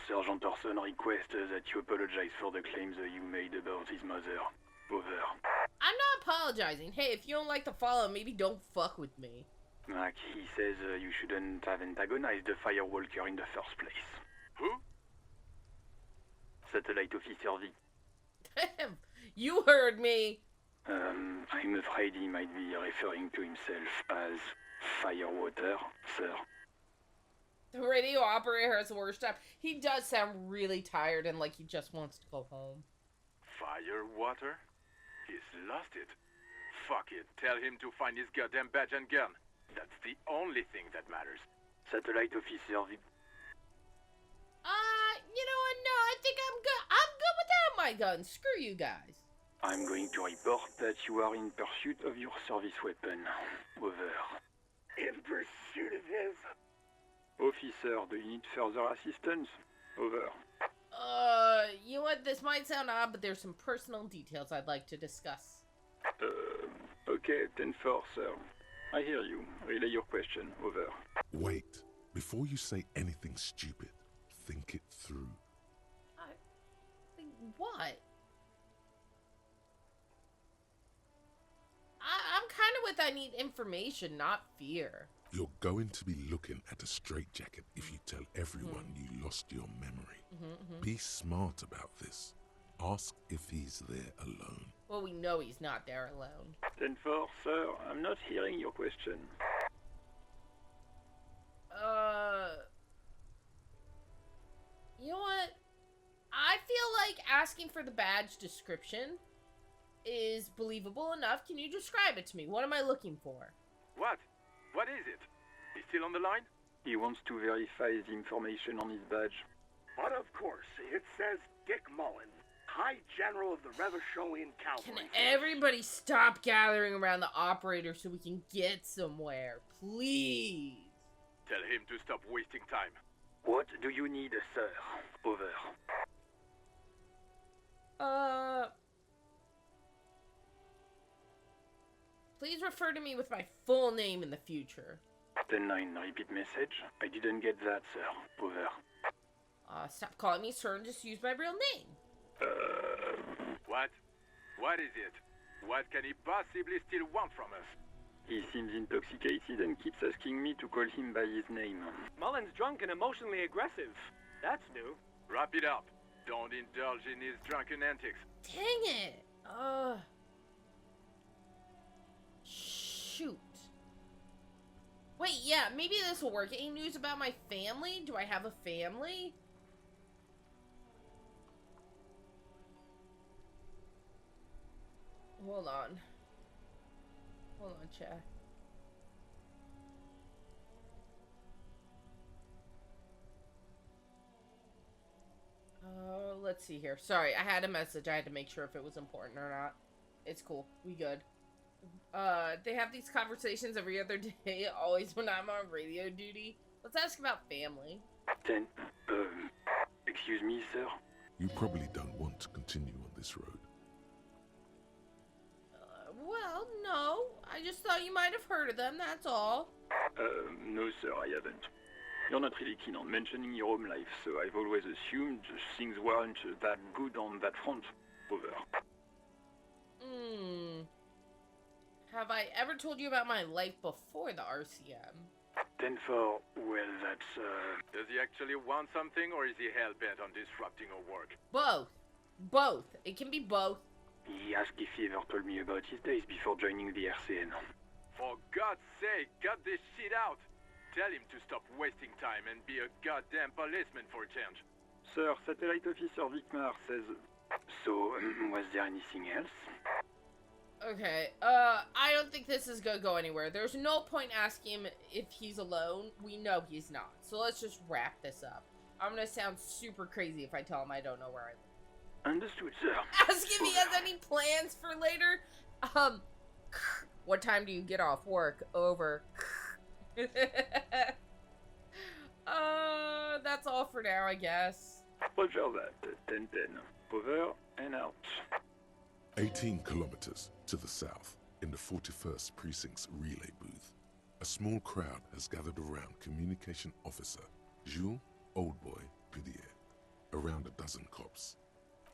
Sergeant Orson requests that you apologize for the claims that you made about his mother. Over. I'm not apologizing. Hey, if you don't like the follow, maybe don't fuck with me. Like, he says you shouldn't have antagonized the Firewalker in the first place. Who? Satellite Officer V. You heard me. I'm afraid he might be referring to himself as Firewater, sir. The radio operator has the worst job. He does sound really tired and like he just wants to go home. Firewater? He's lost it. Fuck it. Tell him to find his goddamn badge and gun. That's the only thing that matters. Satellite Officer V. You know what? No, I think I'm good. I'm good without my gun. Screw you guys. I'm going to report that you are in pursuit of your service weapon. Over. In pursuit of his? Officer, do you need further assistance? Over. You know what? This might sound odd, but there's some personal details I'd like to discuss. Okay, 10-4, sir. I hear you. Relay your question. Over. Wait. Before you say anything stupid, think it through. What? I'm kind of with I need information, not fear. You're going to be looking at a straitjacket if you tell everyone you lost your memory. Be smart about this. Ask if he's there alone. Well, we know he's not there alone. 10-4, sir. I'm not hearing your question. You know what? I feel like asking for the badge description is believable enough. Can you describe it to me? What am I looking for? What? What is it? He's still on the line? He wants to verify the information on his badge. But of course, it says Dick Mullen, High General of the Revacholian Cavalry. Can everybody stop gathering around the operator so we can get somewhere? Please. Tell him to stop wasting time. What do you need, sir? Over. Please refer to me with my full name in the future. 10-9, repeat message. I didn't get that, sir. Over. Stop calling me sir and just use my real name. What? What is it? What can he possibly still want from us? He seems intoxicated and keeps asking me to call him by his name. Mullen's drunk and emotionally aggressive. That's new. Wrap it up. Don't indulge in his drunken antics. Dang it. Shoot. Wait, yeah, maybe this will work. Any news about my family? Do I have a family? Hold on. Hold on, chat. Let's see here. Sorry, I had a message. I had to make sure if it was important or not. It's cool. We good. They have these conversations every other day, always when I'm on radio duty. Let's ask about family. 10. Excuse me, sir? You probably don't want to continue on this road. Well, no. I just thought you might have heard of them, that's all. No, sir, I haven't. You're not really keen on mentioning your home life, so I've always assumed things weren't that good on that front. Over. Have I ever told you about my life before the RCM? 10-4, well, that's, Does he actually want something, or is he hell-bent on disrupting our work? Both. Both. It can be both. He asked if he ever told me about his days before joining the RCN. For God's sake, cut this shit out! Tell him to stop wasting time and be a goddamn policeman for a change. Sir, Satellite Officer Vicmar says... So, was there anything else? Okay, I don't think this is gonna go anywhere. There's no point asking him if he's alone. We know he's not. So let's just wrap this up. I'm gonna sound super crazy if I tell him I don't know where I live. Understood, sir. Ask if he has any plans for later. What time do you get off work? Over. That's all for now, I guess. Roger that. 10-10. Over and out. 18 kilometers to the south, In the 41st Precinct's relay booth, a small crowd has gathered around Communication Officer Jules Oldboy Pudier, around a dozen cops.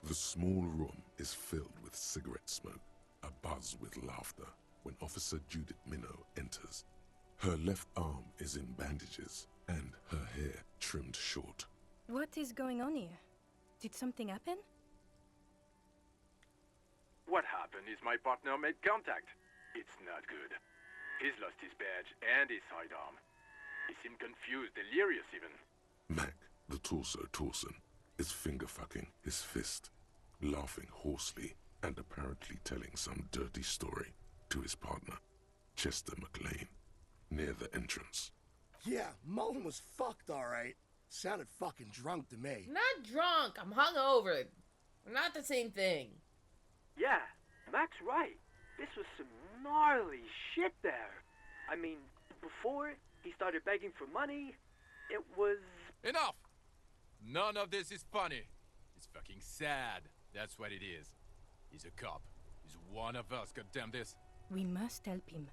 The small room is filled with cigarette smoke, a buzz with laughter, when Officer Judith Minot enters. Her left arm is in bandages, and her hair trimmed short. What is going on here? Did something happen? What happened is my partner made contact. It's not good. He's lost his badge and his sidearm. He seemed confused, delirious even. Mac, the torso Torson, is finger-fucking his fist, laughing hoarsely and apparently telling some dirty story to his partner, Chester McLean, near the entrance. Yeah, Mullen was fucked, alright. Sounded fucking drunk to me. Not drunk, I'm hungover. We're not the same thing. Yeah, Mac's right. This was some gnarly shit there. I mean, before he started begging for money, it was... Enough! None of this is funny. It's fucking sad. That's what it is. He's a cop. He's one of us, goddamn this. We must help him.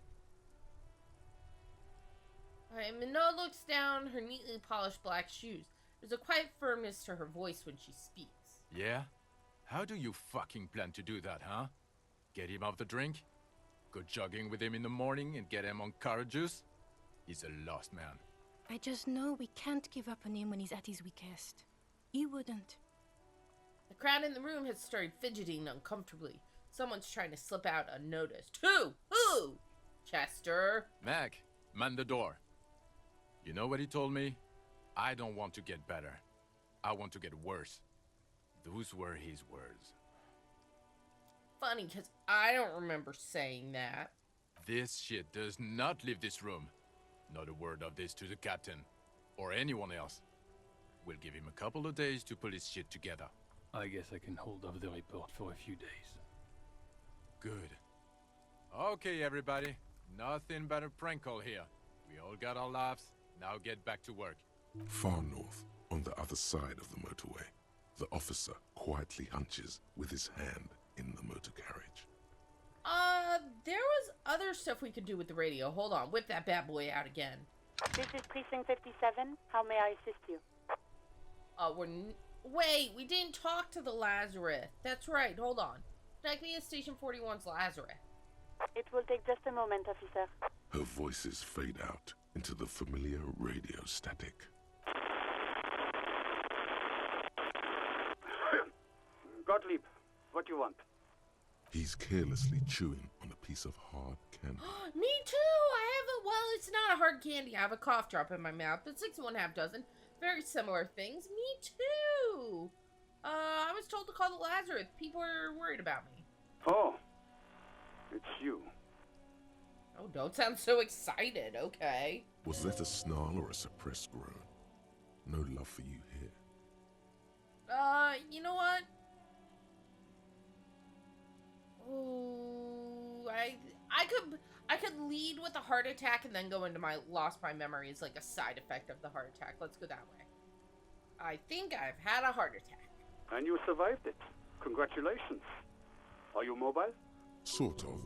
Alright, Minot looks down her neatly polished black shoes. There's a quiet firmness to her voice when she speaks. Yeah? How do you fucking plan to do that, huh? Get him off the drink? Go jogging with him in the morning and get him on carrot juice? He's a lost man. I just know we can't give up on him when he's at his weakest. He wouldn't. The crowd in the room has started fidgeting uncomfortably. Someone's trying to slip out unnoticed. Who? Who? Chester. Mac, man the door. You know what he told me? I don't want to get better. I want to get worse. Those were his words. Funny, because I don't remember saying that. This shit does not leave this room. Not a word of this to the captain. Or anyone else. We'll give him a couple of days to pull his shit together. I guess I can hold off the report for a few days. Good. Okay, everybody. Nothing but a prank call here. We all got our laughs. Now get back to work. Far north, on the other side of the motorway, the officer quietly hunches with his hand in the motor carriage. There was other stuff we could do with the radio. Hold on, whip that bad boy out again. This is Precinct 57. How may I assist you? Wait, we didn't talk to the Lazarus. That's right, hold on. Connect me to Station 41's Lazarus. It will take just a moment, officer. Her voices fade out into the familiar radio static. Gottlieb, what do you want? He's carelessly chewing on a piece of hard candy. Me too! It's not a hard candy. I have a cough drop in my mouth, but 6 1/2 dozen. Very similar things. Me too! I was told to call the Lazarus. People are worried about me. Oh, it's you. Oh, don't sound so excited, okay. Was that a snarl or a suppressed groan? No love for you here. You know what? Ooh, I could lead with a heart attack and then go into my lost my memory as like a side effect of the heart attack. Let's go that way. I think I've had a heart attack. And you survived it. Congratulations. Are you mobile? Sort of,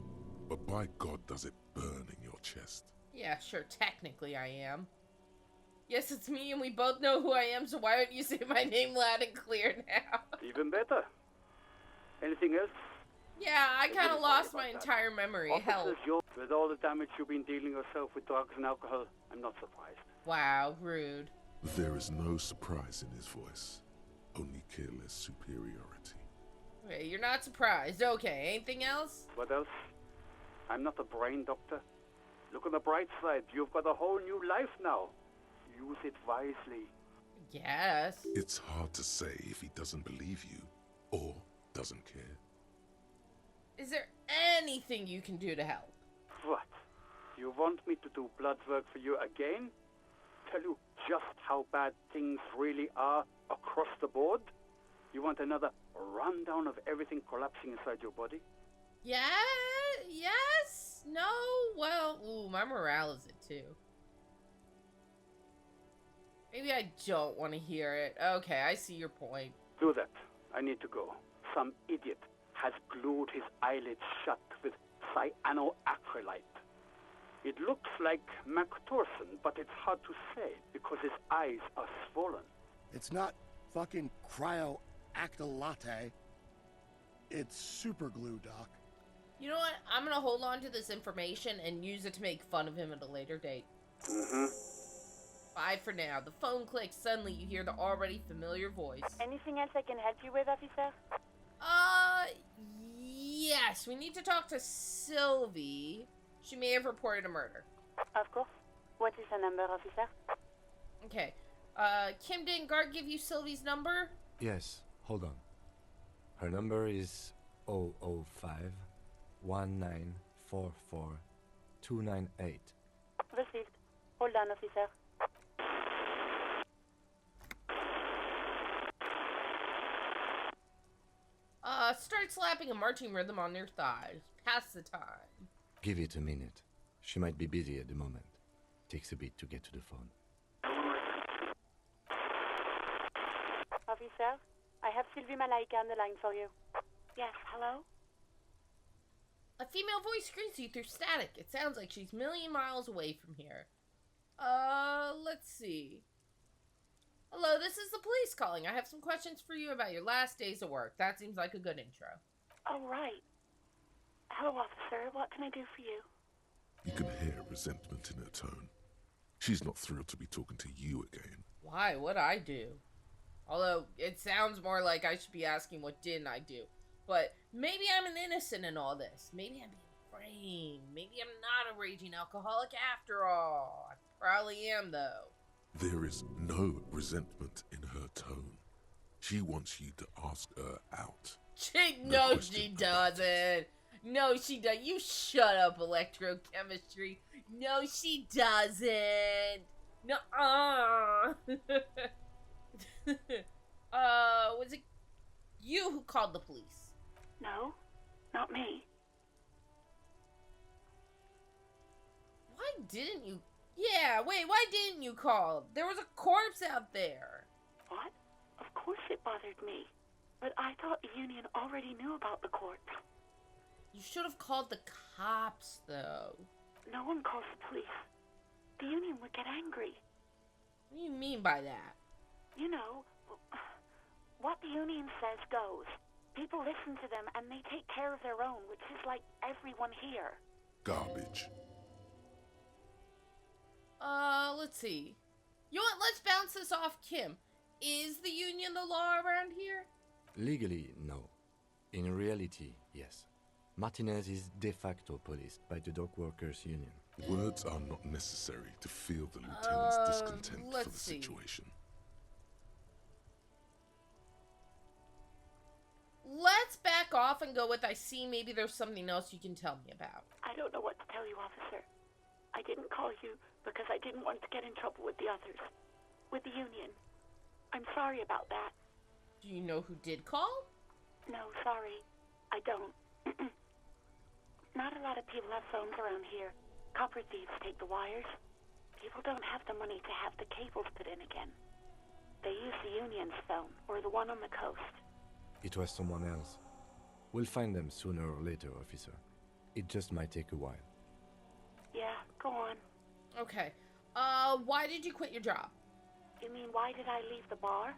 but by God does it burn in your chest. Yeah, sure, technically I am. Yes, it's me and we both know who I am, so why don't you say my name loud and clear now? Even better. Anything else? Yeah, I kind of lost my entire memory. Hell. With all the damage you've been dealing yourself with drugs and alcohol, I'm not surprised. Wow, rude. There is no surprise in his voice, only careless superiority. Okay, you're not surprised. Okay, anything else? What else? I'm not a brain doctor. Look on the bright side. You've got a whole new life now. Use it wisely. Yes. It's hard to say if he doesn't believe you or doesn't care. Is there anything you can do to help? What? You want me to do blood work for you again? Tell you just how bad things really are across the board? You want another rundown of everything collapsing inside your body? Yeah, yes, no, well, ooh, my morale is it too. Maybe I don't want to hear it. Okay, I see your point. Do that. I need to go. Some idiot has glued his eyelids shut with cyanoacrylite. It looks like MacTorson, but it's hard to say because his eyes are swollen. It's not fucking cryoactylate. It's super glue, Doc. You know what? I'm gonna hold on to this information and use it to make fun of him at a later date. Bye for now. The phone clicks. Suddenly you hear the already familiar voice. Anything else I can help you with, officer? Yes. We need to talk to Sylvie. She may have reported a murder. Of course. What is her number, officer? Okay. Kim, didn't Guard give you Sylvie's number? Yes, hold on. Her number is 005 1944 298. Received. Hold on, officer. Start slapping a marching rhythm on their thighs. Pass the time. Give it a minute. She might be busy at the moment. Takes a bit to get to the phone. Officer, I have Sylvie Malaika on the line for you. Yes, hello? A female voice greets you through static. It sounds like she's a million miles away from here. Let's see. Hello, this is the police calling. I have some questions for you about your last days of work. That seems like a good intro. Oh, right. Hello, officer. What can I do for you? You can hear resentment in her tone. She's not thrilled to be talking to you again. Why? What'd I do? Although, it sounds more like I should be asking what didn't I do. But maybe I'm an innocent in all this. Maybe I'm being framed. Maybe I'm not a raging alcoholic after all. I probably am, though. There is no resentment in her tone. She wants you to ask her out. No, she doesn't. No, she doesn't. You shut up, electrochemistry. No, she doesn't. No, was it you who called the police? No, not me. Why didn't you? Yeah, wait, why didn't you call? There was a corpse out there. What? Of course it bothered me. But I thought the union already knew about the corpse. You should have called the cops, though. No one calls the police. The union would get angry. What do you mean by that? You know, what the union says goes. People listen to them and they take care of their own, which is like everyone here. Garbage. Let's see. You know what? Let's bounce this off Kim. Is the union the law around here? Legally, no. In reality, yes. Martinez is de facto policed by the dock workers union. Words are not necessary to feel the lieutenant's discontent for the situation. Let's back off and go with I see maybe there's something else you can tell me about. I don't know what to tell you, officer. I didn't call you because I didn't want to get in trouble with the others. With the union. I'm sorry about that. Do you know who did call? No, sorry. I don't. Not a lot of people have phones around here. Copper thieves take the wires. People don't have the money to have the cables put in again. They use the union's phone, or the one on the coast. It was someone else. We'll find them sooner or later, officer. It just might take a while. Yeah, go on. Okay. Why did you quit your job? You mean why did I leave the bar?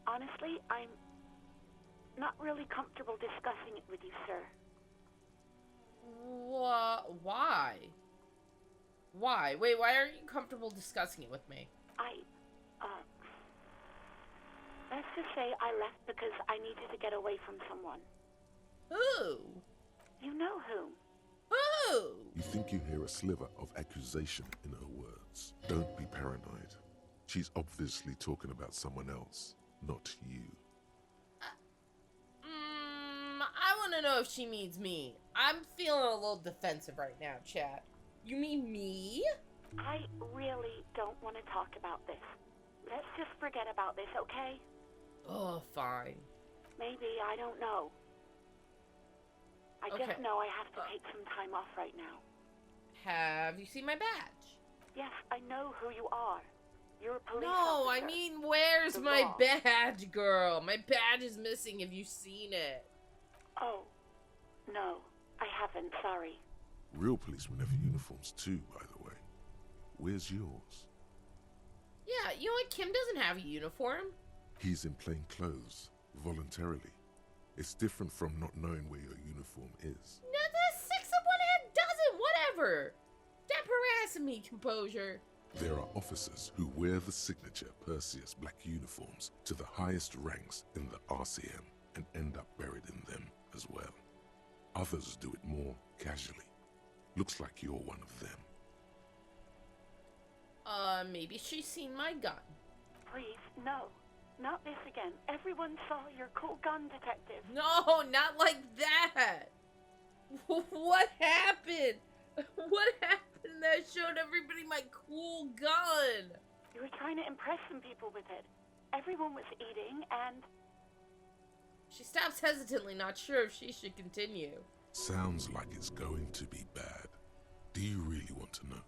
Honestly, I'm not really comfortable discussing it with you, sir. Why? Why? Wait, why aren't you comfortable discussing it with me? Let's just say I left because I needed to get away from someone. Who? You know whom. Who? You think you hear a sliver of accusation in her words. Don't be paranoid. She's obviously talking about someone else, not you. I want to know if she means me. I'm feeling a little defensive right now, chat. You mean me? I really don't want to talk about this. Let's just forget about this, okay? Oh, fine. Maybe, I don't know. I just know I have to take some time off right now. Have you seen my badge? Yes, I know who you are. You're a police No, officer. I mean, where's The my law. badge, girl? My badge is missing. Have you seen it? Oh, no. I haven't, sorry. Real policemen have uniforms too, by the way. Where's yours? Yeah, you know what? Kim doesn't have a uniform. He's in plain clothes, voluntarily. It's different from not knowing where your uniform is. No, the 6 of one hand doesn't. Whatever. Stop harassing me, composure. There are officers who wear the signature Perseus black uniforms to the highest ranks in the RCM and end up buried in them as well. Others do it more casually. Looks like you're one of them. Maybe she's seen my gun. Please, no. Not this again. Everyone saw your cool gun, detective. No, not like that. What happened? What happened that showed everybody my cool gun? You were trying to impress some people with it. Everyone was eating and... She stops hesitantly, not sure if she should continue. Sounds like it's going to be bad. Do you really want to know?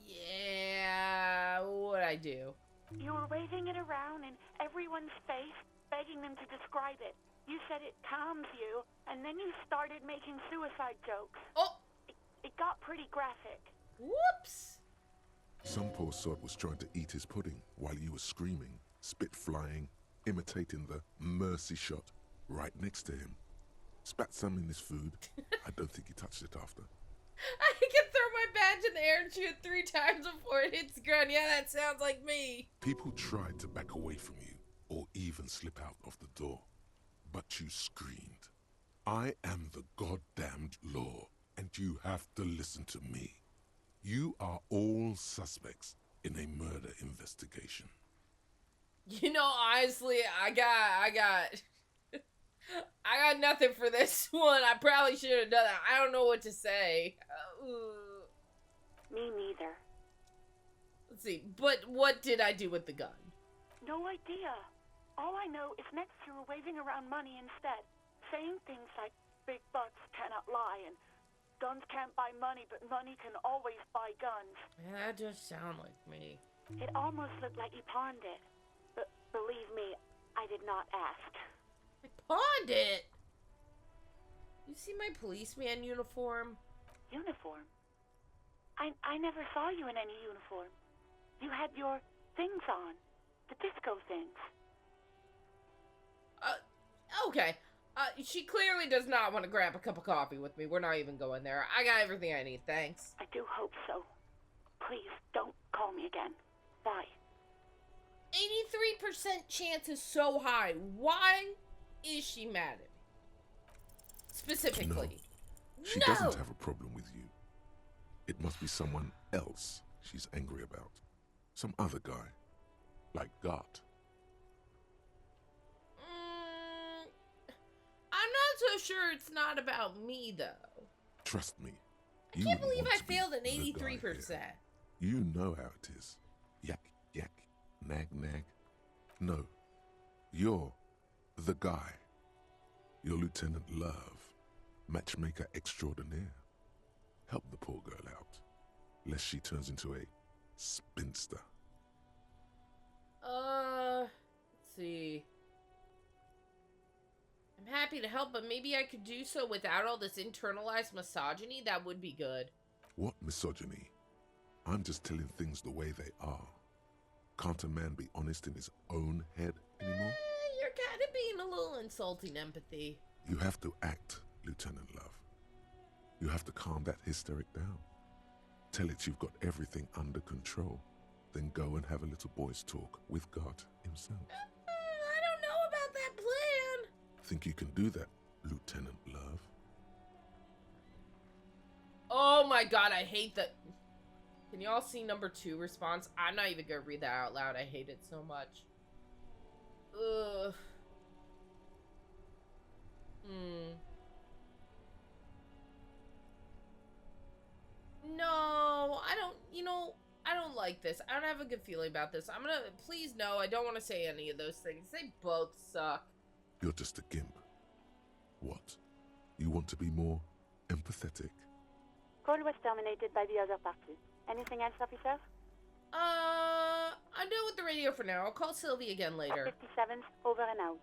Yeah, what'd I do? You were waving it around in everyone's face, begging them to describe it. You said it calms you, and then you started making suicide jokes. Oh! It got pretty graphic. Whoops! Some poor sod was trying to eat his pudding while you were screaming, spit flying, imitating the mercy shot right next to him. Spat some in his food. I don't think he touched it after. I can throw my badge in the air and shoot 3 times before it hits the ground. Yeah, that sounds like me. People tried to back away from you, or even slip out of the door. But you screamed, "I am the goddamned law, and you have to listen to me. You are all suspects in a murder investigation." You know, honestly, I got nothing for this one. I probably should have done that. I don't know what to say. Me neither. Let's see, but what did I do with the gun? No idea. All I know is next you were waving around money instead, saying things like big bucks cannot lie and guns can't buy money, but money can always buy guns. That just sound like me. It almost looked like you pawned it. But believe me, I did not ask. I pawned it? You see my policeman uniform? Uniform? I never saw you in any uniform. You had your things on. The disco things. Okay. She clearly does not want to grab a cup of coffee with me. We're not even going there. I got everything I need, thanks. I do hope so. Please, don't call me again. Bye. 83% chance is so high. Why is she mad at me? Specifically. No. She doesn't have a problem with you. It must be someone else she's angry about. Some other guy. Like Gart. I'm not so sure it's not about me, though. Trust me. I can't believe I failed an 83%. You know how it is. Yak, yak, nag, nag. No. You're the guy. You're Lieutenant Love, matchmaker extraordinaire. Help the poor girl out, lest she turns into a spinster. Let's see. I'm happy to help, but maybe I could do so without all this internalized misogyny. That would be good. What misogyny? I'm just telling things the way they are. Can't a man be honest in his own head anymore? You're kind of being a little insulting, Empathy. You have to act, Lieutenant Love. You have to calm that hysteric down. Tell it you've got everything under control. Then go and have a little boys' talk with God himself. I don't know about that plan. Think you can do that, Lieutenant Love? Oh my god, I hate that. Can you all see number 2 response? I'm not even gonna read that out loud. I hate it so much. Ugh. No, I don't, I don't like this. I don't have a good feeling about this. I'm gonna, please no, I don't want to say any of those things. They both suck. You're just a gimp. What? You want to be more empathetic? Call was terminated by the other party. Anything else, officer? I'm done with the radio for now. I'll call Sylvie again later. 57's over and out.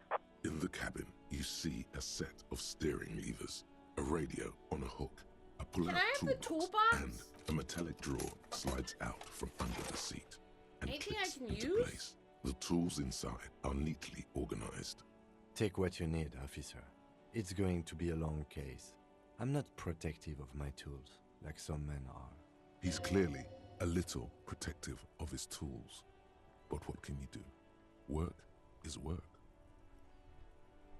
In the cabin, you You see a set of steering levers, a radio on a hook, a pull-out Can I have the toolbox? and a metallic drawer slides out from under the seat and Anything I clicks can into use? place. The tools inside are neatly organized. Take what you need, officer. It's going to be a long case. I'm not protective of my tools, like some men are. He's clearly a little protective of his tools. But what can you do? Work is work.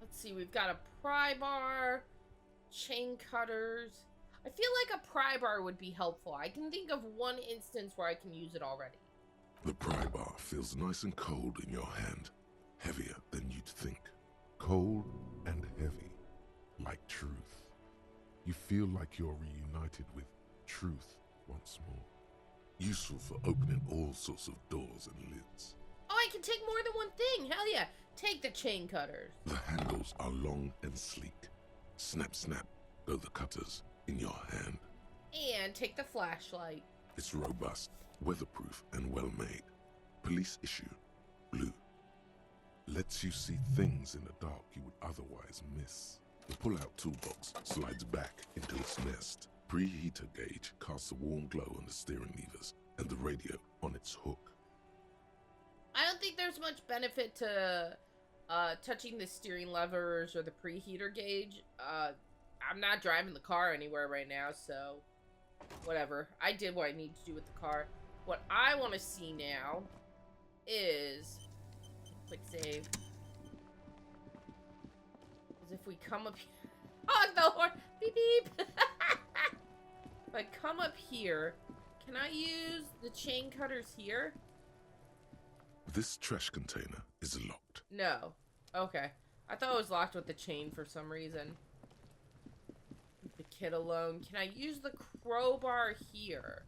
Let's see, we've got a pry bar, chain cutters. I feel like a pry bar would be helpful. I can think of one instance where I can use it already. The pry bar feels nice and cold in your hand, heavier than you'd think. Cold and heavy, like truth. You feel like you're reunited with truth once more. Useful for opening all sorts of doors and lids. Oh, I can take more than one thing. Hell yeah. Take the chain cutters. The handles are long and sleek. Snap, snap, go the cutters in your hand. And take the flashlight. It's robust, weatherproof, and well made. Police issue, blue. Lets you see things in the dark you would otherwise miss. The pull-out toolbox slides back into its nest. Preheater gauge casts a warm glow on the steering levers and the radio on its hook. I don't think there's much benefit to touching the steering levers or the preheater gauge. I'm not driving the car anywhere right now, so whatever. I did what I need to do with the car. What I want to see now is quick save. Because if we come up here, oh, the horn, beep beep. If I come up here, can I use the chain cutters here? This trash container is locked. No. Okay. I thought it was locked with the chain for some reason. Leave the kid alone. Can I use the crowbar here?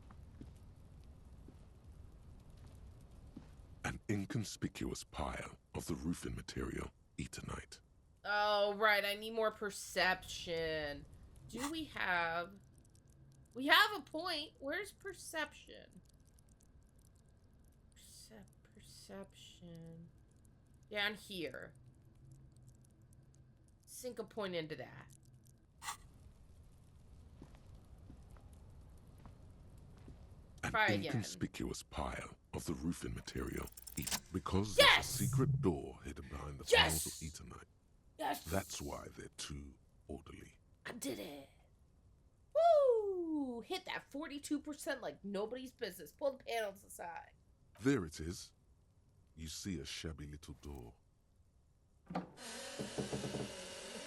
An inconspicuous pile of the roofing material, Eternite. Oh, right. I need more perception. Do we have... We have a point. Where's perception? Perception. Down here. Sink a point into that. Try An again. inconspicuous pile of the roofing material, because Yes! there's a secret door hidden behind the Yes! files of Eternite. Yes! That's why they're too orderly. I did it. Woo! Hit that 42% like nobody's business. Pull the panels aside. There it is. You see a shabby little door.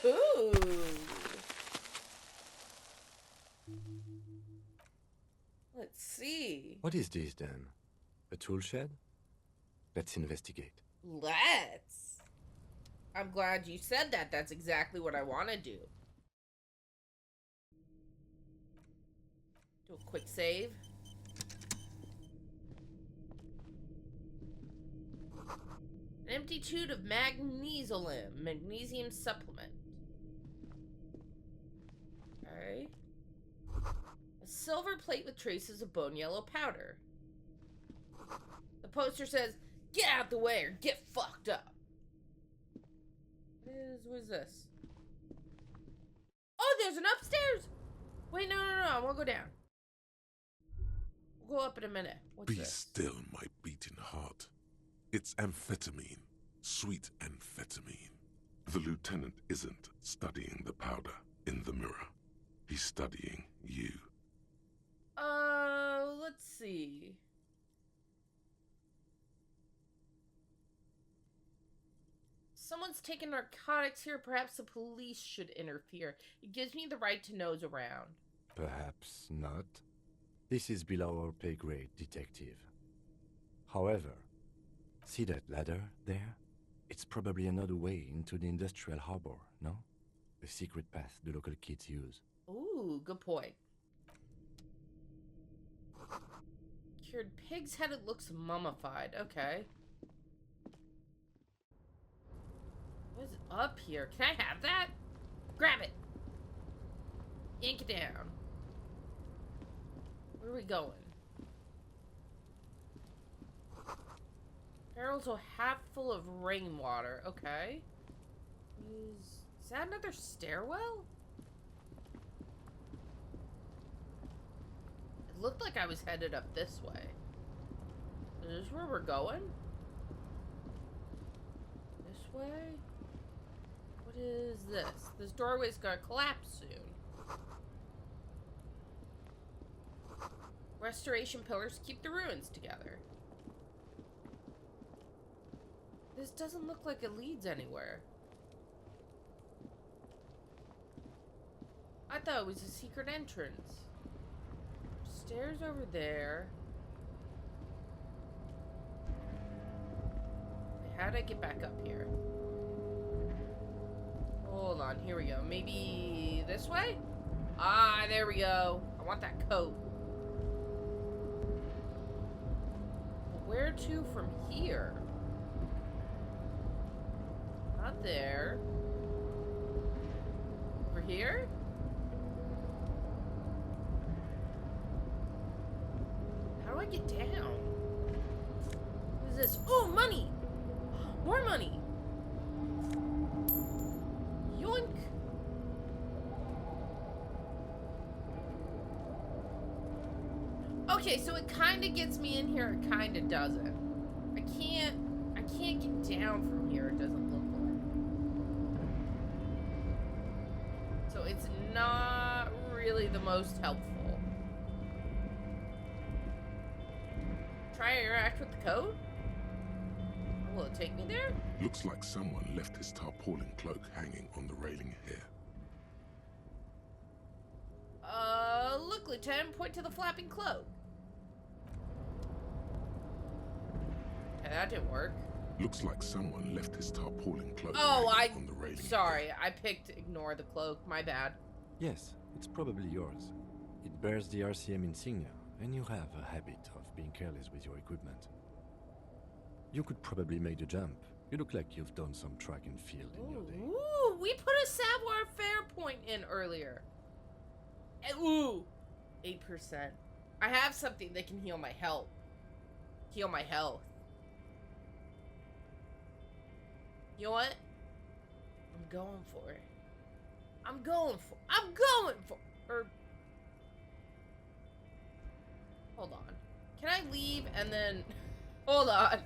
Ooh. Let's see. What is this then? A tool shed? Let's investigate. Let's. I'm glad you said that. That's exactly what I want to do. Do a quick save. An empty tube of magnesium supplement. Okay. A silver plate with traces of bone yellow powder. The poster says, "Get out the way or get fucked up." What is this? Oh, there's an upstairs! Wait, no, I won't go down. We'll go up in a minute. What's Be this? still, my beating heart. It's amphetamine. Sweet amphetamine. The lieutenant isn't studying the powder in the mirror. He's studying you. Let's see. Someone's taking narcotics here. Perhaps the police should interfere. It gives me the right to nose around. Perhaps not. This is below our pay grade, detective. However, see that ladder there? It's probably another way into the industrial harbor, no? A secret path the local kids use. Ooh, good point. Cured pig's head, it looks mummified. Okay. What is up here? Can I have that? Grab it. Yank it down. Where are we going? Barrels are half full of rainwater. Okay. Use Is that another stairwell? It looked like I was headed up this way. Is this where we're going? This way? What is this? This doorway's gonna collapse soon. Restoration pillars keep the ruins together. This doesn't look like it leads anywhere. I thought it was a secret entrance. Stairs over there. How'd I get back up here? Hold on, here we go. Maybe this way? Ah, there we go. I want that coat. But where to from here? Not there. Over here? How do I get down? What is this? Oh, money! More money! Yoink! Okay, so it kind of gets me in here, it kind of doesn't. I can't get down from here, it doesn't look like. So it's not really the most helpful. Try to interact with the code? Will it take me there? Looks like someone left his tarpaulin cloak hanging on the railing here. Look, Lieutenant, point to the flapping cloak. Okay, that didn't work. Looks like someone left his tarpaulin cloak hanging on the railing. Sorry, I picked ignore the cloak. My bad. Yes, it's probably yours. It bears the RCM insignia, and you have a habit of being careless with your equipment. You could probably make the jump. You look like you've done some track and field in your day. Ooh, we put a savoir-faire point in earlier. Ooh, 8%. I have something that can heal my health. Heal my health. You know what? I'm going for it. I'm going for hold on. Can I leave and then hold on.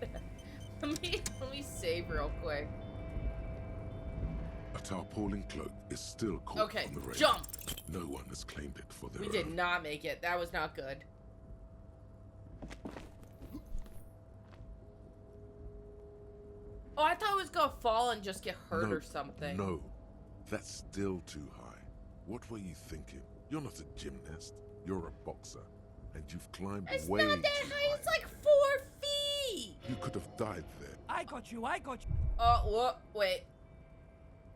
let me save real quick. A tarpaulin cloak is still caught on the railing. Jump! No one has claimed it for their We own. did not make it. That was not good. Oh, I thought it was gonna fall and just get hurt or something. No, that's still too high. What were you thinking? You're not a gymnast. You're a boxer. And you've climbed It's way not that too high. high. It's like 4 feet. You could have died there. I got you. What? Wait.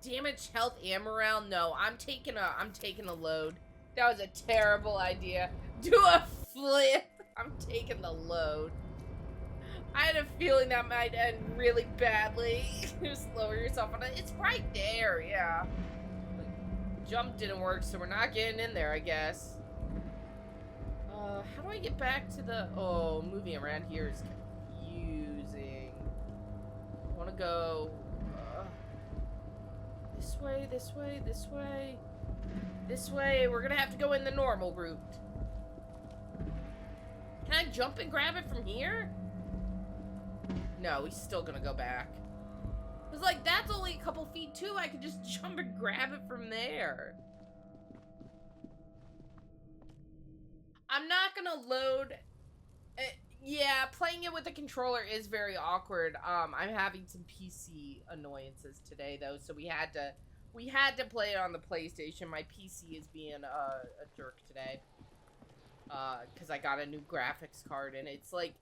Damage, health, and morale? No, I'm taking a load. That was a terrible idea. Do a flip. I'm taking the load. I had a feeling that might end really badly. Just lower yourself on it. It's right there, yeah. The jump didn't work, so we're not getting in there, I guess. How do I get back to the... Oh, moving around here is confusing. I want to go... this way, this way, this way. This way. We're gonna have to go in the normal route. Can I jump and grab it from here? No, he's still gonna go back. Cause like, that's only a couple feet too. I could just jump and grab it from there. I'm not gonna load... yeah, playing it with a controller is very awkward. I'm having some PC annoyances today, though, so we had to play it on the PlayStation. My PC is being a jerk today. Because I got a new graphics card, and it's like,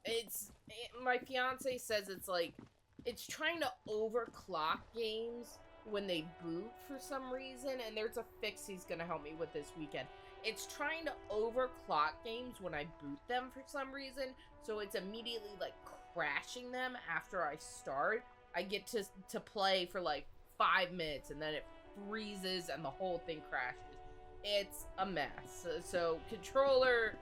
my fiance says it's like, it's trying to overclock games when they boot for some reason, and there's a fix he's gonna help me with this weekend. It's trying to overclock games when I boot them for some reason, so it's immediately, like, crashing them after I start. I get to play for, like, 5 minutes, and then it freezes, and the whole thing crashes. It's a mess. So controller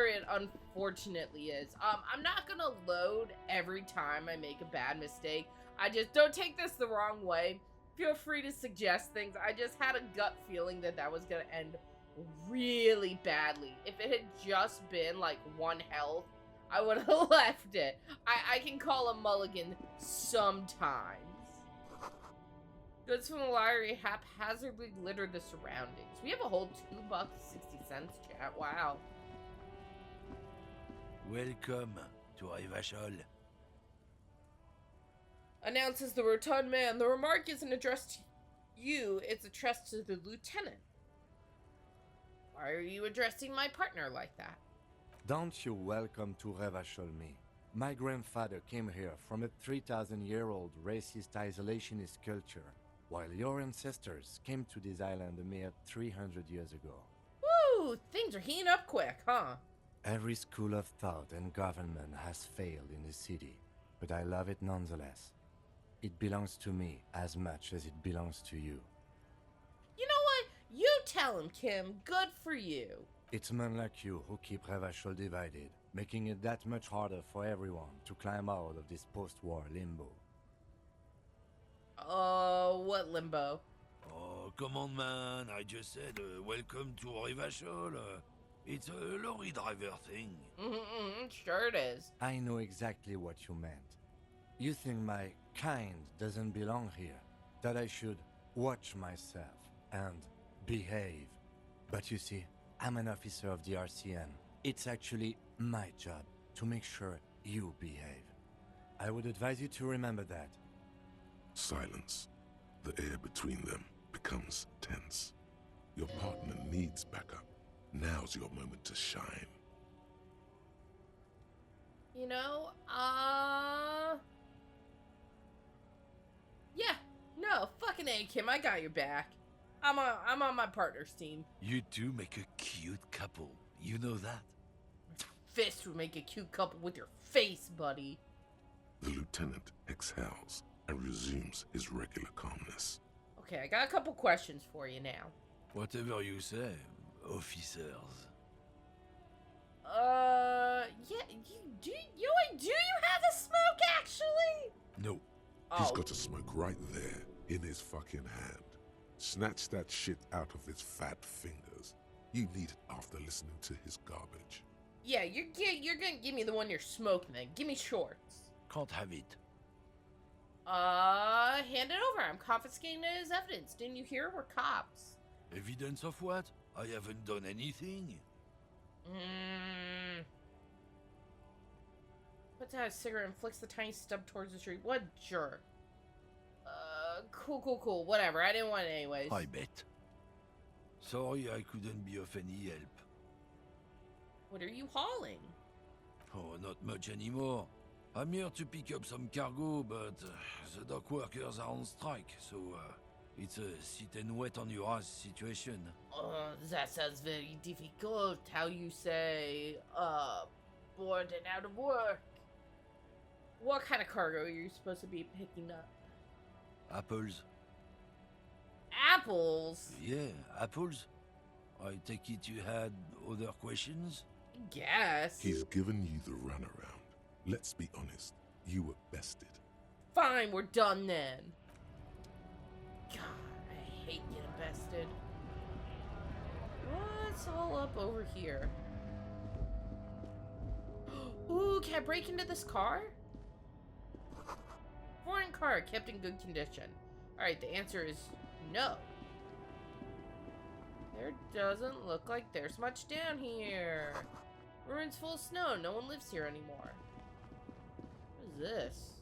it unfortunately is. I'm not gonna load every time I make a bad mistake. I just, don't take this the wrong way. Feel free to suggest things. I just had a gut feeling that that was gonna end really badly. If it had just been like 1 health, I would have left it. I can call a mulligan sometimes. Goods from the library haphazardly litter the surroundings. We have a whole $2.60, chat. Wow. Welcome to Rivachol. Announces the rotund man. The remark isn't addressed to you, it's addressed to the lieutenant. Why are you addressing my partner like that? Don't you welcome to Revachol me. My grandfather came here from a 3,000-year-old racist isolationist culture, while your ancestors came to this island a mere 300 years ago. Woo! Things are heating up quick, huh? Every school of thought and government has failed in the city, but I love it nonetheless. It belongs to me as much as it belongs to you. You know what? You tell him, Kim. Good for you. It's men like you who keep Revachol divided, making it that much harder for everyone to climb out of this post-war limbo. What limbo? Oh, come on, man. I just said, welcome to Rivachol. It's a lorry driver thing. Sure it is. I know exactly what you meant. You think my kind doesn't belong here, that I should watch myself and behave. But you see, I'm an officer of the RCM. It's actually my job to make sure you behave. I would advise you to remember that. Silence. The air between them becomes tense. Your partner needs backup. Now's your moment to shine. You know, yeah, no, fucking A, Kim, I got your back. I'm on my partner's team. You two make a cute couple. You know that? Fist would make a cute couple with your face, buddy. The lieutenant exhales and resumes his regular calmness. Okay, I got a couple questions for you now. Whatever you say, officers. Yeah, do you have a smoke, actually? No. He's got a smoke right there in his fucking hand. Snatch that shit out of his fat fingers. You need it after listening to his garbage. Yeah, you're gonna give me the one you're smoking then. Give me shorts. Can't have it. Hand it over. I'm confiscating it as evidence. Didn't you hear? We're cops. Evidence of what? I haven't done anything. Puts out a cigarette and flicks the tiny stub towards the street. What jerk. Cool. Whatever. I didn't want it anyways. I bet. Sorry I couldn't be of any help. What are you hauling? Oh, not much anymore. I'm here to pick up some cargo, but the dock workers are on strike, so it's a sit and wait on your ass situation. That sounds very difficult. How you say, bored and out of work. What kind of cargo are you supposed to be picking up? Apples. Apples? Yeah, apples. I take it you had other questions? Guess. He's given you the runaround. Let's be honest, you were bested. Fine, we're done then. God, I hate getting bested. What's all up over here? Ooh, can I break into this car? Foreign car, kept in good condition. Alright, the answer is no. There doesn't look like there's much down here. Ruins full of snow, no one lives here anymore. What is this?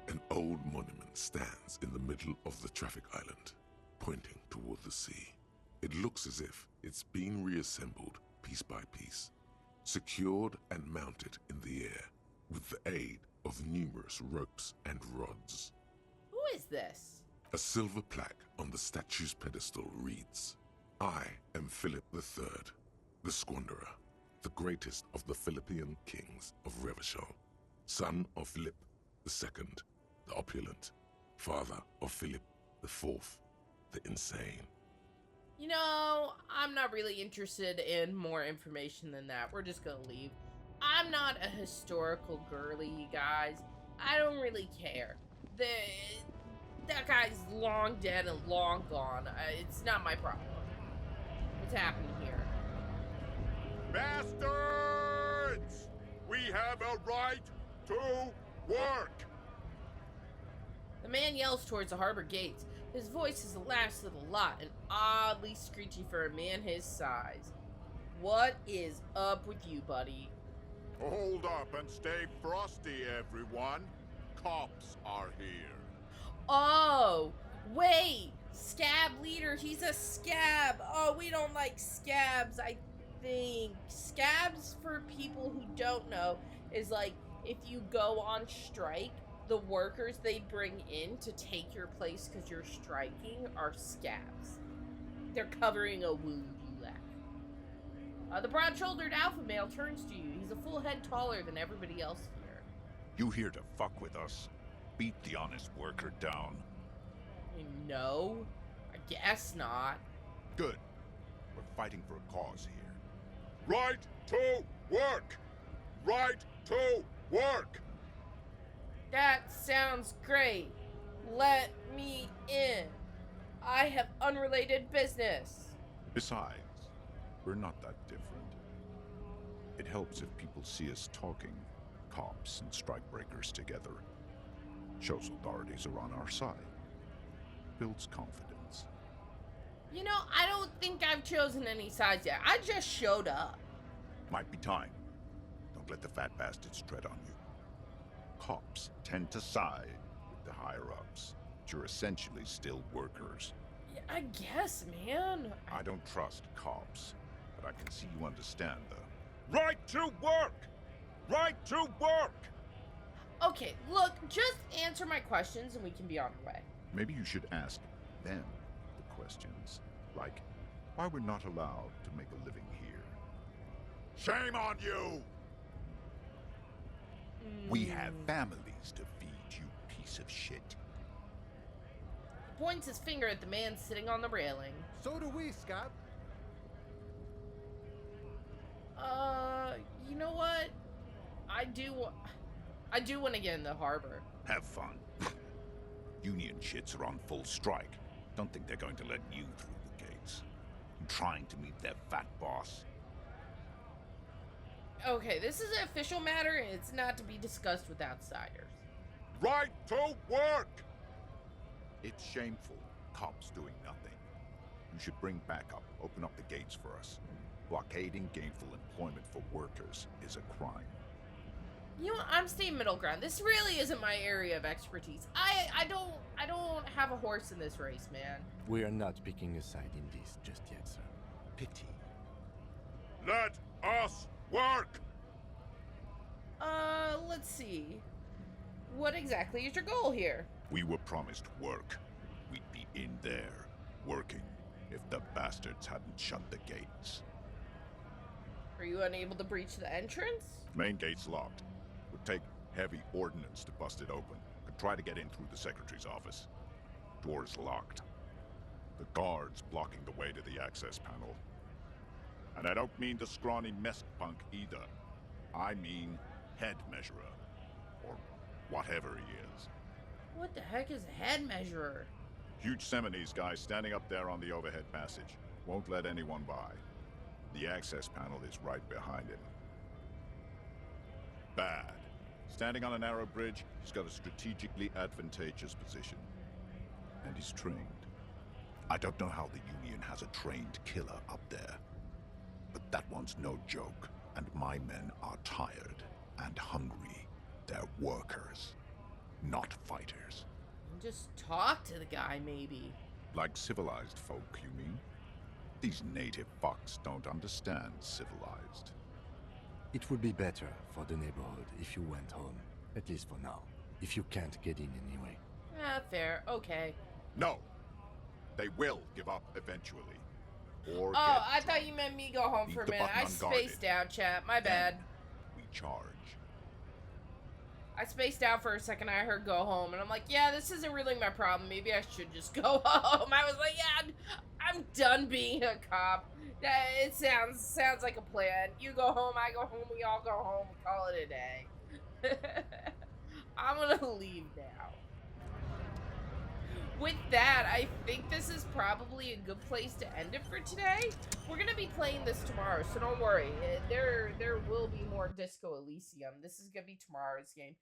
An old monument stands in the middle of the traffic island, pointing toward the sea. It looks as if it's been reassembled piece by piece, secured and mounted in the air with the aid of numerous ropes and rods. Who is this? A silver plaque on the statue's pedestal reads, I am Philip III, the Squanderer, the greatest of the Philippian kings of Revachol, son of Philip II, the opulent, father of Philip IV, the insane. You know, I'm not really interested in more information than that. We're just gonna leave. I'm not a historical girly, you guys. I don't really care. that guy's long dead and long gone. It's not my problem. What's happening here? Bastards! We have a right to work! The man yells towards the harbor gates. His voice is the last of the lot and oddly screechy for a man his size. What is up with you, buddy? Hold up and stay frosty, everyone. Cops are here. Oh, wait! Scab leader, he's a scab! Oh, we don't like scabs, I think. Scabs, for people who don't know, is like if you go on strike, the workers they bring in to take your place because you're striking are scabs. They're covering a wound you left. The broad-shouldered alpha male turns to you. He's a full head taller than everybody else here. You here to fuck with us? Beat the honest worker down. No, I guess not. Good. We're fighting for a cause here. Right to work! Right to work! That sounds great. Let me in. I have unrelated business. Besides, we're not that different. It helps if people see us talking, cops and strikebreakers together. Shows authorities are on our side. Builds confidence. You know, I don't think I've chosen any sides yet. I just showed up. Might be time. Don't let the fat bastards tread on you. Cops tend to side with the higher-ups, but you're essentially still workers. Yeah, I guess, man. I don't trust cops, but I can see you understand the right to work! Right to work! Okay, look, just answer my questions and we can be on our way. Maybe you should ask them the questions, like why we're not allowed to make a living here. Shame on you! We have families to feed, you piece of shit. He points his finger at the man sitting on the railing. So do we, Scab. You know what? I do want to get in the harbor. Have fun. Union shits are on full strike. Don't think they're going to let you through the gates. I'm trying to meet their fat boss. Okay, this is an official matter and it's not to be discussed with outsiders. Right to work! It's shameful. Cops doing nothing. You should bring backup. Open up the gates for us. Blockading gainful employment for workers is a crime. You know what? I'm staying middle ground. This really isn't my area of expertise. I don't have a horse in this race, man. We are not picking a side in this just yet, sir. Pity. Let us work! Let's see. What exactly is your goal here? We were promised work. We'd be in there, working, if the bastards hadn't shut the gates. Are you unable to breach the entrance? Main gate's locked. Would take heavy ordnance to bust it open. Could try to get in through the secretary's office. Door's locked. The guard's blocking the way to the access panel. And I don't mean the scrawny mess punk either. I mean head measurer. Or whatever he is. What the heck is a head measurer? Huge Seminese guy standing up there on the overhead passage. Won't let anyone by. The access panel is right behind him. Bad. Standing on a narrow bridge, he's got a strategically advantageous position. And he's trained. I don't know how the Union has a trained killer up there. But that one's no joke, and my men are tired and hungry. They're workers, not fighters. Just talk to the guy, maybe. Like civilized folk, you mean? These native fucks don't understand civilized. It would be better for the neighborhood if you went home, at least for now, if you can't get in anyway. Fair, okay. No. They will give up eventually. Or I thought you meant me go home for a minute. I spaced out, chat. My bad. We charge. I spaced out for a second. I heard go home, and I'm like, yeah, this isn't really my problem. Maybe I should just go home. I was like, yeah, I'm done being a cop. It sounds like a plan. You go home, I go home, we all go home. Call it a day. I'm gonna leave now. with that, I think this is probably a good place to end it for today. We're gonna be playing this tomorrow, so don't worry. There will be more Disco Elysium. This is gonna be tomorrow's game.